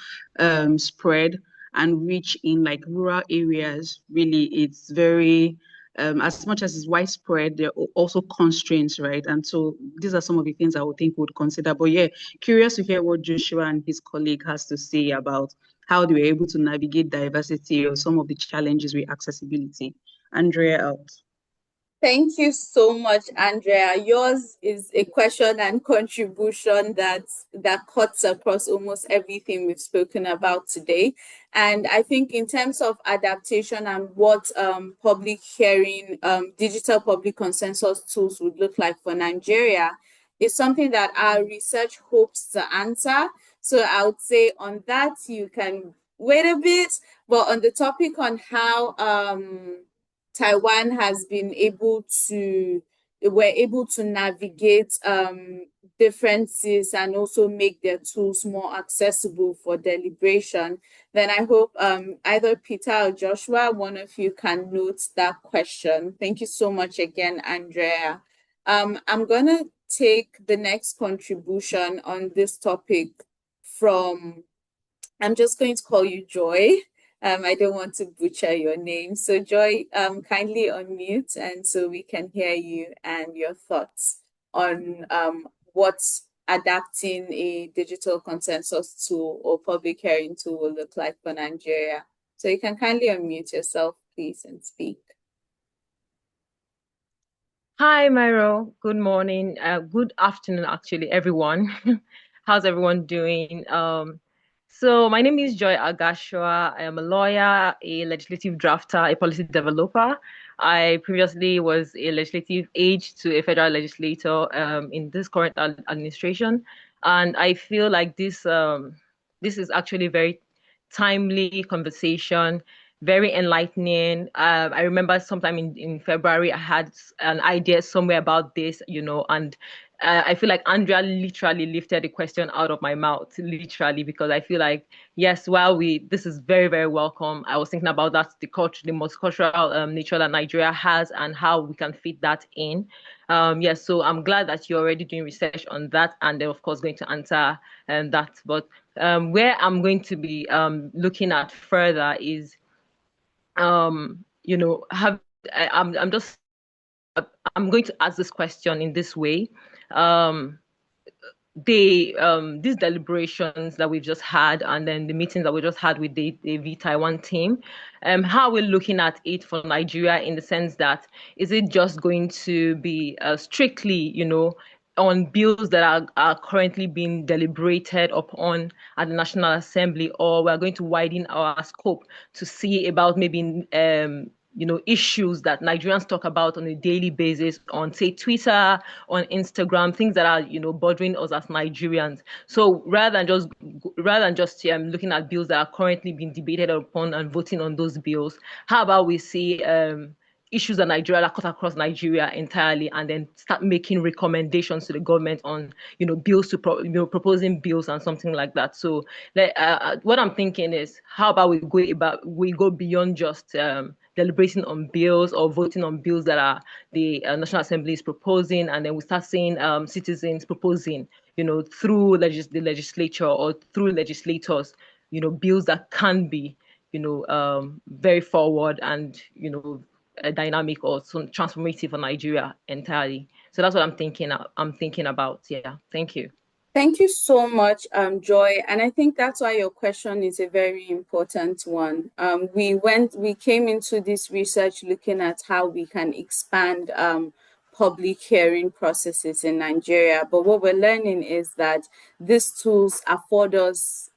spread and reach in like rural areas, really, it's very, as much as it's widespread, there are also constraints, right? And so these are some of the things I would think would consider. But yeah, curious to hear what Joshua and his colleague has to say about how they were able to navigate diversity or some of the challenges with accessibility. Andrea out. Thank you so much, Andrea. Yours is a question and contribution that cuts across almost everything we've spoken about today. And I think in terms of adaptation and what public hearing, digital public consensus tools would look like for Nigeria is something that our research hopes to answer. So I would say on that, you can wait a bit, but on the topic on how Taiwan has been able to, were able to navigate differences and also make their tools more accessible for deliberation, then I hope either Peter or Joshua, one of you can note that question. Thank you so much again, Andrea. I'm going to take the next contribution on this topic from, I'm just going to call you Joy. I don't want to butcher your name. So Joy, kindly unmute and so we can hear you and your thoughts on what adapting a digital consensus tool or public hearing tool will look like for Nigeria. So you can kindly unmute yourself, please, and speak. Hi, Mairo. Good morning. Good afternoon, actually, everyone. How's everyone doing? So my name is Joy Agashua. I am a lawyer, a legislative drafter, a policy developer. I previously was a legislative aide to a federal legislator in this current administration, and I feel like this is actually very timely conversation, very enlightening. I remember sometime in February, I had an idea somewhere about this, and I feel like Andrea literally lifted the question out of my mouth, literally, because I feel like, yes, while this is very, very welcome. I was thinking about that, the multicultural nature that Nigeria has and how we can fit that in. Yes, so I'm glad that you're already doing research on that, and then, of course, going to answer that. But where I'm going to be looking at further is, I'm going to ask this question in this way. these deliberations that we've just had, and then the meetings that we just had with the vTaiwan team, how we're looking at it for Nigeria, in the sense that, is it just going to be strictly, on bills that are currently being deliberated upon at the National Assembly, or we're going to widen our scope to see about maybe issues that Nigerians talk about on a daily basis on, say, Twitter, on Instagram, things that are, bothering us as Nigerians. So rather than just looking at bills that are currently being debated upon and voting on those bills, how about we see issues that Nigeria that cut across Nigeria entirely, and then start making recommendations to the government on, bills to proposing bills and something like that. So what I'm thinking is, how about we go beyond just deliberating on bills or voting on bills that are the National Assembly is proposing, and then we start seeing citizens proposing, through the legislature or through legislators, bills that can be, very forward and, dynamic or transformative for Nigeria entirely. So that's what I'm thinking about. Yeah. Thank you. Thank you so much, Joy. And I think that's why your question is a very important one. We came into this research looking at how we can expand public hearing processes in Nigeria. But what we're learning is that these tools afford us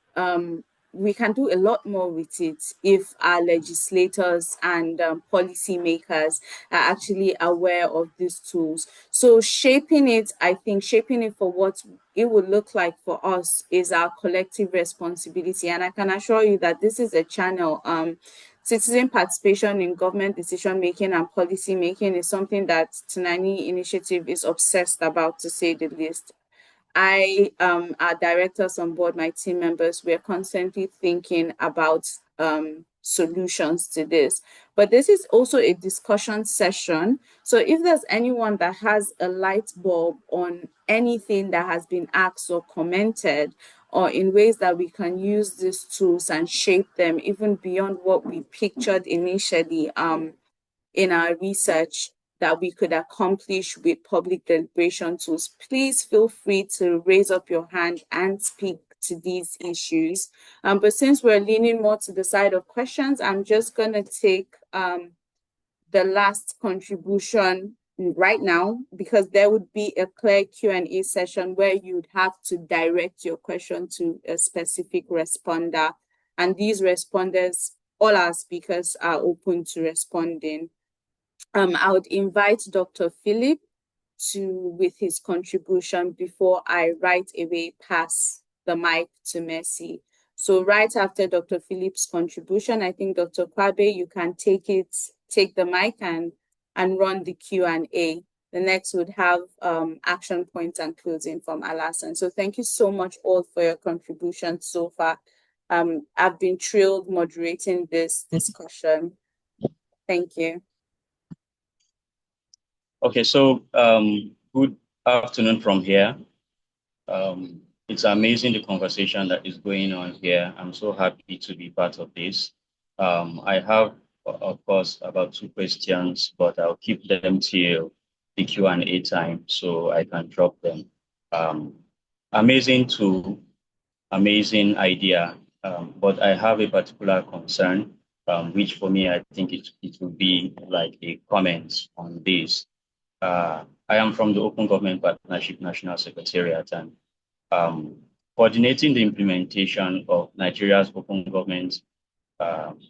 we can do a lot more with it if our legislators and policymakers are actually aware of these tools. So shaping it for what it would look like for us is our collective responsibility. And I can assure you that this is a channel. Citizen participation in government decision making and policy making is something that Tunani Initiative is obsessed about, to say the least. Our directors on board, my team members, we're constantly thinking about solutions to this. But this is also a discussion session. So if there's anyone that has a light bulb on anything that has been asked or commented, or in ways that we can use these tools and shape them even beyond what we pictured initially in our research, that we could accomplish with public deliberation tools, please feel free to raise up your hand and speak to these issues. But since we're leaning more to the side of questions, I'm just going to take the last contribution right now, because there would be a clear Q&A session where you'd have to direct your question to a specific responder. And these responders, all our speakers, are open to responding. I would invite Dr. Philip with his contribution before I right away pass the mic to Mercy. So right after Dr. Philip's contribution, I think Dr. Kwabe, you can take the mic and run the Q&A. The next would have action points and closing from Alassane. So thank you so much all for your contributions so far. I've been thrilled moderating this discussion. Thank you. Okay, so good afternoon from here. It's amazing the conversation that is going on here. I'm so happy to be part of this. I have, of course, about 2 questions, but I'll keep them till the Q&A time so I can drop them. Amazing tool, amazing idea, but I have a particular concern, which for me, I think it will be like a comment on this. I am from the Open Government Partnership National Secretariat, and coordinating the implementation of Nigeria's Open Government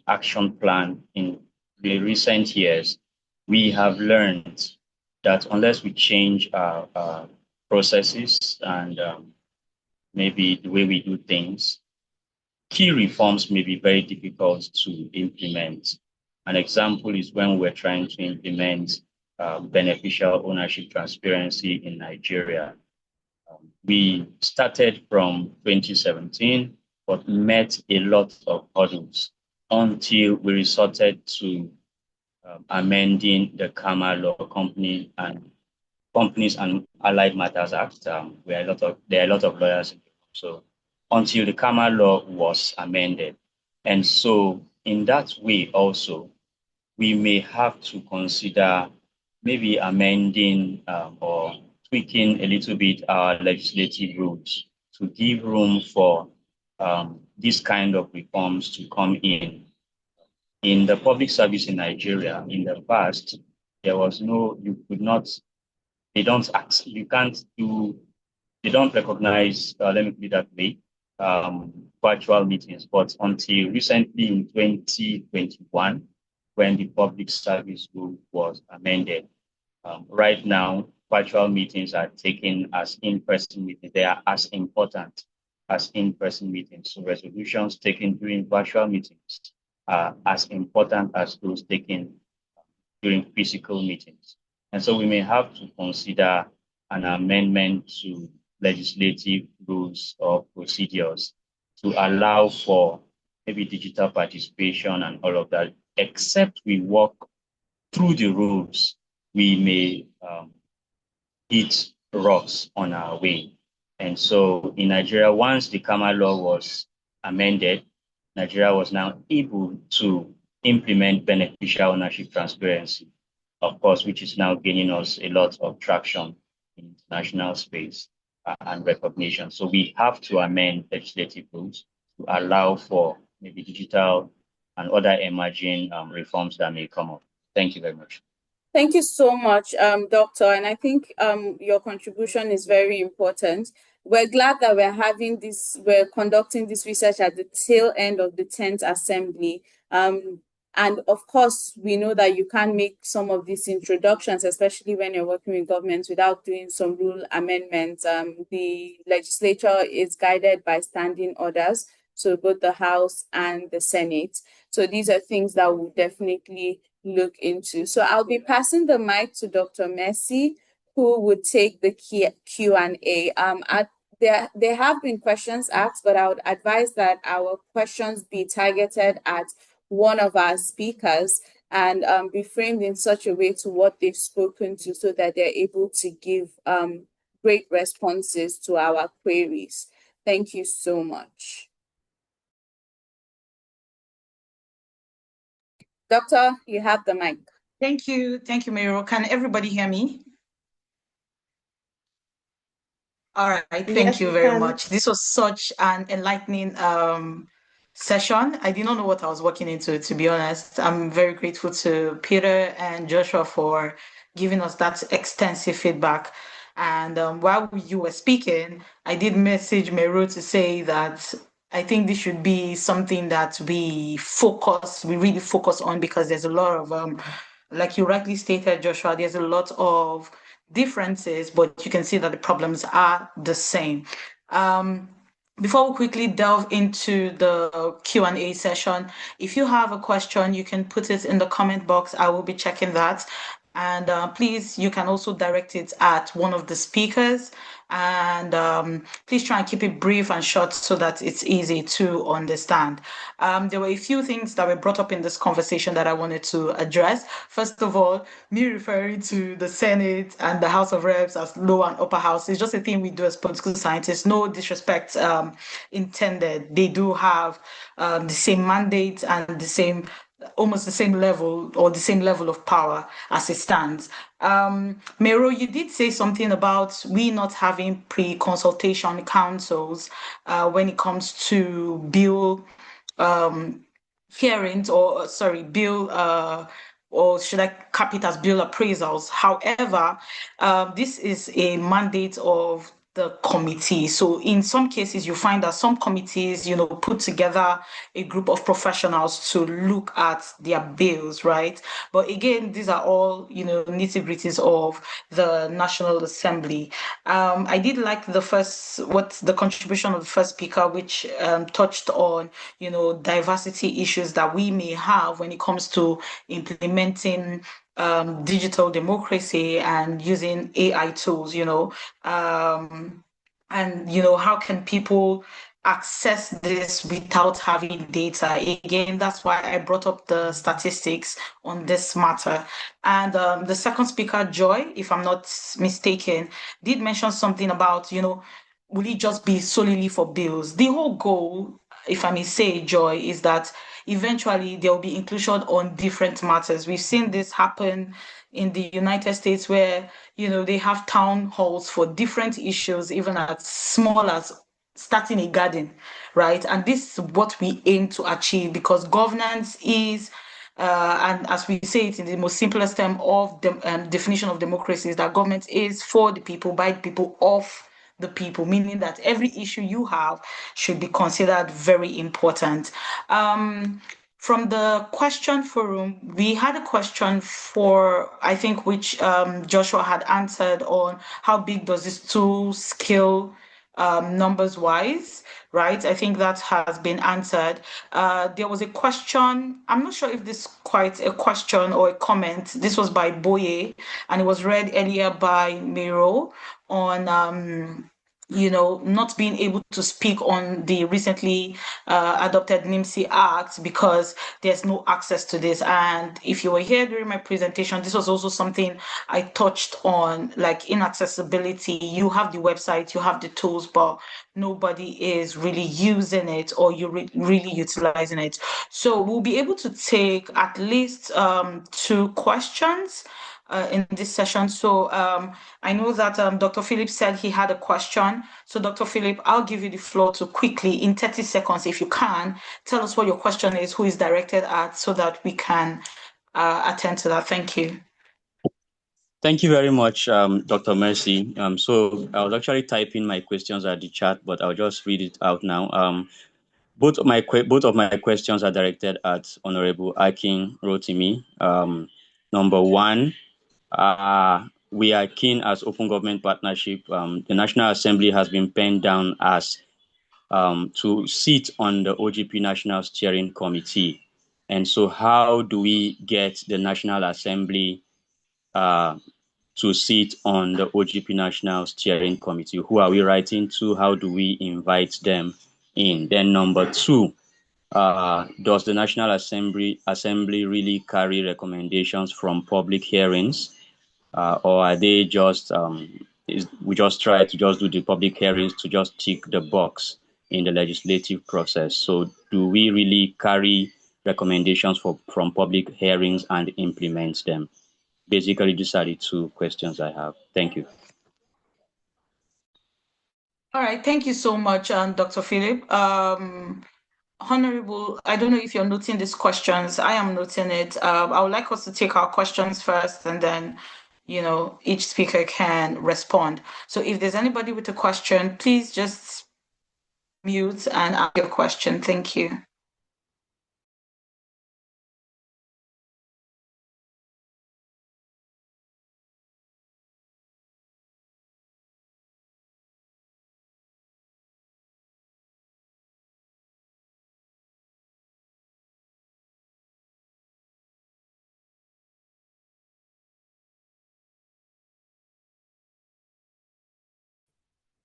Action Plan in the recent years, we have learned that unless we change our processes and maybe the way we do things, key reforms may be very difficult to implement. An example is when we're trying to implement beneficial ownership transparency in Nigeria. We started from 2017, but met a lot of hurdles until we resorted to amending the KAMA Law Companies and Allied Matters Act. There are a lot of lawyers, so until the KAMA law was amended. And so in that way also, we may have to consider maybe amending or tweaking a little bit our legislative rules to give room for this kind of reforms to come in. In the public service in Nigeria, in the past, there was no, you could not, they don't ask, you can't do, they don't recognize, let me put it that way, virtual meetings. But until recently in 2021, when the public service rule was amended, right now, virtual meetings are taken as in-person meetings. They are as important as in-person meetings. So resolutions taken during virtual meetings are as important as those taken during physical meetings. And so we may have to consider an amendment to legislative rules or procedures to allow for maybe digital participation and all of that, except we work through the rules, we may hit rocks on our way. And so in Nigeria, once the KAMA law was amended, Nigeria was now able to implement beneficial ownership transparency, of course, which is now gaining us a lot of traction in international space and recognition. So we have to amend legislative rules to allow for maybe digital and other emerging reforms that may come up. Thank you very much. Thank you so much, Doctor. And I think your contribution is very important. We're glad that we're conducting this research at the tail end of the 10th Assembly. And of course, we know that you can't make some of these introductions, especially when you're working with governments, without doing some rule amendments. The legislature is guided by standing orders, so both the House and the Senate. So these are things that we'll definitely look into. So I'll be passing the mic to Dr. Messi, who would take the Q&A. There have been questions asked, but I would advise that our questions be targeted at one of our speakers and be framed in such a way to what they've spoken to, so that they're able to give great responses to our queries. Thank you so much. Doctor, you have the mic. Thank you, Mairo. Can everybody hear me? All right, thank you very much. This was such an enlightening session. I did not know what I was walking into, to be honest. I'm very grateful to Peter and Joshua for giving us that extensive feedback. And while you were speaking, I did message Mairo to say that I think this should be something that we really focus on, because there's a lot of, like you rightly stated, Joshua, there's a lot of differences, but you can see that the problems are the same. Before we quickly delve into the Q&A session, if you have a question, you can put it in the comment box. I will be checking that. And please, you can also direct it at one of the speakers. And please try and keep it brief and short so that it's easy to understand. There were a few things that were brought up in this conversation that I wanted to address. First of all, me referring to the Senate and the House of Reps as lower and upper house is just a thing we do as political scientists. No disrespect intended. They do have the same mandate and almost the same level or the same level of power as it stands. Mairo, you did say something about we not having pre-consultation councils when it comes to bill hearings, or bill or should I cap it as bill appraisals. However, this is a mandate of the committee. So in some cases, you find that some committees, put together a group of professionals to look at their bills, right? But again, these are all, nitty-gritties of the National Assembly. I did like the contribution of the first speaker, which touched on, diversity issues that we may have when it comes to implementing digital democracy and using AI tools, and how can people access this without having data? Again, that's why I brought up the statistics on this matter. And the second speaker, Joy, if I'm not mistaken, did mention something about, will it just be solely for bills? The whole goal, if I may say, Joy, is that eventually there will be inclusion on different matters. We've seen this happen in the United States where, they have town halls for different issues, even as small as starting a garden, right? And this is what we aim to achieve, because governance is, and as we say it in the most simplest term of the definition of democracy, is that government is for the people, by the people, of the people, meaning that every issue you have should be considered very important. From the question forum, we had a question for, I think, which Joshua had answered on how big does this tool scale numbers wise, right? I think that has been answered. There was a question, I'm not sure if this is quite a question or a comment. This was by Boye, and it was read earlier by Miro on not being able to speak on the recently adopted NIMSI Act because there's no access to this. And if you were here during my presentation, this was also something I touched on, like inaccessibility. You have the website, you have the tools, but nobody is really using it, or you're really utilizing it. So we'll be able to take at least 2 questions in this session. So I know that Dr. Philip said he had a question. So Dr. Philip, I'll give you the floor to quickly, in 30 seconds, if you can, tell us what your question is, who is directed at, so that we can attend to that. Thank you. Thank you very much, Dr. Mercy. So I was actually typing my questions at the chat, but I'll just read it out now. Both of my questions are directed at Honorable Akin Rotimi. Number 1, we are keen as Open Government Partnership. The National Assembly has been penned down as to sit on the OGP National Steering Committee. And so how do we get the National Assembly to sit on the OGP National Steering Committee? Who are we writing to? How do we invite them in? Then number 2, does the National Assembly really carry recommendations from public hearings? Or are they just, we just try to just do the public hearings to just tick the box in the legislative process? So do we really carry recommendations from public hearings and implement them? Basically, these are the 2 questions I have. Thank you. All right, thank you so much, Dr. Philip. Honorable, I don't know if you're noting these questions. I am noting it. I would like us to take our questions first, and then, each speaker can respond. So if there's anybody with a question, please just mute and ask your question. Thank you.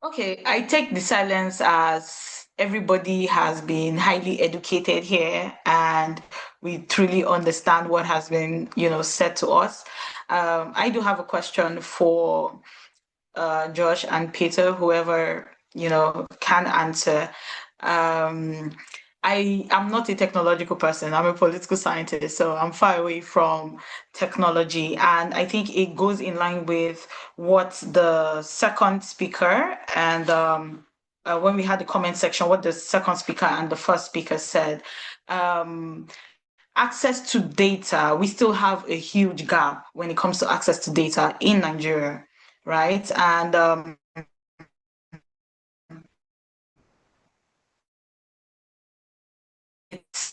Okay, I take the silence as everybody has been highly educated here, and we truly understand what has been, said to us. I do have a question for Josh and Peter, whoever, can answer. I am not a technological person. I'm a political scientist, so I'm far away from technology. And I think it goes in line with what the second speaker and when we had the comment section, what the second speaker and the first speaker said. Access to data, we still have a huge gap when it comes to access to data in Nigeria, right? And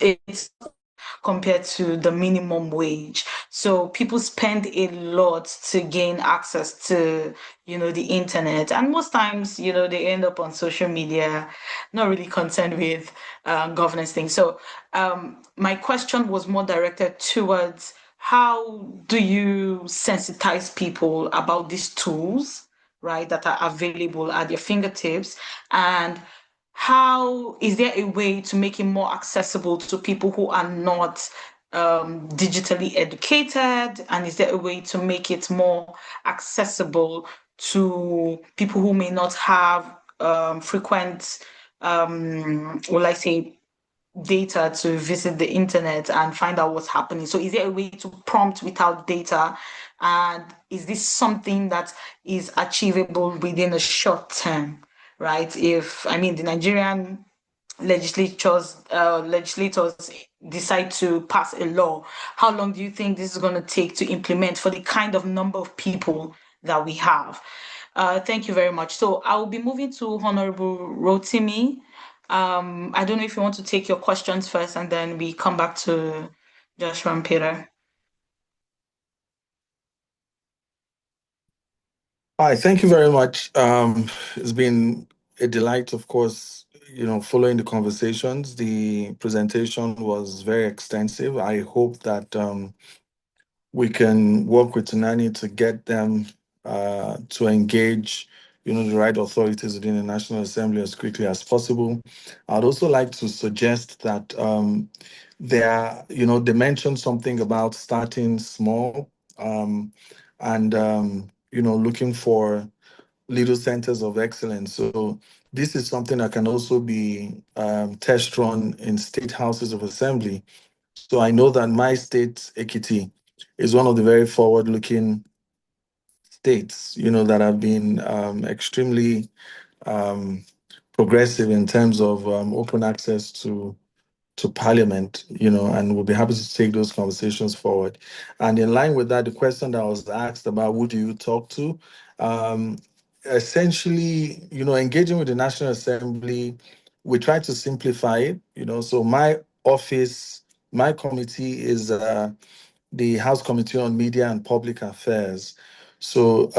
it's compared to the minimum wage. So people spend a lot to gain access to, the internet. And most times, they end up on social media, not really concerned with governance things. So my question was more directed towards how do you sensitize people about these tools, right, that are available at your fingertips? And how is there a way to make it more accessible to people who are not digitally educated? And is there a way to make it more accessible to people who may not have frequent, will I say, data to visit the internet and find out what's happening. So is there a way to prompt without data? And is this something that is achievable within a short term, right? If, I mean, the Nigerian legislators decide to pass a law, how long do you think this is going to take to implement for the kind of number of people that we have? Thank you very much. So I will be moving to Honorable Rotimi. I don't know if you want to take your questions first and then we come back to Joshua and Peter. Hi, thank you very much. It's been a delight, of course, following the conversations. The presentation was very extensive. I hope that we can work with Tunani to get them to engage, the right authorities within the National Assembly as quickly as possible. I'd also like to suggest that they mentioned something about starting small and looking for little centers of excellence. So this is something that can also be test run in state houses of assembly. So I know that my state, Ekiti, is one of the very forward-looking states, that have been extremely um, progressive in terms of open access to Parliament, and we'll be happy to take those conversations forward. And in line with that, the question that was asked about who do you talk to, um, essentially, engaging with the National Assembly, we try to simplify it. So my office, my committee is the House Committee on Media and Public Affairs. So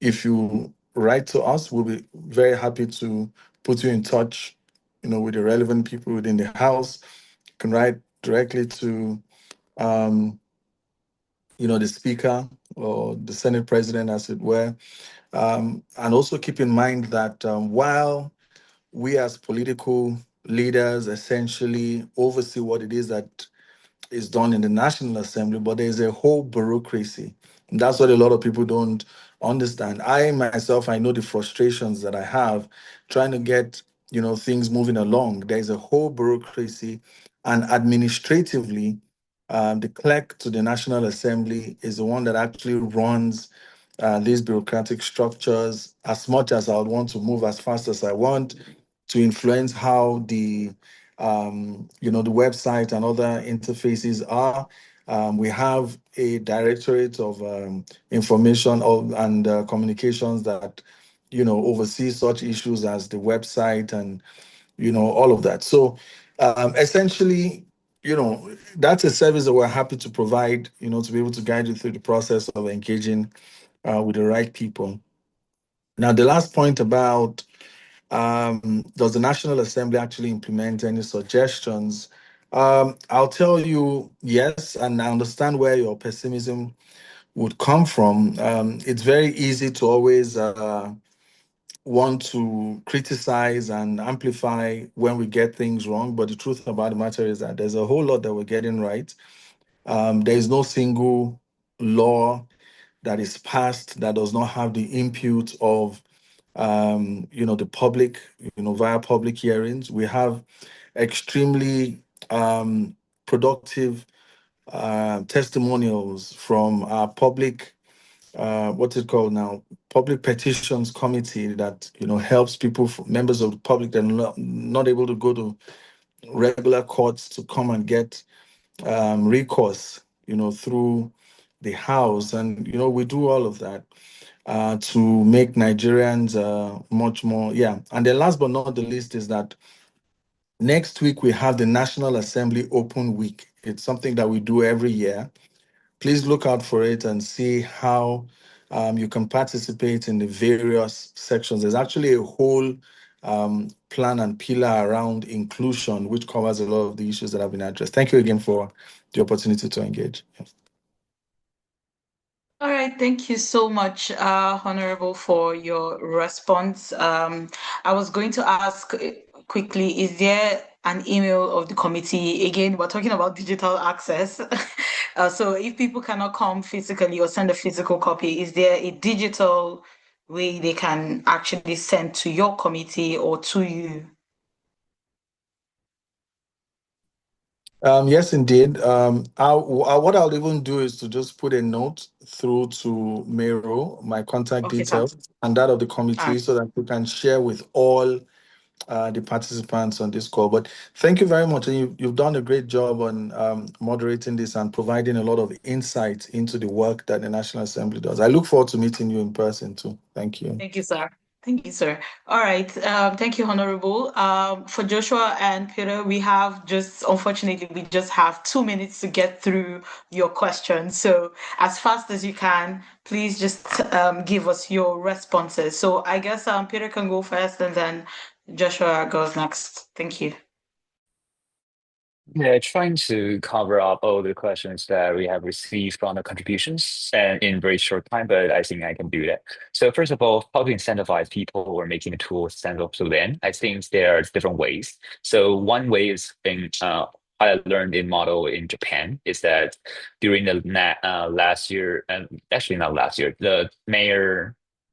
if you write to us, we'll be very happy to put you in touch, with the relevant people within the House. You can write directly to, the Speaker or the Senate President, as it were. And also keep in mind that while we as political leaders essentially oversee what it is that is done in the National Assembly, but there's a whole bureaucracy. And that's what a lot of people don't understand. I myself, I know the frustrations that I have trying to get, things moving along. There's a whole bureaucracy, and administratively, the clerk to the National Assembly is the one that actually runs these bureaucratic structures. As much as I would want to move as fast as I want to influence how the website and other interfaces are. We have a directorate of information and communications that, oversees such issues as the website and, all of that. So essentially, that's a service that we're happy to provide, to be able to guide you through the process of engaging with the right people. Now, the last point about does the National Assembly actually implement any suggestions? I'll tell you yes, and I understand where your pessimism would come from. It's very easy to always want to criticize and amplify when we get things wrong, but the truth about the matter is that there's a whole lot that we're getting right. There is no single law that is passed that does not have the input of the public, via public hearings. We have extremely productive testimonials from our public, what's it called now? Public Petitions Committee that, helps people, members of the public that are not able to go to regular courts to come and get recourse, through the House. And, we do all of that to make Nigerians much more. Yeah. And then last but not the least is that next week we have the National Assembly Open Week. It's something that we do every year. Please look out for it and see how you can participate in the various sections. There's actually a whole plan and pillar around inclusion, which covers a lot of the issues that have been addressed. Thank you again for the opportunity to engage. Yes. All right, thank you so much, Honorable, for your response. I was going to ask quickly, is there an email of the committee? Again, we're talking about digital access. So if people cannot come physically or send a physical copy, is there a digital way they can actually send to your committee or to you? Yes, indeed. What I'll even do is to just put a note through to Mairo, my contact Okay, sir. details, and that of the All committee right. so that we can share with all the participants on this call. But thank you very much. And you've done a great job on moderating this and providing a lot of insight into the work that the National Assembly does. I look forward to meeting you in person too. Thank you. Thank you, sir. Thank you, sir. All right. Thank you, Honorable. For Joshua and Peter, unfortunately, we just have 2 minutes to get through your questions. So as fast as you can, please just give us your responses. So I guess Peter can go first and then Joshua goes next. Thank you. Yeah, trying to cover up all the questions that we have received from the contributions and in very short time, but I think I can do that. So first of all, how to incentivize people who are making the tools stand up to them? I think there are different ways. So one way is in I learned in model in Japan is that during the last year, and actually not last year, the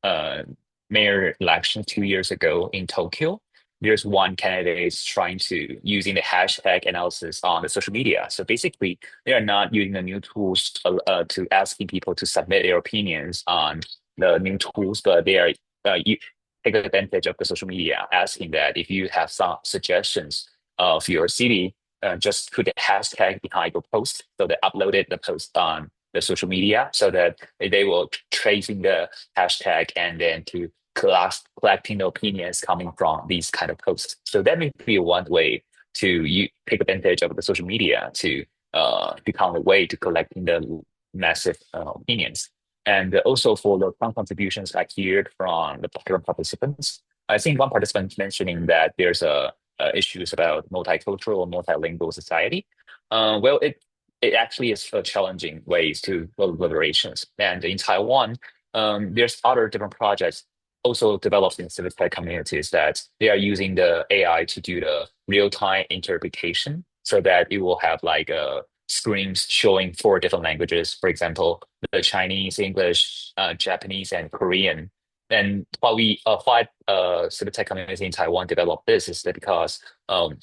uh, mayor election 2 years ago in Tokyo, there's one candidate trying to using the hashtag analysis on the social media. So basically, they are not using the new tools to asking people to submit their opinions on the new tools, but they are take advantage of the social media, asking that if you have some suggestions of your city, just put a hashtag behind your post. So they uploaded the post on the social media so that they will tracing the hashtag and then to collecting the opinions coming from these kind of posts. So that may be one way to take advantage of the social media to become a way to collecting the massive opinions. And also for the contributions I heard from the different participants, I think one participant mentioning that there's issues about multicultural or multilingual society. Well, it actually is a challenging ways to build liberations. And in Taiwan, there's other different projects also developed in civic tech communities that they are using the AI to do the real-time interpretation so that it will have like screens showing 4 different languages, for example, the Chinese, English, Japanese, and Korean. And why civic tech community in Taiwan developed this is that because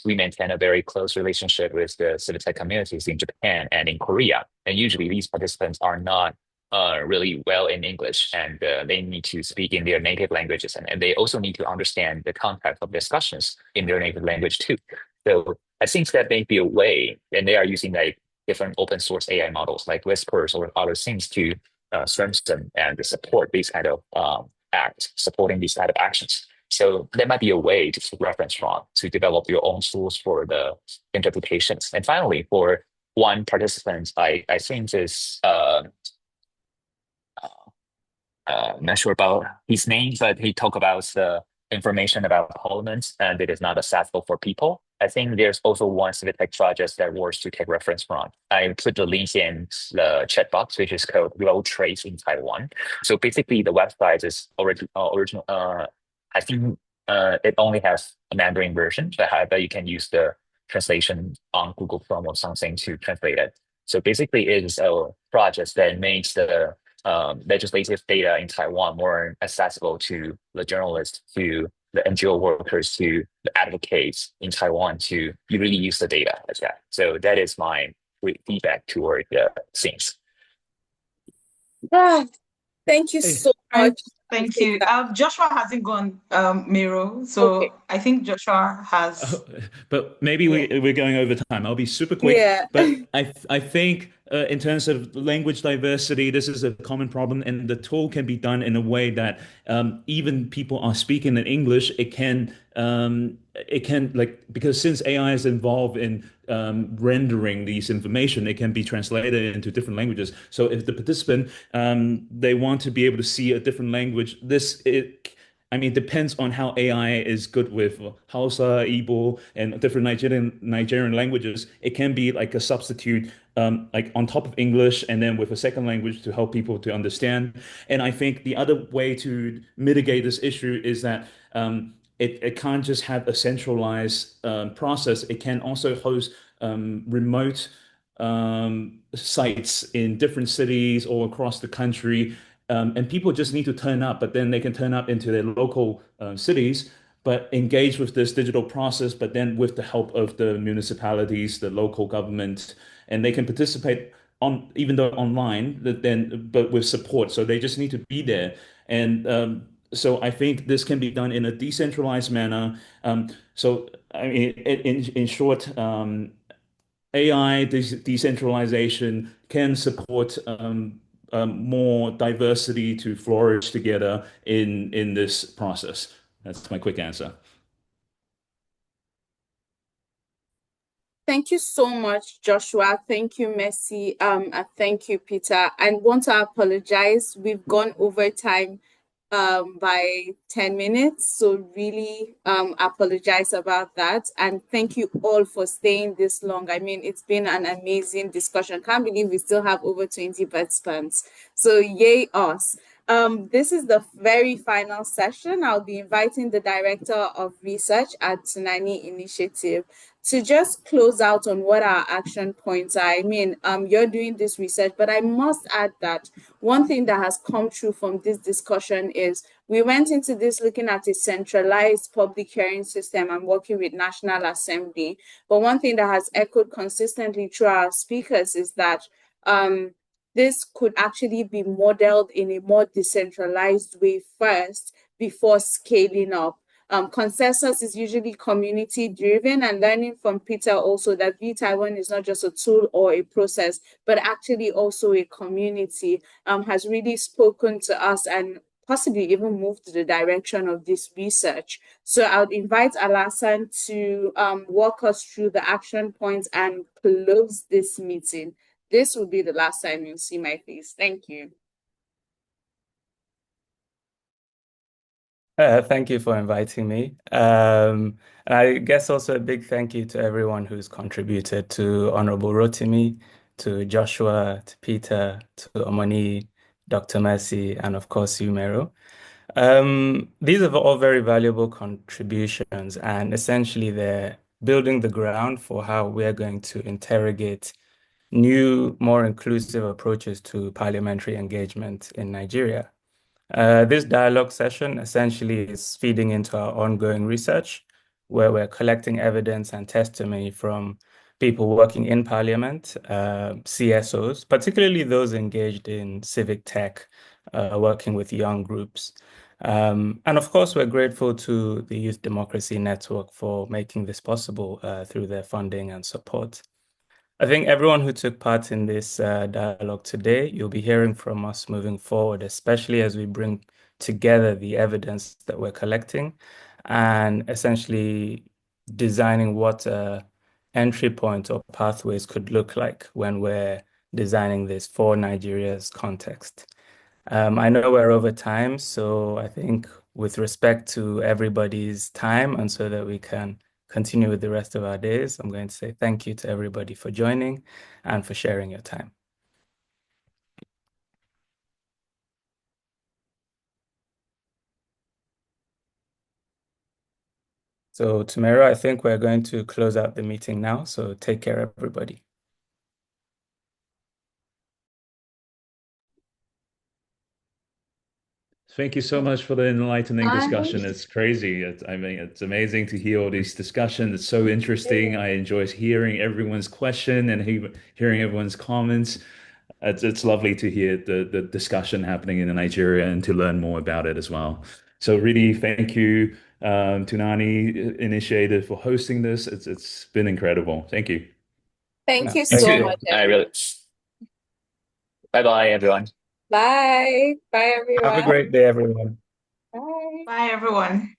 we maintain a very close relationship with the civic tech communities in Japan and in Korea. And usually these participants are not really well in English and they need to speak in their native languages and they also need to understand the context of discussions in their native language too. So I think that may be a way, and they are using like different open source AI models like Whispers or other things to strengthen and support these kind of supporting these kind of actions. So that might be a way to reference from to develop your own tools for the interpretations. And finally, for one participant, I think is not sure about his name, but he talked about the information about parliament and it is not accessible for people. I think there's also one civic tech project that works to take reference from. I put the link in the chat box, which is called Road Trace in Taiwan. So basically, the website is already original. I think it only has a Mandarin version, but however, you can use the translation on Google Chrome or something to translate it. So basically, it is a project that makes the legislative data in Taiwan more accessible to the journalists, to the NGO workers, to the advocates in Taiwan to really use the data as that. So that is my feedback toward the things. Thank you so much. Thank you. Joshua hasn't gone, Miro. So Okay. I think Joshua has. But maybe we're going over time. I'll be super quick. Yeah. But I think in terms of language diversity, this is a common problem, and the tool can be done in a way that even people are speaking in English, it can like because since AI is involved in rendering these information, it can be translated into different languages. So if the participant they want to be able to see a different language, I mean, it depends on how AI is good with Hausa, Igbo, and different Nigerian languages. It can be like a substitute, like on top of English, and then with a second language to help people to understand. And I think the other way to mitigate this issue is that it can't just have a centralized process. It can also host remote sites in different cities all across the country. And people just need to turn up, but then they can turn up into their local cities. but engage with this digital process, but then with the help of the municipalities, the local government, and they can participate on even though online, but with support. So they just need to be there. And so I think this can be done in a decentralized manner. So I mean, in short, AI decentralization can support more diversity to flourish together in this process. That's my quick answer. Thank you so much, Joshua. Thank you, Messi. And thank you, Peter. I want to apologize. We've gone over time by 10 minutes. So really apologize about that. And thank you all for staying this long. I mean, it's been an amazing discussion. Can't believe we still have over 20 participants. So yay us. This is the very final session. I'll be inviting the Director of Research at Tunani Initiative to just close out on what our action points are. I mean, you're doing this research, but I must add that one thing that has come true from this discussion is we went into this looking at a centralized public hearing system and working with National Assembly. But one thing that has echoed consistently through our speakers is that this could actually be modeled in a more decentralized way first before scaling up. Consensus is usually community driven, and learning from Peter also that vTaiwan is not just a tool or a process, but actually also a community has really spoken to us and possibly even moved the direction of this research. So I would invite Alassane to walk us through the action points and close this meeting. This will be the last time you'll see my face. Thank you. Thank you for inviting me. And I guess also a big thank you to everyone who's contributed, to Honorable Rotimi, to Joshua, to Peter, to Omoni, Dr. Mercy, and of course you, Mairo. These are all very valuable contributions, and essentially they're building the ground for how we're going to interrogate new, more inclusive approaches to parliamentary engagement in Nigeria. This dialogue session essentially is feeding into our ongoing research, where we're collecting evidence and testimony from people working in Parliament, CSOs, particularly those engaged in civic tech, working with young groups. And of course, we're grateful to the Youth Democracy Network for making this possible through their funding and support. I think everyone who took part in this dialogue today, you'll be hearing from us moving forward, especially as we bring together the evidence that we're collecting and essentially designing what entry point or pathways could look like when we're designing this for Nigeria's context. I know we're over time, so I think with respect to everybody's time and so that we can continue with the rest of our days, I'm going to say thank you to everybody for joining and for sharing your time. So tomorrow, I think we're going to close out the meeting now. So take care, everybody. Thank you so much for the enlightening discussion. It's crazy. I mean, it's amazing to hear all these discussions. It's so interesting. I enjoy hearing everyone's question and hearing everyone's comments. It's lovely to hear the discussion happening in Nigeria and to learn more about it as well. So really, thank you, Tunani Initiative, for hosting this. It's been incredible. Thank you. Thank you Thank so you. much, I everyone. really. Bye-bye, everyone. Bye. Bye, everyone. Have a great day, everyone. Bye. Bye, everyone.